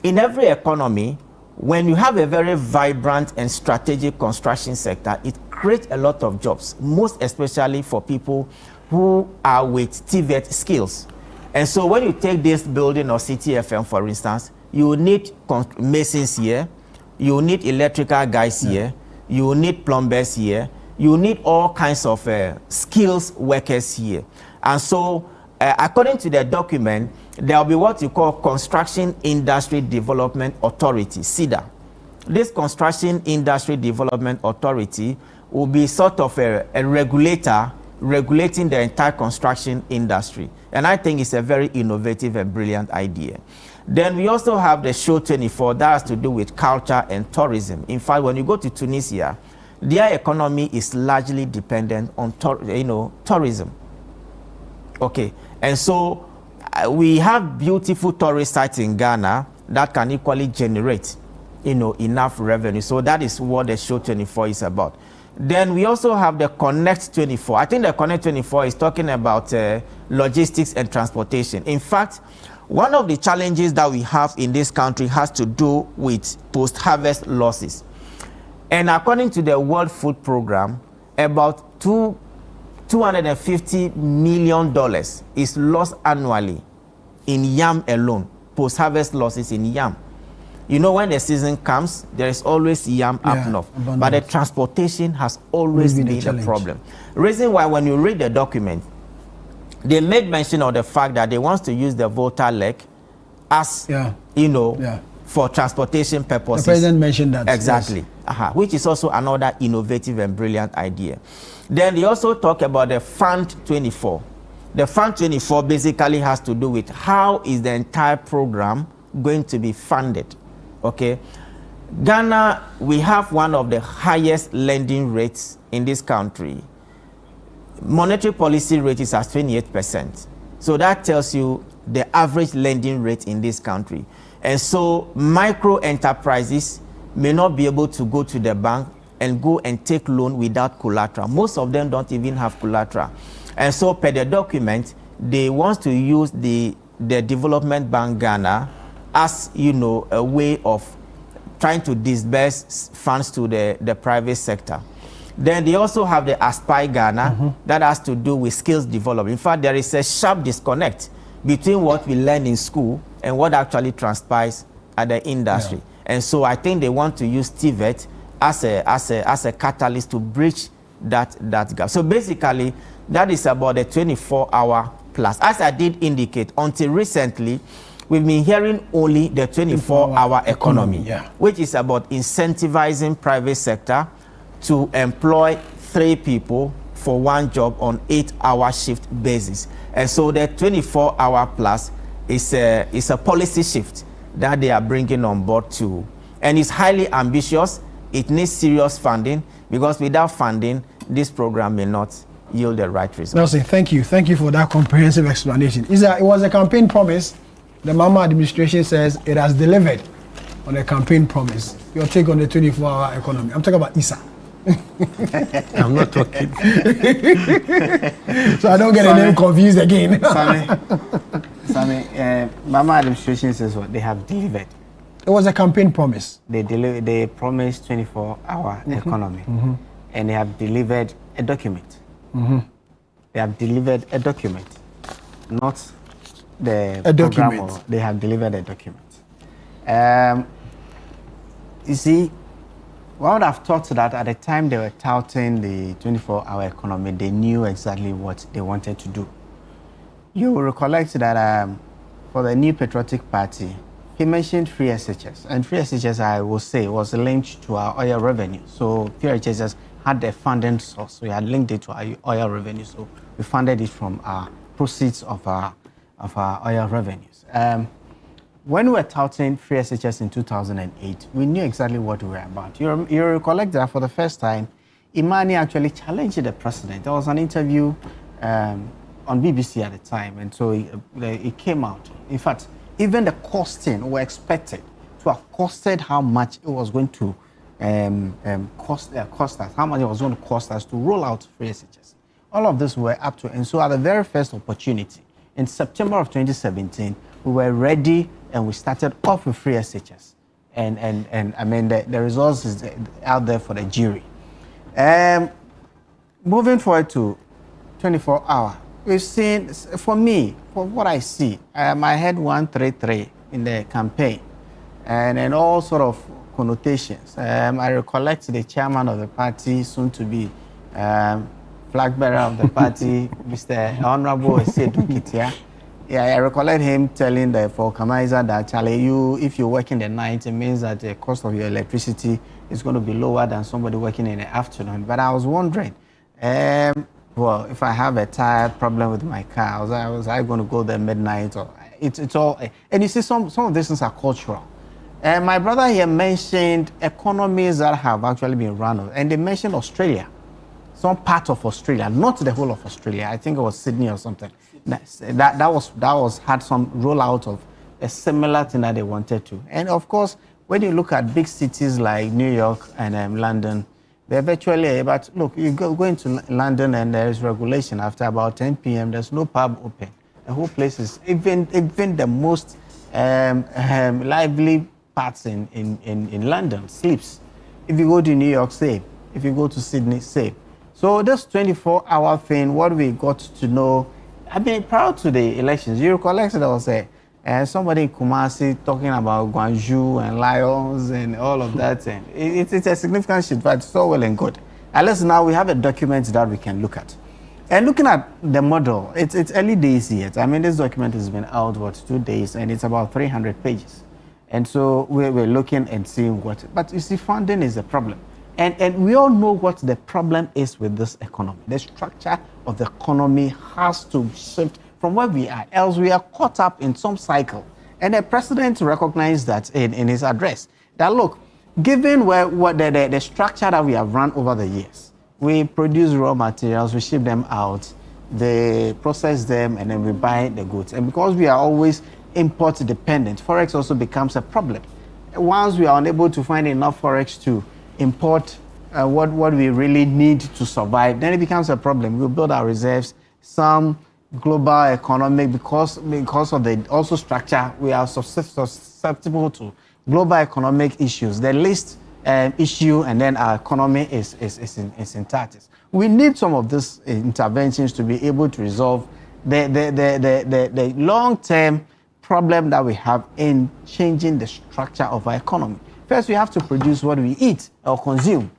in every economy, when you have a very vibrant and strategic construction sector, it creates a lot of jobs, most especially for people who are with TVET skills. And so when you take this building or CTFM, for instance, you need masons here, you need electrical guys here, you need plumbers here, you need all kinds of skills workers here. And so according to the document, there will be what you call Construction Industry Development Authority, CIDA. This Construction Industry Development Authority will be sort of a regulator regulating the entire construction industry. And I think it's a very innovative and brilliant idea. Then we also have the Show 24 that has to do with culture and tourism. In fact, when you go to Tunisia, their economy is largely dependent on tourism. Okay, and so we have beautiful tourist sites in Ghana that can equally generate, enough revenue. So that is what the Show 24 is about. Then we also have the Connect 24. I think the Connect 24 is talking about logistics and transportation. In fact, one of the challenges that we have in this country has to do with post-harvest losses. And according to the World Food Program, about $250 million is lost annually in yam alone, post-harvest losses in yam. When the season comes, there is always yam up north. But the transportation has always been a problem. Reason why, when you read the document, they made mention of the fact that they want to use the Volta Lake as, for transportation purposes. The president mentioned that. Exactly. Yes. Which is also another innovative and brilliant idea. Then they also talk about the Fund 24. The Fund 24 basically has to do with how is the entire program going to be funded. Okay, Ghana, we have one of the highest lending rates in this country. Monetary policy rate is at 28%. So that tells you the average lending rate in this country. And so micro enterprises may not be able to go to the bank and go and take loan without collateral. Most of them don't even have collateral. And so per the document, they want to use the Development Bank Ghana as, a way of trying to disburse funds to the private sector. Then they also have the Aspire Ghana that has to do with skills development. In fact, there is a sharp disconnect between what we learn in school and what actually transpires at the industry. And so I think they want to use TVET as a catalyst to bridge that gap. So basically, that is about the 24-hour plus. As I did indicate, until recently, we've been hearing only the 24-hour economy, which is about incentivizing private sector to employ 3 people for 1 job on 8-hour shift basis. And so the 24-hour plus is a policy shift that they are bringing on board too. And it's highly ambitious. It needs serious funding, because without funding, this program may not yield the right results. Nelson, thank you. Thank you for that comprehensive explanation. It was a campaign promise. The Mama administration says it has delivered on a campaign promise. Your take on the 24-hour economy. I'm talking about ISA. I'm not talking. So I don't get a name confused again. Sammy, Mama administration says what? They have delivered. It was a campaign promise. They promised 24-hour economy. And they have delivered a document. They have delivered a document. not the A program, document. or they have delivered a document. You see, one would have thought that at the time they were touting the 24-hour economy, they knew exactly what they wanted to do. You will recollect that for the New Patriotic Party, he mentioned free SHS. And free SHS, I will say, was linked to our oil revenue. So free SHS had a funding source. We had linked it to our oil revenue. So we funded it from our proceeds of our oil revenues. When we were touting free SHS in 2008, we knew exactly what we were about. You recollect that for the first time, Imani actually challenged the president. There was an interview on BBC at the time, and so it came out. In fact, even the costing were expected to have costed how much it was going to cost us, how much it was going to cost us to roll out free SHS. All of this were up to, and so at the very first opportunity, in September of 2017, we were ready and we started off with free SHS. And I mean, the results is out there for the jury. Moving forward to 24-hour, we've seen, for me, for what I see, I had 133 in the campaign and all sort of connotations. I recollect the chairman of the party, soon to be flag bearer of the party, Mr. Honorable Esedu Kitia. Yeah, I recollect him telling the organizer that, Charlie, if you work in the night, it means that the cost of your electricity is going to be lower than somebody working in the afternoon. But I was wondering, well, if I have a tire problem with my car, was I going to go there midnight? Or it's all, and you see, some of these things are cultural. My brother here mentioned economies that have actually been run, and they mentioned Australia. Some part of Australia, not the whole of Australia. I think it was Sydney or something. That had some rollout of a similar thing that they wanted to. And of course, when you look at big cities like New York and London, they're virtually, but look, you go into London and there is regulation. After about 10 p.m., there's no pub open. The whole place is, even the most lively parts in London sleeps. If you go to New York, same. If you go to Sydney, same. So this 24-hour thing, what we got to know, I've been proud to the elections. You recollect there was somebody in Kumasi talking about Guangzhou and lions and all of that. And it's a significant shift, but it's all well and good. Unless now we have a document that we can look at. And looking at the model, it's early days yet. I mean, this document has been out, 2 days, and it's about 300 pages. And so we're looking and seeing what, but you see, funding is a problem. And we all know what the problem is with this economy. The structure of the economy has to shift from where we are, else we are caught up in some cycle. And the president recognized that in his address, that look, given what the structure that we have run over the years, we produce raw materials, we ship them out, they process them, and then we buy the goods. And because we are always import dependent, Forex also becomes a problem. Once we are unable to find enough Forex to import what we really need to survive, then it becomes a problem. We build our reserves. Some global economic, because of the also structure, we are susceptible to global economic issues. The least issue, and then our economy is in tatters. We need some of these interventions to be able to resolve the long-term problem that we have in changing the structure of our economy. First, we have to produce what we eat or consume,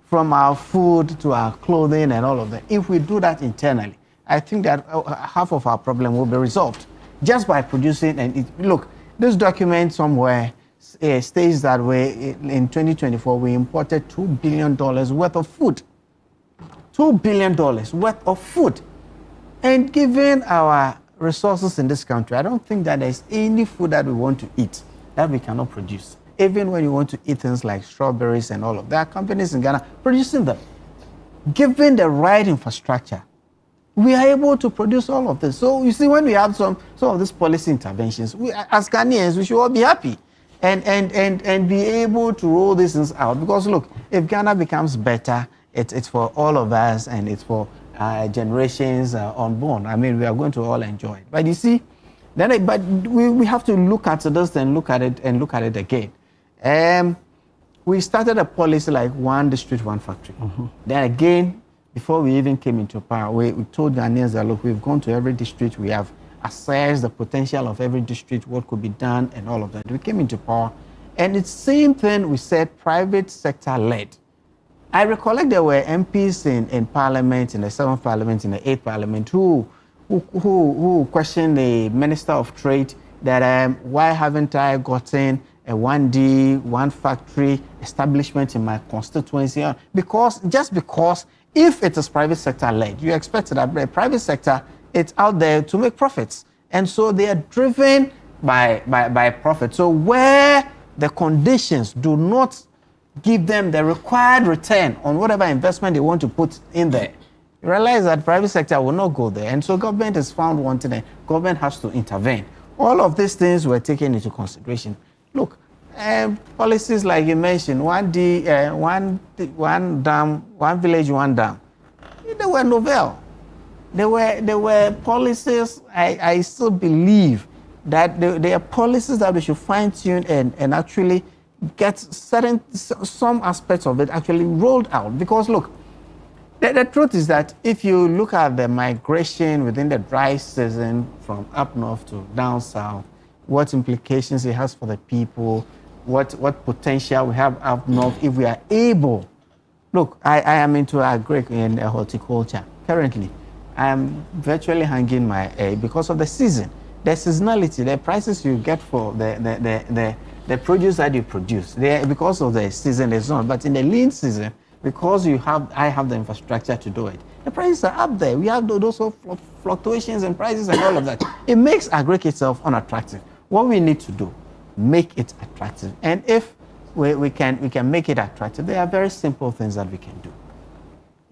from our food to our clothing and all of that. If we do that internally, I think that half of our problem will be resolved just by producing. And look, this document somewhere states that in 2024 we imported $2 billion worth of food. $2 billion worth of food. And given our resources in this country, I don't think that there's any food that we want to eat that we cannot produce. Even when you want to eat things like strawberries and all of that, there are companies in Ghana producing them. Given the right infrastructure, we are able to produce all of this. So you see, when we have some of these policy interventions, we, as Ghanaians, we should all be happy and be able to roll these things out. Because look, if Ghana becomes better, it's for all of us, and it's for generations unborn. I mean, we are going to all enjoy it. But you see, but we have to look at this and look at it again. We started a policy like one district, one factory. Mm-hmm. Then again, before we even came into power, we told Ghanaians that, look, we've gone to every district, we have assess the potential of every district, what could be done, and all of that. We came into power, and it's the same thing we said, private sector led. I recollect there were MPs in Parliament, in the 7th Parliament, in the 8th Parliament, who questioned the Minister of Trade that why haven't I gotten a 1D, one factory establishment in my constituency? Because if it is private sector led, you expect that the private sector, it's out there to make profits. And so they are driven by profit. So where the conditions do not give them the required return on whatever investment they want to put in there, you realize that private sector will not go there. And so government is found wanting, and government has to intervene. All of these things were taken into consideration. Look, policies like you mentioned, one dam, one village, one dam, they were novel. There were policies, I still believe that there are policies that we should fine-tune and actually get some aspects of it actually rolled out. Because look, the truth is that if you look at the migration within the dry season from up north to down south, what implications it has for the people, what potential we have up north if we are able. Look, I am into agric and horticulture currently. I am virtually hanging my egg because of the season. The seasonality, the prices you get for the produce that you produce, because of the season is on. But in the lean season, because I have the infrastructure to do it, the prices are up there. We have those fluctuations in prices and all of that. It makes agric itself unattractive. What we need to do, make it attractive. And if we can make it attractive, there are very simple things that we can do.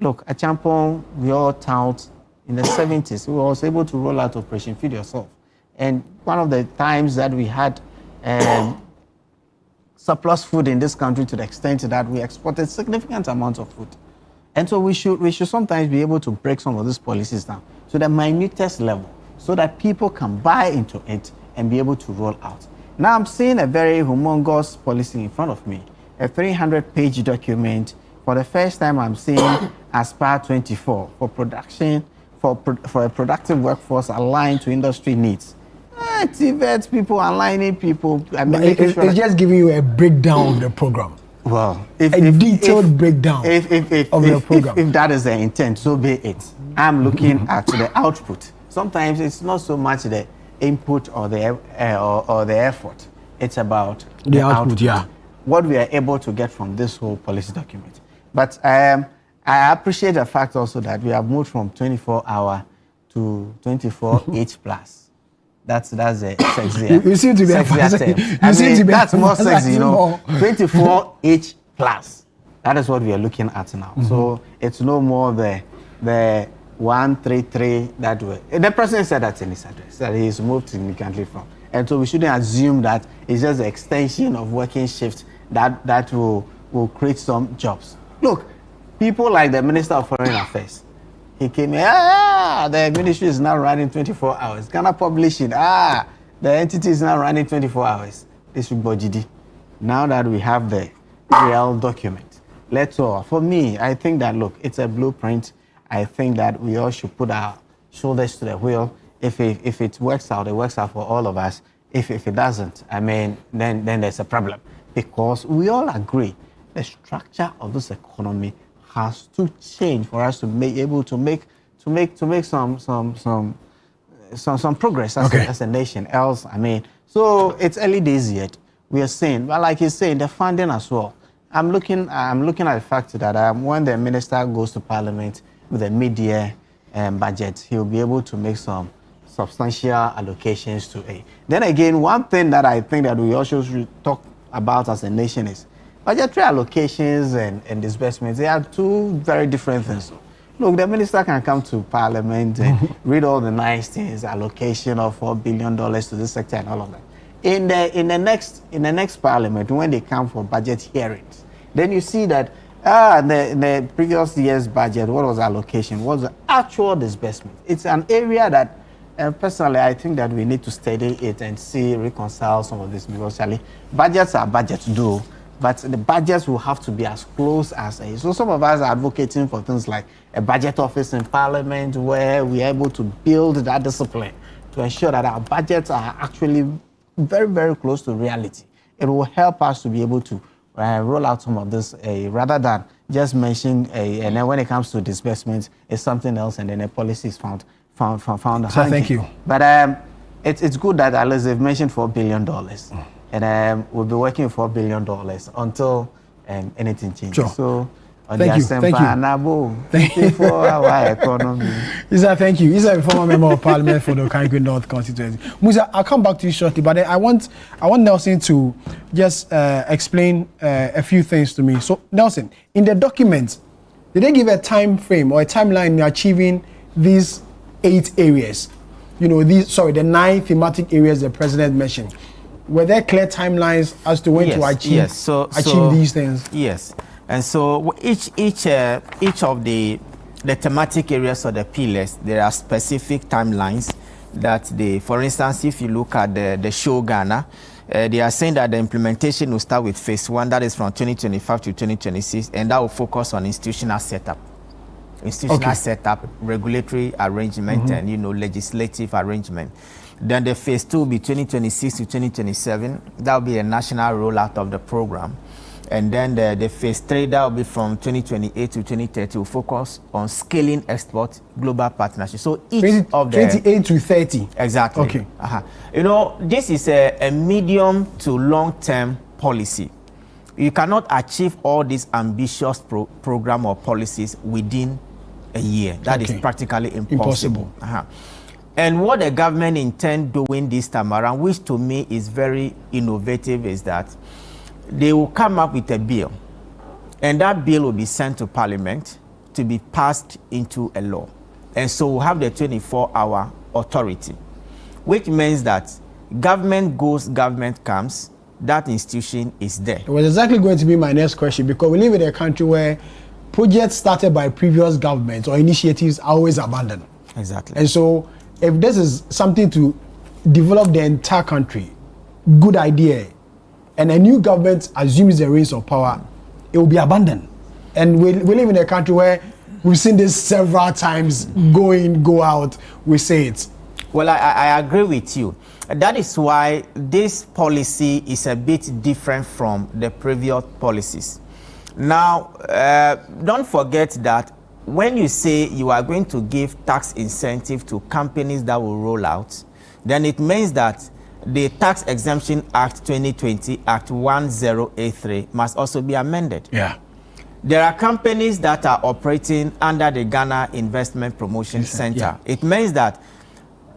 Look, at Champong, we all tout in the 70s, we were able to roll out Operation Feed Yourself. And one of the times that we had surplus food in this country to the extent that we exported significant amounts of food. And so we should sometimes be able to break some of these policies down to the minutest level so that people can buy into it and be able to roll out. Now I'm seeing a very humongous policy in front of me, a 300-page document. For the first time, I'm seeing Aspire 24 for production, for a productive workforce aligned to industry needs. TVET people, aligning people. It's just giving you a breakdown of the program. Well, a detailed breakdown of the program. If that is the intent, so be it. I'm looking at the output. Sometimes it's not so much the input or the effort. It's about the output. Yeah. What we are able to get from this whole policy document. But I appreciate the fact also that we have moved from 24-hour to 24H plus. That's a sexier. You seem to be sexier. That's more sexy, 24H plus. That is what we are looking at now. Mm-hmm. So it's no more the 133 that way. The president said that in his address that he's moved significantly from. And so we shouldn't assume that it's just the extension of working shifts that will create some jobs. Look, people like the Minister of Foreign Affairs, he came here, the ministry is now running 24 hours. Ghana Publishing, the entity is now running 24 hours. This should be GD. Now that we have the real document, for me, I think that, look, it's a blueprint. I think that we all should put our shoulders to the wheel. If it works out, it works out for all of us. If it doesn't, then there's a problem. Because we all agree the structure of this economy has to change for us to be able to make some progress as a nation. Else, so it's early days yet. We are saying, but like he's saying, the funding as well. I'm looking at the fact that when the minister goes to Parliament with a mid-year budget, he'll be able to make some substantial allocations to it. Then again, one thing that I think that we also should talk about as a nation is budgetary allocations and disbursements. They are two very different things. Look, the minister can come to Parliament and read all the nice things, allocation of $4 billion to this sector and all of that. In the next Parliament, when they come for budget hearings, then you see that the previous year's budget, what was allocation, was the actual disbursement. It's an area that personally, I think that we need to study it and reconcile some of this, because actually budgets are budgets do, but the budgets will have to be as close as a. So some of us are advocating for things like a budget office in Parliament where we are able to build that discipline to ensure that our budgets are actually very, very close to reality. It will help us to be able to roll out some of this rather than just mention and then when it comes to disbursements, it's something else, and then a policy is found. So thank you. But it's good that at least they've mentioned $4 billion, and we'll be working with $4 billion until anything changes. Sure. So. Thank you. Thank you for our economy. Isa, thank you. Isa, a former member of Parliament for the Ablikum North constituency. Musa, I'll come back to you shortly, but I want Nelson to just explain a few things to me. So, Nelson, in the document, did they give a time frame or a timeline in achieving these 8 areas? The 9 thematic areas the president mentioned. Were there clear timelines as to when to achieve these things? Yes. And so each of the thematic areas or the pillars, there are specific timelines that for instance, if you look at the show Ghana, they are saying that the implementation will start with phase 1, that is from 2025 to 2026, and that will focus on institutional setup, regulatory arrangement, and legislative arrangement. Then the phase 2 will be 2026 to 2027. That will be a national rollout of the program. And then the phase 3, that will be from 2028 to 2030, will focus on scaling export, global partnership. So each of the 28 to 30. Exactly. Okay. This is a medium to long-term policy. You cannot achieve all these ambitious program or policies within a year. That is practically impossible. And what the government intend doing this time around, which to me is very innovative, is that they will come up with a bill, and that bill will be sent to Parliament to be passed into a law. And so we'll have the 24-hour authority, which means that government goes, government comes, that institution is there. It was exactly going to be my next question, because we live in a country where projects started by previous governments or initiatives are always abandoned. Exactly. And so if this is something to develop the entire country, good idea, and a new government assumes the reins of power, it will be abandoned. And we live in a country where we've seen this several times, go in, go out, we say it. Well, I agree with you. That is why this policy is a bit different from the previous policies. Now, don't forget that when you say you are going to give tax incentive to companies that will roll out, then it means that the Tax Exemption Act 2020, Act 1083, must also be amended. Yeah. There are companies that are operating under the Ghana Investment Promotion Center. Yeah. It means that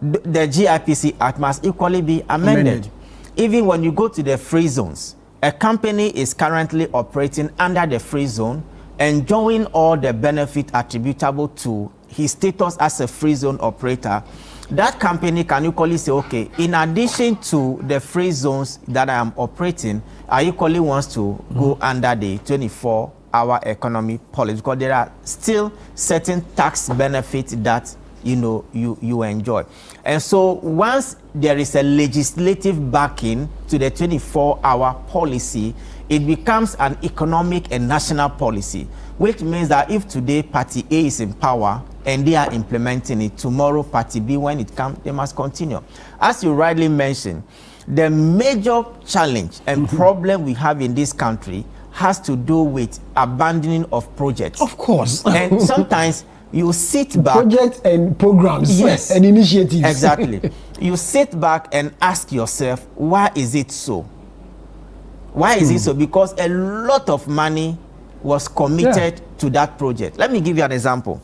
the GIPC Act must equally be amended. Even when you go to the free zones, a company is currently operating under the free zone, enjoying all the benefit attributable to his status as a free zone operator. That company can equally say, okay, in addition to the free zones that I am operating, I equally wants to go under the 24-hour economy policy, because there are still certain tax benefits that you enjoy. And so once there is a legislative backing to the 24-hour policy, it becomes an economic and national policy, which means that if today Party A is in power and they are implementing it, tomorrow Party B, when it comes, they must continue. As you rightly mentioned, the major challenge and problem we have in this country has to do with abandoning of projects. Of course. And sometimes you sit back. Projects and programs, yes, and initiatives. Exactly. You sit back and ask yourself, why is it so? Why is it so? Because a lot of money was committed to that project. Let me give you an example.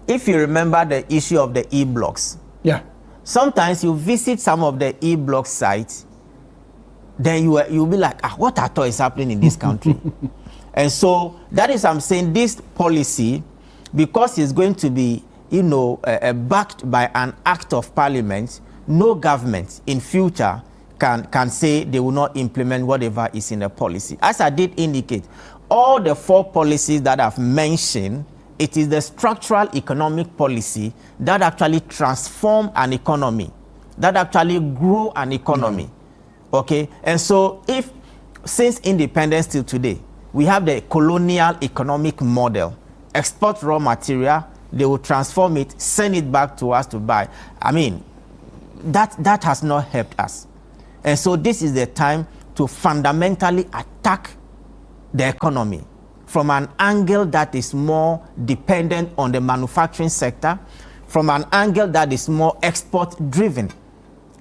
If you remember the issue of the e-blocks, sometimes you visit some of the e-block sites, then you'll be like, what at all is happening in this country? And so that is, I'm saying, this policy, because it's going to be, backed by an act of parliament, no government in future can say they will not implement whatever is in the policy. As I did indicate, all the 4 policies that I've mentioned, it is the structural economic policy that actually transform an economy, that actually grow an economy. Okay? And so since independence till today, we have the colonial economic model, export raw material, they will transform it, send it back to us to buy. I mean, that has not helped us. And so this is the time to fundamentally attack the economy from an angle that is more dependent on the manufacturing sector, from an angle that is more export-driven,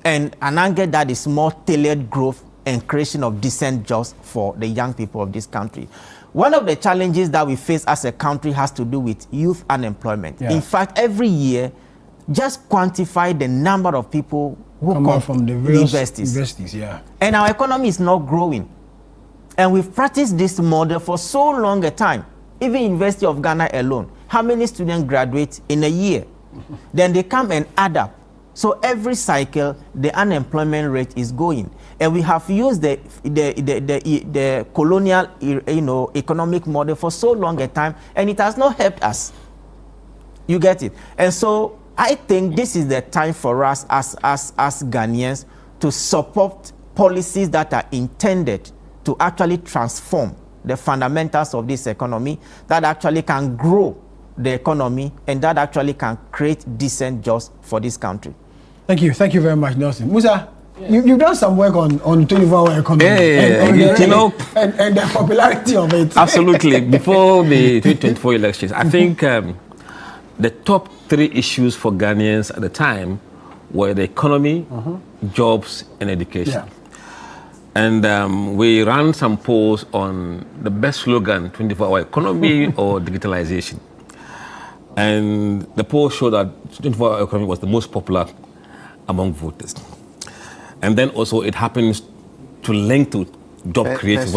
and an angle that is more tailored growth and creation of decent jobs for the young people of this country. One of the challenges that we face as a country has to do with youth unemployment. Yeah. In fact, every year, just quantify the number of people who come from the universities. Yeah. And our economy is not growing. And we've practiced this model for so long a time. Even University of Ghana alone, how many students graduate in a year? Then they come and add up. So every cycle, the unemployment rate is going. And we have used the colonial, economic model for so long a time, and it has not helped us. You get it? And so I think this is the time for us as Ghanaians to support policies that are intended to actually transform the fundamentals of this economy, that actually can grow the economy, and that actually can create decent jobs for this country. Thank you very much, Nelson. Musa, you've done some work on 24-hour economy and the popularity of it. Absolutely. Before the 2024 elections, I think the top 3 issues for Ghanaians at the time were the economy, jobs, and education. Yeah. And we ran some polls on the best slogan, 24-hour economy or digitalization. And the poll showed that 24-hour economy was the most popular among voters. And then also it happens to link to job creation.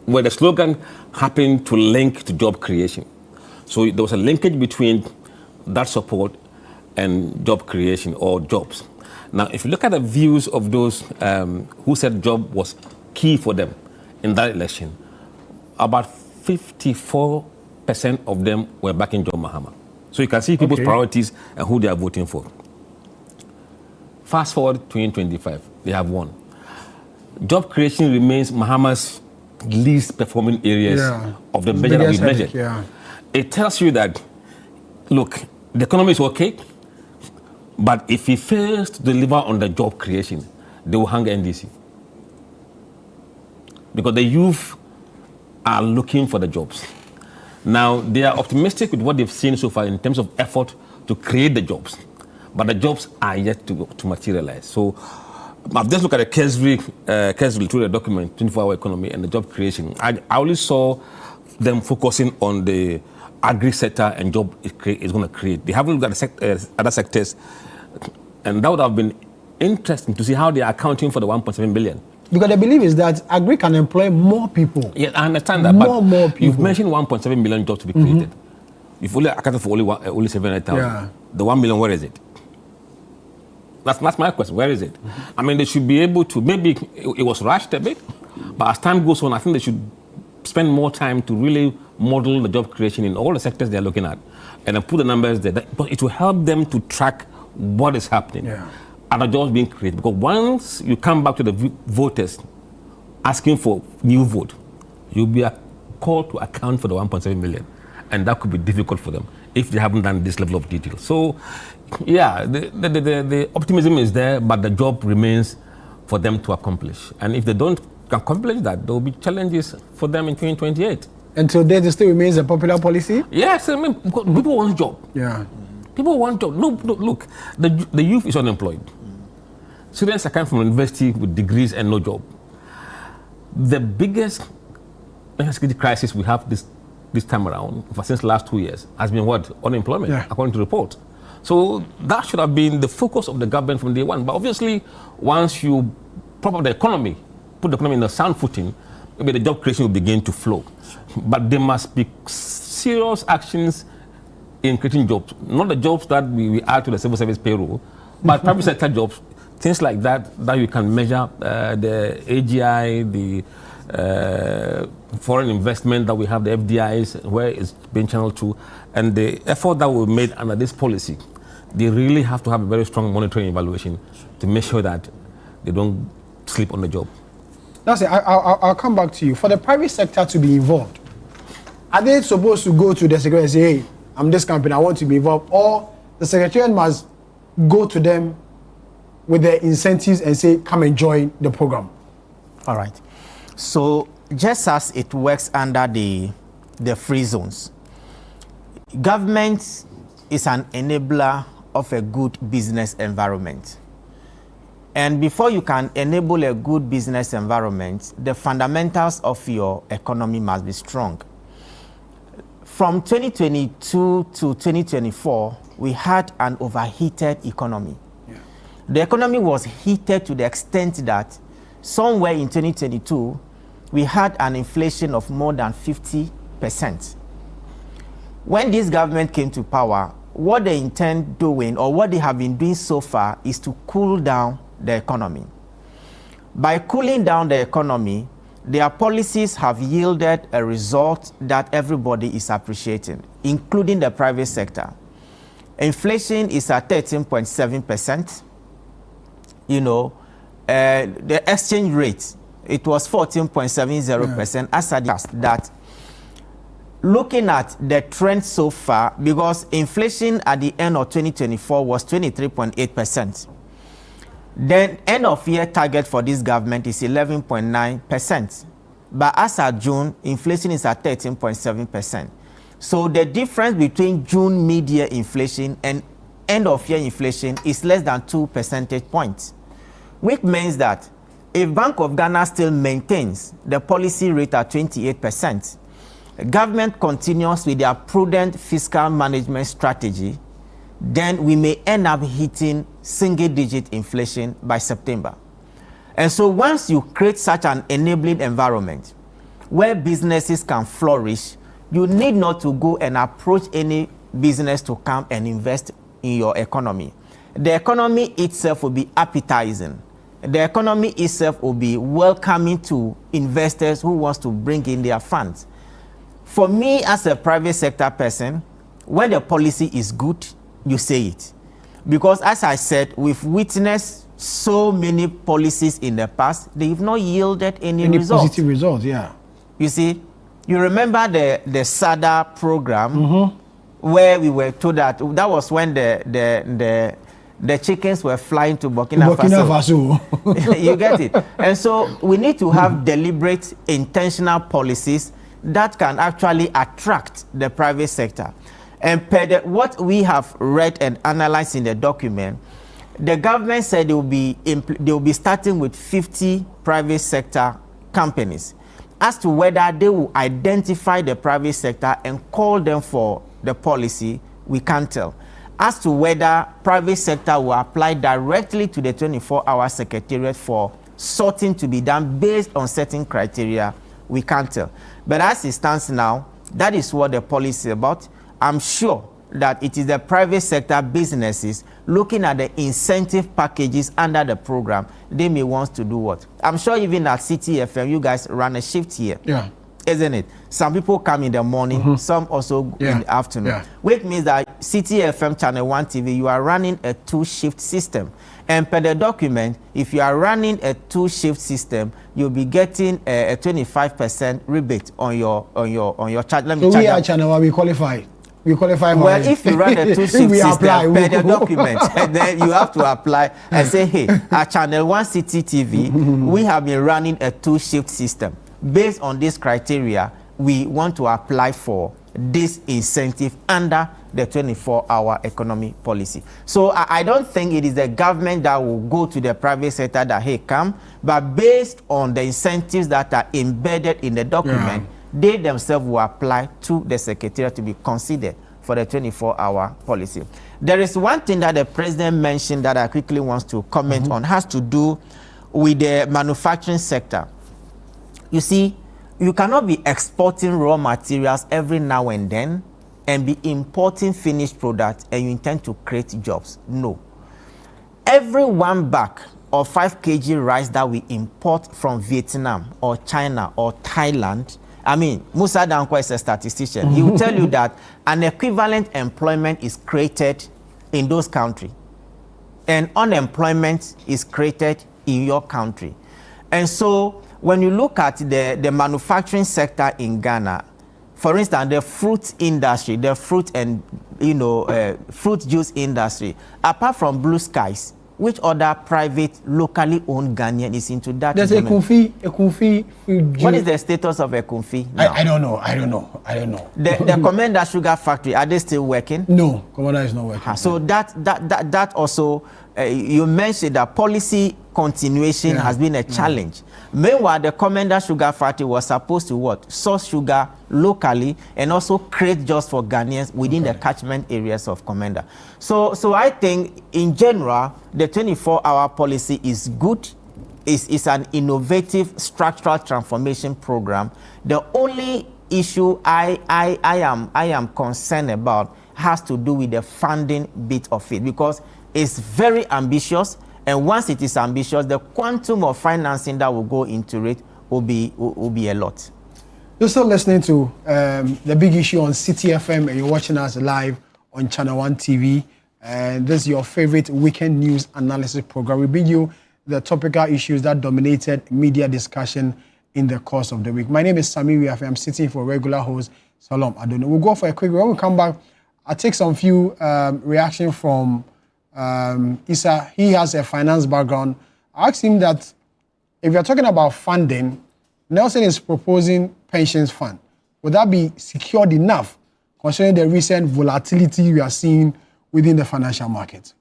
Where the slogan happened to link to job creation. So there was a linkage between that support and job creation or jobs. Now, if you look at the views of those who said job was key for them in that election, about 54% of them were backing John Mahama. So you can see people's priorities and who they are voting for. Fast forward 2025, they have won. Job creation remains Mahama's least performing areas of the measure that we measured. Yeah. It tells you that, look, the economy is okay, but if he fails to deliver on the job creation, they will hang NDC. Because the youth are looking for the jobs. Now, they are optimistic with what they've seen so far in terms of effort to create the jobs. But the jobs are yet to materialize. So I've just looked at the Kesri through the document, 24-hour economy and the job creation. I only saw them focusing on the agri sector and job it's going to create. They haven't looked at other sectors. And that would have been interesting to see how they are accounting for the 1.7 billion. Because the belief is that agri can employ more people. Yeah, I understand that. More people. You've mentioned 1.7 million jobs to be created. You've only accounted for only 700,000. Yeah. The 1 million, where is it? That's my question. Where is it? I mean, they should be able to, maybe it was rushed a bit, but as time goes on, I think they should spend more time to really model the job creation in all the sectors they're looking at and then put the numbers there. But it will help them to track what is happening. Yeah. And the jobs being created. Because once you come back to the voters asking for new vote, you'll be called to account for the 1.7 million. And that could be difficult for them if they haven't done this level of detail. So, yeah, the optimism is there, but the job remains for them to accomplish. And if they don't accomplish that, there will be challenges for them in 2028. Until then, it still remains a popular policy? Yes, I mean, people want a job. Yeah. People want job. No, look, the youth is unemployed. Students are coming from university with degrees and no job. The biggest security crisis we have this time around, since the last 2 years, has been what? Unemployment, according to the report. So that should have been the focus of the government from day one. But obviously, once you prop up the economy, put the economy in a sound footing, maybe the job creation will begin to flow. But there must be serious actions in creating jobs. Not the jobs that we add to the civil service payroll, but private sector jobs, things like that you can measure, the AGI, the foreign investment that we have, the FDIs, where it's being channeled to, and the effort that we made under this policy. They really have to have a very strong monitoring evaluation to make sure that they don't sleep on the job. That's it. I'll come back to you. For the private sector to be involved, are they supposed to go to the secretary and say, hey, I'm this company, I want to be involved, or the secretariat must go to them with their incentives and say, come and join the program? All right. So just as it works under the free zones, government is an enabler of a good business environment. And before you can enable a good business environment, the fundamentals of your economy must be strong. From 2022 to 2024, we had an overheated economy. Yeah. The economy was heated to the extent that somewhere in 2022, we had an inflation of more than 50%. When this government came to power, what they intend doing, or what they have been doing so far, is to cool down the economy. By cooling down the economy, their policies have yielded a result that everybody is appreciating, including the private sector. Inflation is at 13.7%. You know, the exchange rate, it was 14.70%. As I discussed that, looking at the trend so far, because inflation at the end of 2024 was 23.8%. Then end of year target for this government is 11.9%. But as at June, inflation is at 13.7%. So the difference between June mid-year inflation and end of year inflation is less than 2 percentage points, which means that if Bank of Ghana still maintains the policy rate at 28%, government continues with their prudent fiscal management strategy, then we may end up hitting single-digit inflation by September. And so once you create such an enabling environment where businesses can flourish, you need not to go and approach any business to come and invest in your economy. The economy itself will be appetizing. The economy itself will be welcoming to investors who wants to bring in their funds. For me, as a private sector person, when the policy is good, you say it. Because as I said, we've witnessed so many policies in the past, they've not yielded any results. Positive results, yeah. You see, you remember the SADA program, where we were told that was when the chickens were flying to Burkina Faso. You get it? And so we need to have deliberate, intentional policies that can actually attract the private sector. And per what we have read and analyzed in the document, the government said they will be starting with 50 private sector companies. As to whether they will identify the private sector and call them for the policy, we can't tell. As to whether private sector will apply directly to the 24-hour secretariat for sorting to be done based on certain criteria, we can't tell. But as it stands now, that is what the policy is about. I'm sure that it is the private sector businesses looking at the incentive packages under the program. They may want to do what? I'm sure even at CTFM, you guys run a shift here. Yeah. Isn't it? Some people come in the morning, some also in the afternoon. Which means that CTFM Channel 1 TV, you are running a 2-shift system. And per the document, if you are running a 2-shift system, you'll be getting a 25% rebate on your charge. Let me so charge we are Channel 1, we qualify. We qualify. Well, if you run a 2-shift system per the document, then you have to apply and say, hey, at Channel 1 City TV, we have been running a 2-shift system. Based on this criteria, we want to apply for this incentive under the 24-hour economy policy. So I don't think it is the government that will go to the private sector that, hey, come, but based on the incentives that are embedded in the document, they themselves will apply to the secretariat to be considered for the 24-hour policy. There is one thing that the president mentioned that I quickly want to comment on, has to do with the manufacturing sector. You see, you cannot be exporting raw materials every now and then and be importing finished products and you intend to create jobs. No. Every 1 bag of 5 kg rice that we import from Vietnam or China or Thailand, I mean, Musa Danko is a statistician. He will tell you that an equivalent employment is created in those countries. And unemployment is created in your country. And so when you look at the manufacturing sector in Ghana, for instance, the fruit industry, the fruit and fruit juice industry, apart from Blue Skies, which other private, locally owned Ghanaian is into that? There's a Kunfi. What is the status of a Kunfi? I don't know. The Commander Sugar Factory, are they still working? No, Commander is not working. So that also, you mentioned that policy continuation has been a challenge. Meanwhile, the Commander Sugar Factory was supposed to what? Source sugar locally and also create jobs for Ghanaians within the catchment areas of Commander. So I think in general, the 24-hour policy is good. It's an innovative structural transformation program. The only issue I am concerned about has to do with the funding bit of it, because it's very ambitious. And once it is ambitious, the quantum of financing that will go into it will be a lot. You're still listening to The Big Issue on City FM, and you're watching us live on Channel 1 TV. And this is your favorite weekend news analysis program. We bring you the topical issues that dominated media discussion in the course of the week. My name is Sami Wiafe. I'm sitting for regular host Salom Adono. We'll go for a quick break. When we come back, I'll take some few reactions from Issa. He has a finance background. I asked him that if you're talking about funding, Nelson is proposing pensions fund. Would that be secured enough considering the recent volatility we are seeing within the financial market?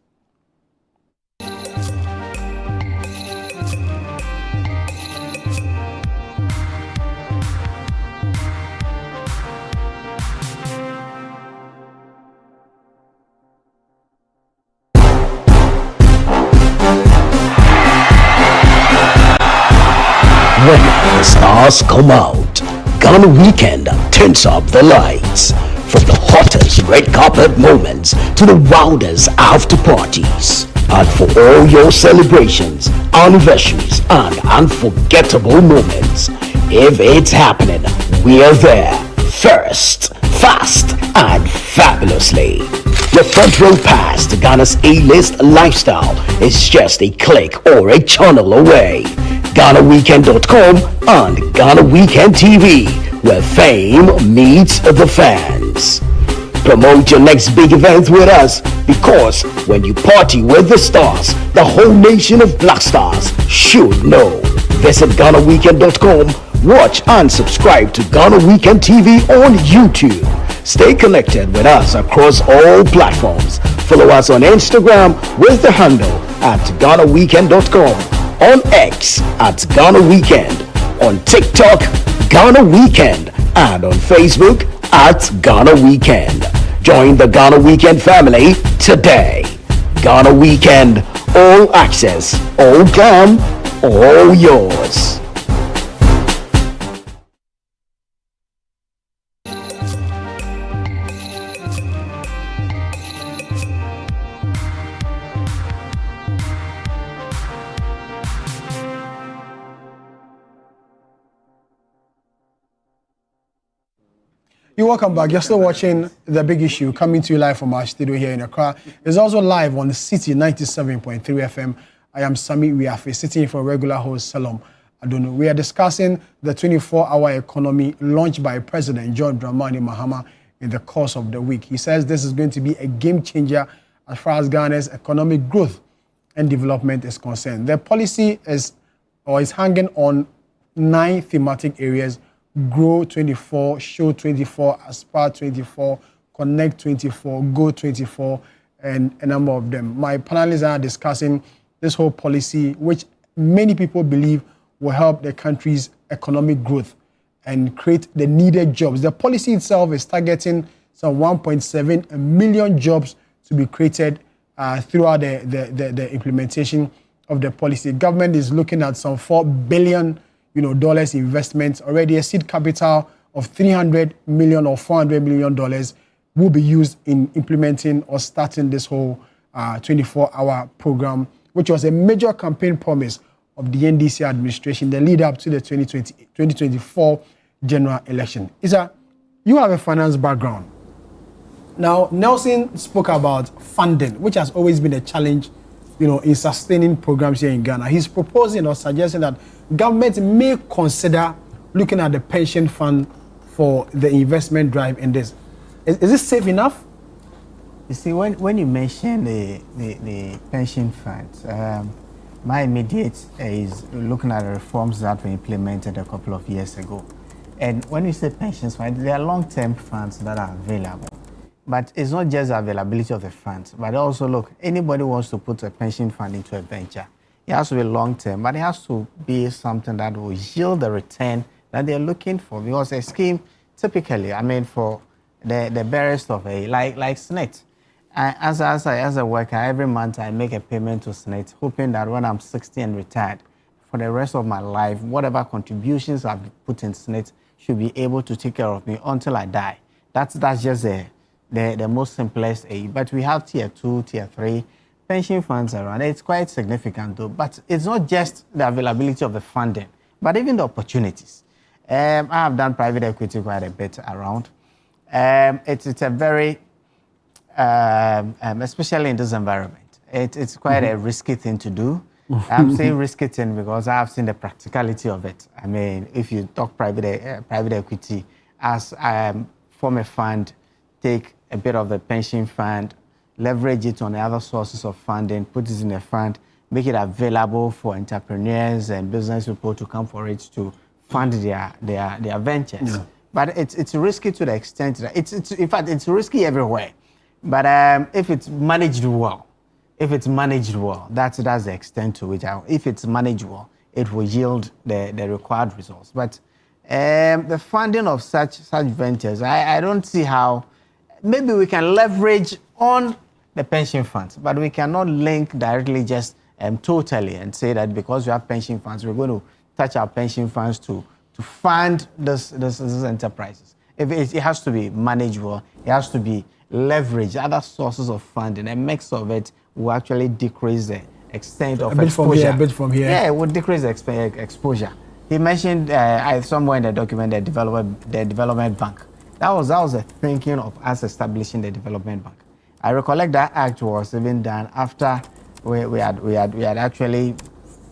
When the stars come out, Ghana Weekend turns up the lights. From the hottest red carpet moments to the wildest after parties. And for all your celebrations, anniversaries, and unforgettable moments, if it's happening, we're there. First, fast, and fabulously. Your front row pass to Ghana's A-list lifestyle is just a click or a channel away. GhanaWeekend.com and Ghana Weekend TV, where fame meets the fans. Promote your next big event with us, because when you party with the stars, the whole nation of black stars should know. Visit GhanaWeekend.com, watch and subscribe to Ghana Weekend TV on YouTube. Stay connected with us across all platforms. Follow us on Instagram with the handle at GhanaWeekend.com, on X at Ghana Weekend, on TikTok, Ghana Weekend, and on Facebook at Ghana Weekend. Join the Ghana Weekend family today. Ghana Weekend, all access, all glam, all yours. You're welcome back. You're still watching The Big Issue, coming to you live from our studio here in Accra. It's also live on the City 97.3 FM. I am Sami Wiafe, sitting in for regular host Salom Adono. We are discussing the 24-hour economy launched by President John Dramani Mahama in the course of the week. He says this is going to be a game changer as far as Ghana's economic growth and development is concerned. The policy is hanging on 9 thematic areas: Grow 24, Show 24, Aspire 24, Connect 24, Go 24, and a number of them. My panelists are discussing this whole policy, which many people believe will help the country's economic growth and create the needed jobs. The policy itself is targeting some 1.7 million jobs to be created throughout the implementation of the policy. Government is looking at some $4 billion dollars investments. Already a seed capital of $300 million or $400 million will be used in implementing or starting this whole 24-hour program, which was a major campaign promise of the NDC administration, the lead up to the 2024 general election. Isa, you have a finance background. Now, Nelson spoke about funding, which has always been a challenge, in sustaining programs here in Ghana. He's proposing or suggesting that government may consider looking at the pension fund for the investment drive in this. Is this safe enough? You see, when you mention the pension funds, my immediate is looking at the reforms that were implemented a couple of years ago. And when you say pensions funds, there are long-term funds that are available. But it's not just the availability of the funds, but also, look, anybody wants to put a pension fund into a venture, it has to be long-term, but it has to be something that will yield the return that they're looking for. Because a scheme, typically, I mean, for the barest of a, like SNET, as a worker, every month I make a payment to SNET, hoping that when I'm 60 and retired, for the rest of my life, whatever contributions I've put in SNET should be able to take care of me until I die. That's just the most simplest aid. But we have tier 2, tier 3 pension funds around. It's quite significant though. But it's not just the availability of the funding, but even the opportunities. I have done private equity quite a bit around. It's a very, especially in this environment, it's quite a risky thing to do. I'm saying risky thing because I have seen the practicality of it. I mean, if you talk private equity, as form a fund, take a bit of the pension fund, leverage it on the other sources of funding, put it in a fund, make it available for entrepreneurs and business people to come for it to fund their ventures. Yeah. But it's risky to the extent that in fact it's risky everywhere. But if it's managed well, that's the extent to which if it's managed well, it will yield the required results. But the funding of such ventures, I don't see how. Maybe we can leverage on the pension funds, but we cannot link directly just totally and say that because we have pension funds, we're going to touch our pension funds to fund this enterprises. If it has to be managed well, it has to be leveraged, other sources of funding. A mix of it will actually decrease the extent of exposure. A bit from here. Yeah, it would decrease the exposure. He mentioned somewhere in the document the development bank. That was the thinking of us establishing the development bank. I recollect that act was even done after we had actually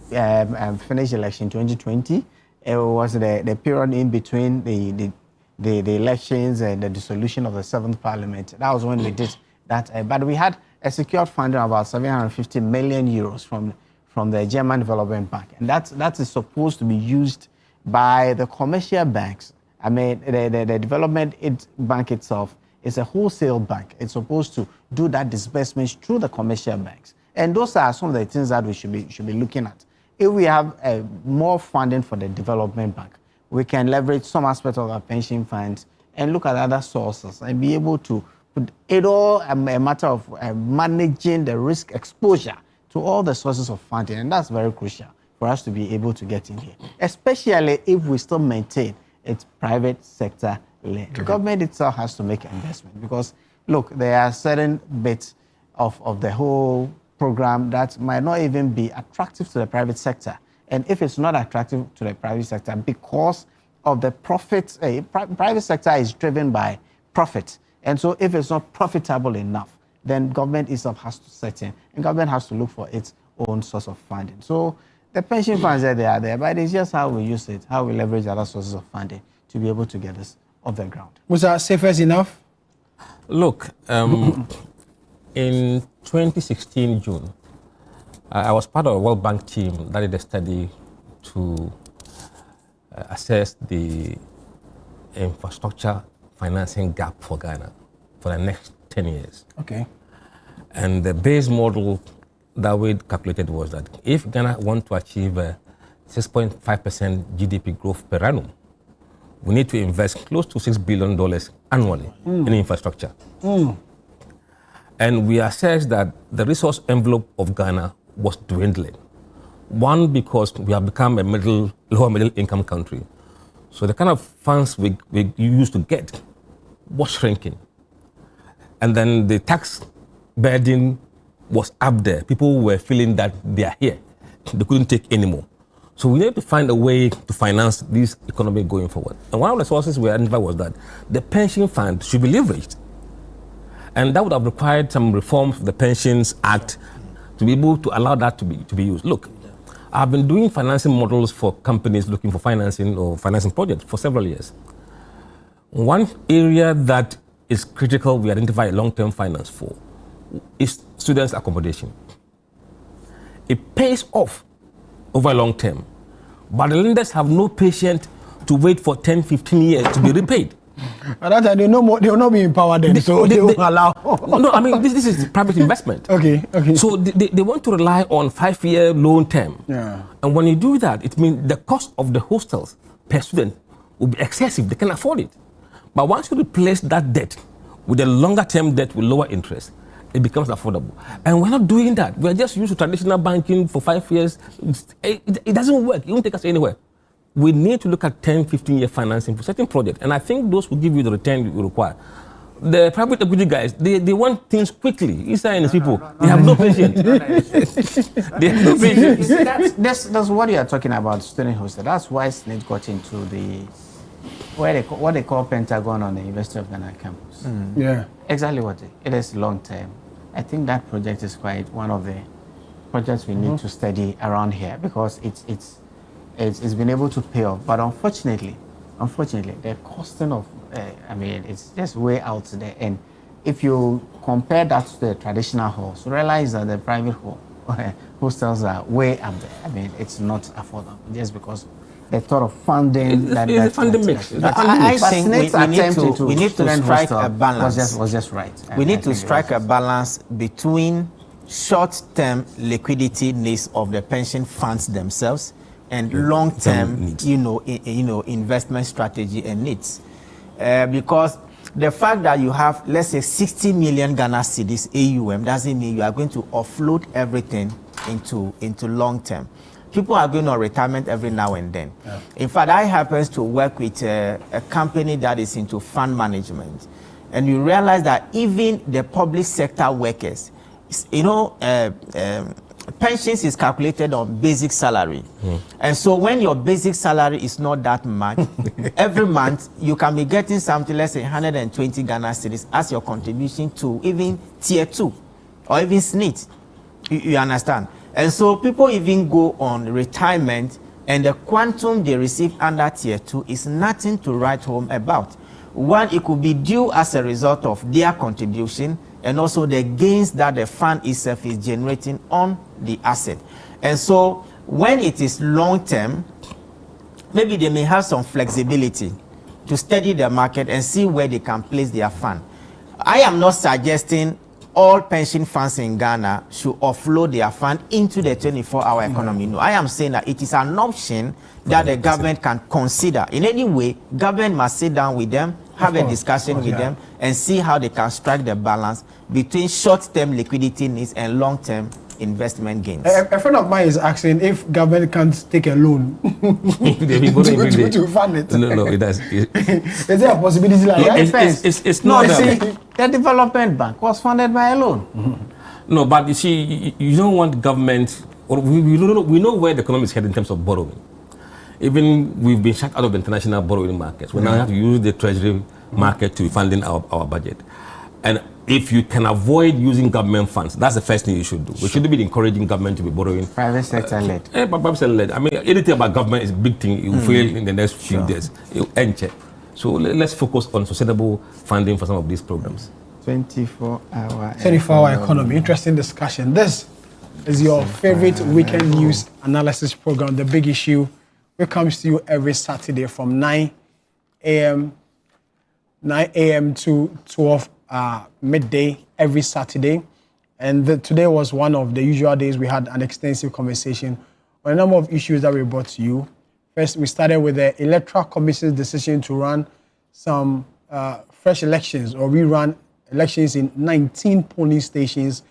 finished election 2020. It was the period in between the elections and the dissolution of the 7th Parliament. That was when we did that. But we had a secured funding of about 750 million euros from the German Development Bank, and that is supposed to be used by the commercial banks. I mean, the development bank itself is a wholesale bank. It's supposed to do that disbursement through the commercial banks. And those are some of the things that we should be looking at. If we have more funding for the development bank, we can leverage some aspect of our pension funds and look at other sources and be able to put it all a matter of managing the risk exposure to all the sources of funding. And that's very crucial for us to be able to get in here, especially if we still maintain it's private sector led. The government itself has to make an investment because, look, there are certain bits of the whole program that might not even be attractive to the private sector. And if it's not attractive to the private sector because of the profits, private sector is driven by profit. And so if it's not profitable enough, then government itself has to set in and government has to look for its own source of funding. So the pension funds they are there, but it's just how we use it, how we leverage other sources of funding to be able to get this off the ground. Was that safe as enough? Look, in 2016 June, I was part of a World Bank team that did a study to assess the infrastructure financing gap for Ghana for the next 10 years. Okay. And the base model that we calculated was that if Ghana want to achieve a 6.5% GDP growth per annum, we need to invest close to $6 billion annually in infrastructure. And we assessed that the resource envelope of Ghana was dwindling. One, because we have become a lower middle income country. So the kind of funds we used to get was shrinking. And then the tax burden was up there. People were feeling that they are here. They couldn't take anymore. So we need to find a way to finance this economy going forward. And one of the sources we identified was that the pension fund should be leveraged. And that would have required some reforms of the Pensions Act to be able to allow that to be used. Look, I've been doing financing models for companies looking for financing or financing projects for several years. One area that is critical, we identify long-term finance for, is students' accommodation. It pays off over long term, but the lenders have no patience to wait for 10, 15 years to be repaid. At that time, they will not be empowered then, so they will allow. No, I mean, this is private investment. Okay. So they want to rely on 5-year loan term. Yeah. And when you do that, it means the cost of the hostels per student will be excessive. They can afford it. But once you replace that debt with a longer term debt with lower interest, it becomes affordable. And we're not doing that. We're just used to traditional banking for 5 years. It doesn't work. It won't take us anywhere. We need to look at 10, 15-year financing for certain projects. And I think those will give you the return you require. The private equity guys, they want things quickly. Isa and his people, they have no patience. They have no patience. That's what you are talking about, student hostel. That's why SNIT got into what they call Pentagon on the University of Ghana campus. Yeah. Exactly what it is long term. I think that project is quite one of the projects we need to study around here because it's been able to pay off. But unfortunately, the costing of it's just way out there. And if you compare that to the traditional halls, realize that the private hostels are way up there. I mean, it's not affordable just because the thought of funding the funding mix. I think we need to strike a balance. Was just right. We need to strike a balance between short-term liquidity needs of the pension funds themselves and long-term, investment strategy and needs. Because the fact that you have, let's say, 60 million Ghana cedis AUM doesn't mean you are going to offload everything into long-term. People are going on retirement every now and then. Yeah. In fact, I happen to work with a company that is into fund management. And you realize that even the public sector workers, pensions is calculated on basic salary. And so when your basic salary is not that much, every month you can be getting something, let's say 120 Ghana cedis as your contribution to even tier 2 or even SNIT. You understand? And so people even go on retirement and the quantum they receive under tier 2 is nothing to write home about. One, it could be due as a result of their contribution and also the gains that the fund itself is generating on the asset. And so when it is long term, maybe they may have some flexibility to study the market and see where they can place their fund. I am not suggesting all pension funds in Ghana should offload their fund into the 24-hour economy. No, I am saying that it is an option that the government can consider. In any way, government must sit down with them, have a discussion with them, and see how they can strike the balance between short-term liquidity needs and long-term investment gains. A friend of mine is asking if government can't take a loan to fund it. No, it does. Is there a possibility like that? It's not. The development bank was funded by a loan. No, but you see, you don't want government, or we know where the economy is headed in terms of borrowing. Even we've been shut out of the international borrowing markets. We now have to use the treasury market to be funding our budget. And if you can avoid using government funds, that's the first thing you should do. We shouldn't be encouraging government to be borrowing. Private sector led. Private sector led. I mean, anything about government is a big thing. It will fail in the next few days. It will end check. So let's focus on sustainable funding for some of these programs. 24-hour economy. Interesting discussion. This is your favorite weekend news analysis program, The Big Issue. It comes to you every Saturday from 9 a.m. to 12 midday every Saturday. And today was one of the usual days we had an extensive conversation on a number of issues that we brought to you. First, we started with the Electoral Commission's decision to run some fresh elections or rerun elections in 19 polling stations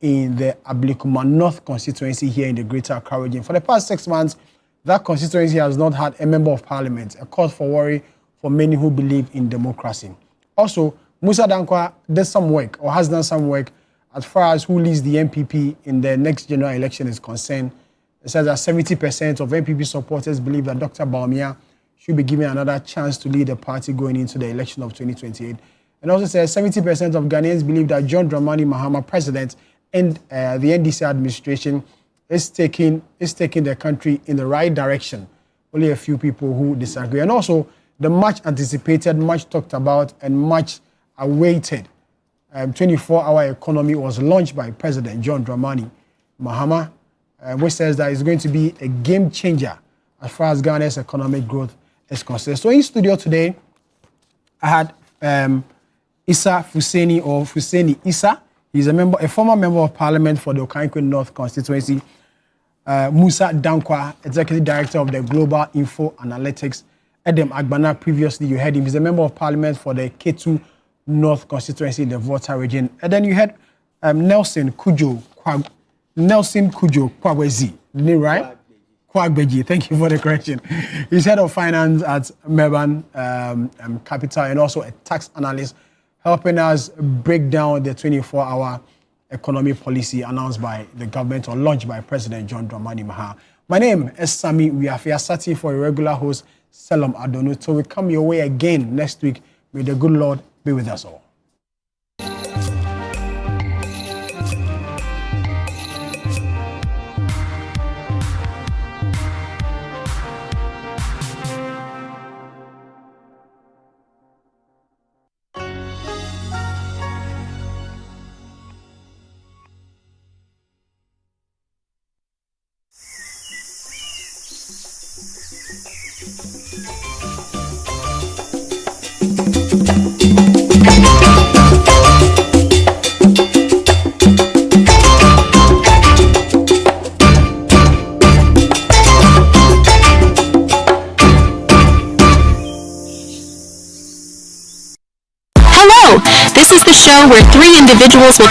in the Ablikuma North constituency here in the Greater Accra region. For the past 6 months, that constituency has not had a member of parliament, a cause for worry for many who believe in democracy. Also, Musa Dankwa did some work or has done some work as far as who leads the MPP in the next general election is concerned. It says that 70% of MPP supporters believe that Dr. Bawumia should be given another chance to lead the party going into the election of 2028. And also says 70% of Ghanaians believe that John Dramani Mahama, president, and the NDC administration is taking the country in the right direction. Only a few people who disagree. And also the much anticipated, much talked about, and much awaited 24-hour economy was launched by President John Dramani Mahama, which says that it's going to be a game changer as far as Ghana's economic growth is concerned. So in studio today, I had Issa Fuseni, or Fuseni Issa. He's a former member of parliament for the Ablikum North constituency. Musa Dankwa, executive director of the Global Info Analytics. Edem Agbana, previously you heard him. He's a member of parliament for the K2 North constituency in the Volta region. And then you had Nelson Kujo Kwabwezi, right? Kwagbeji, thank you for the correction. He's head of finance at Merban Capital and also a tax analyst, helping us break down the 24-hour economy policy announced by the government or launched by President John Dramani Mahama. My name is Sami. We are sitting for a regular host, Selam Adonu. So we come your way again next week. May the good Lord be with us all. This is the show where three individuals will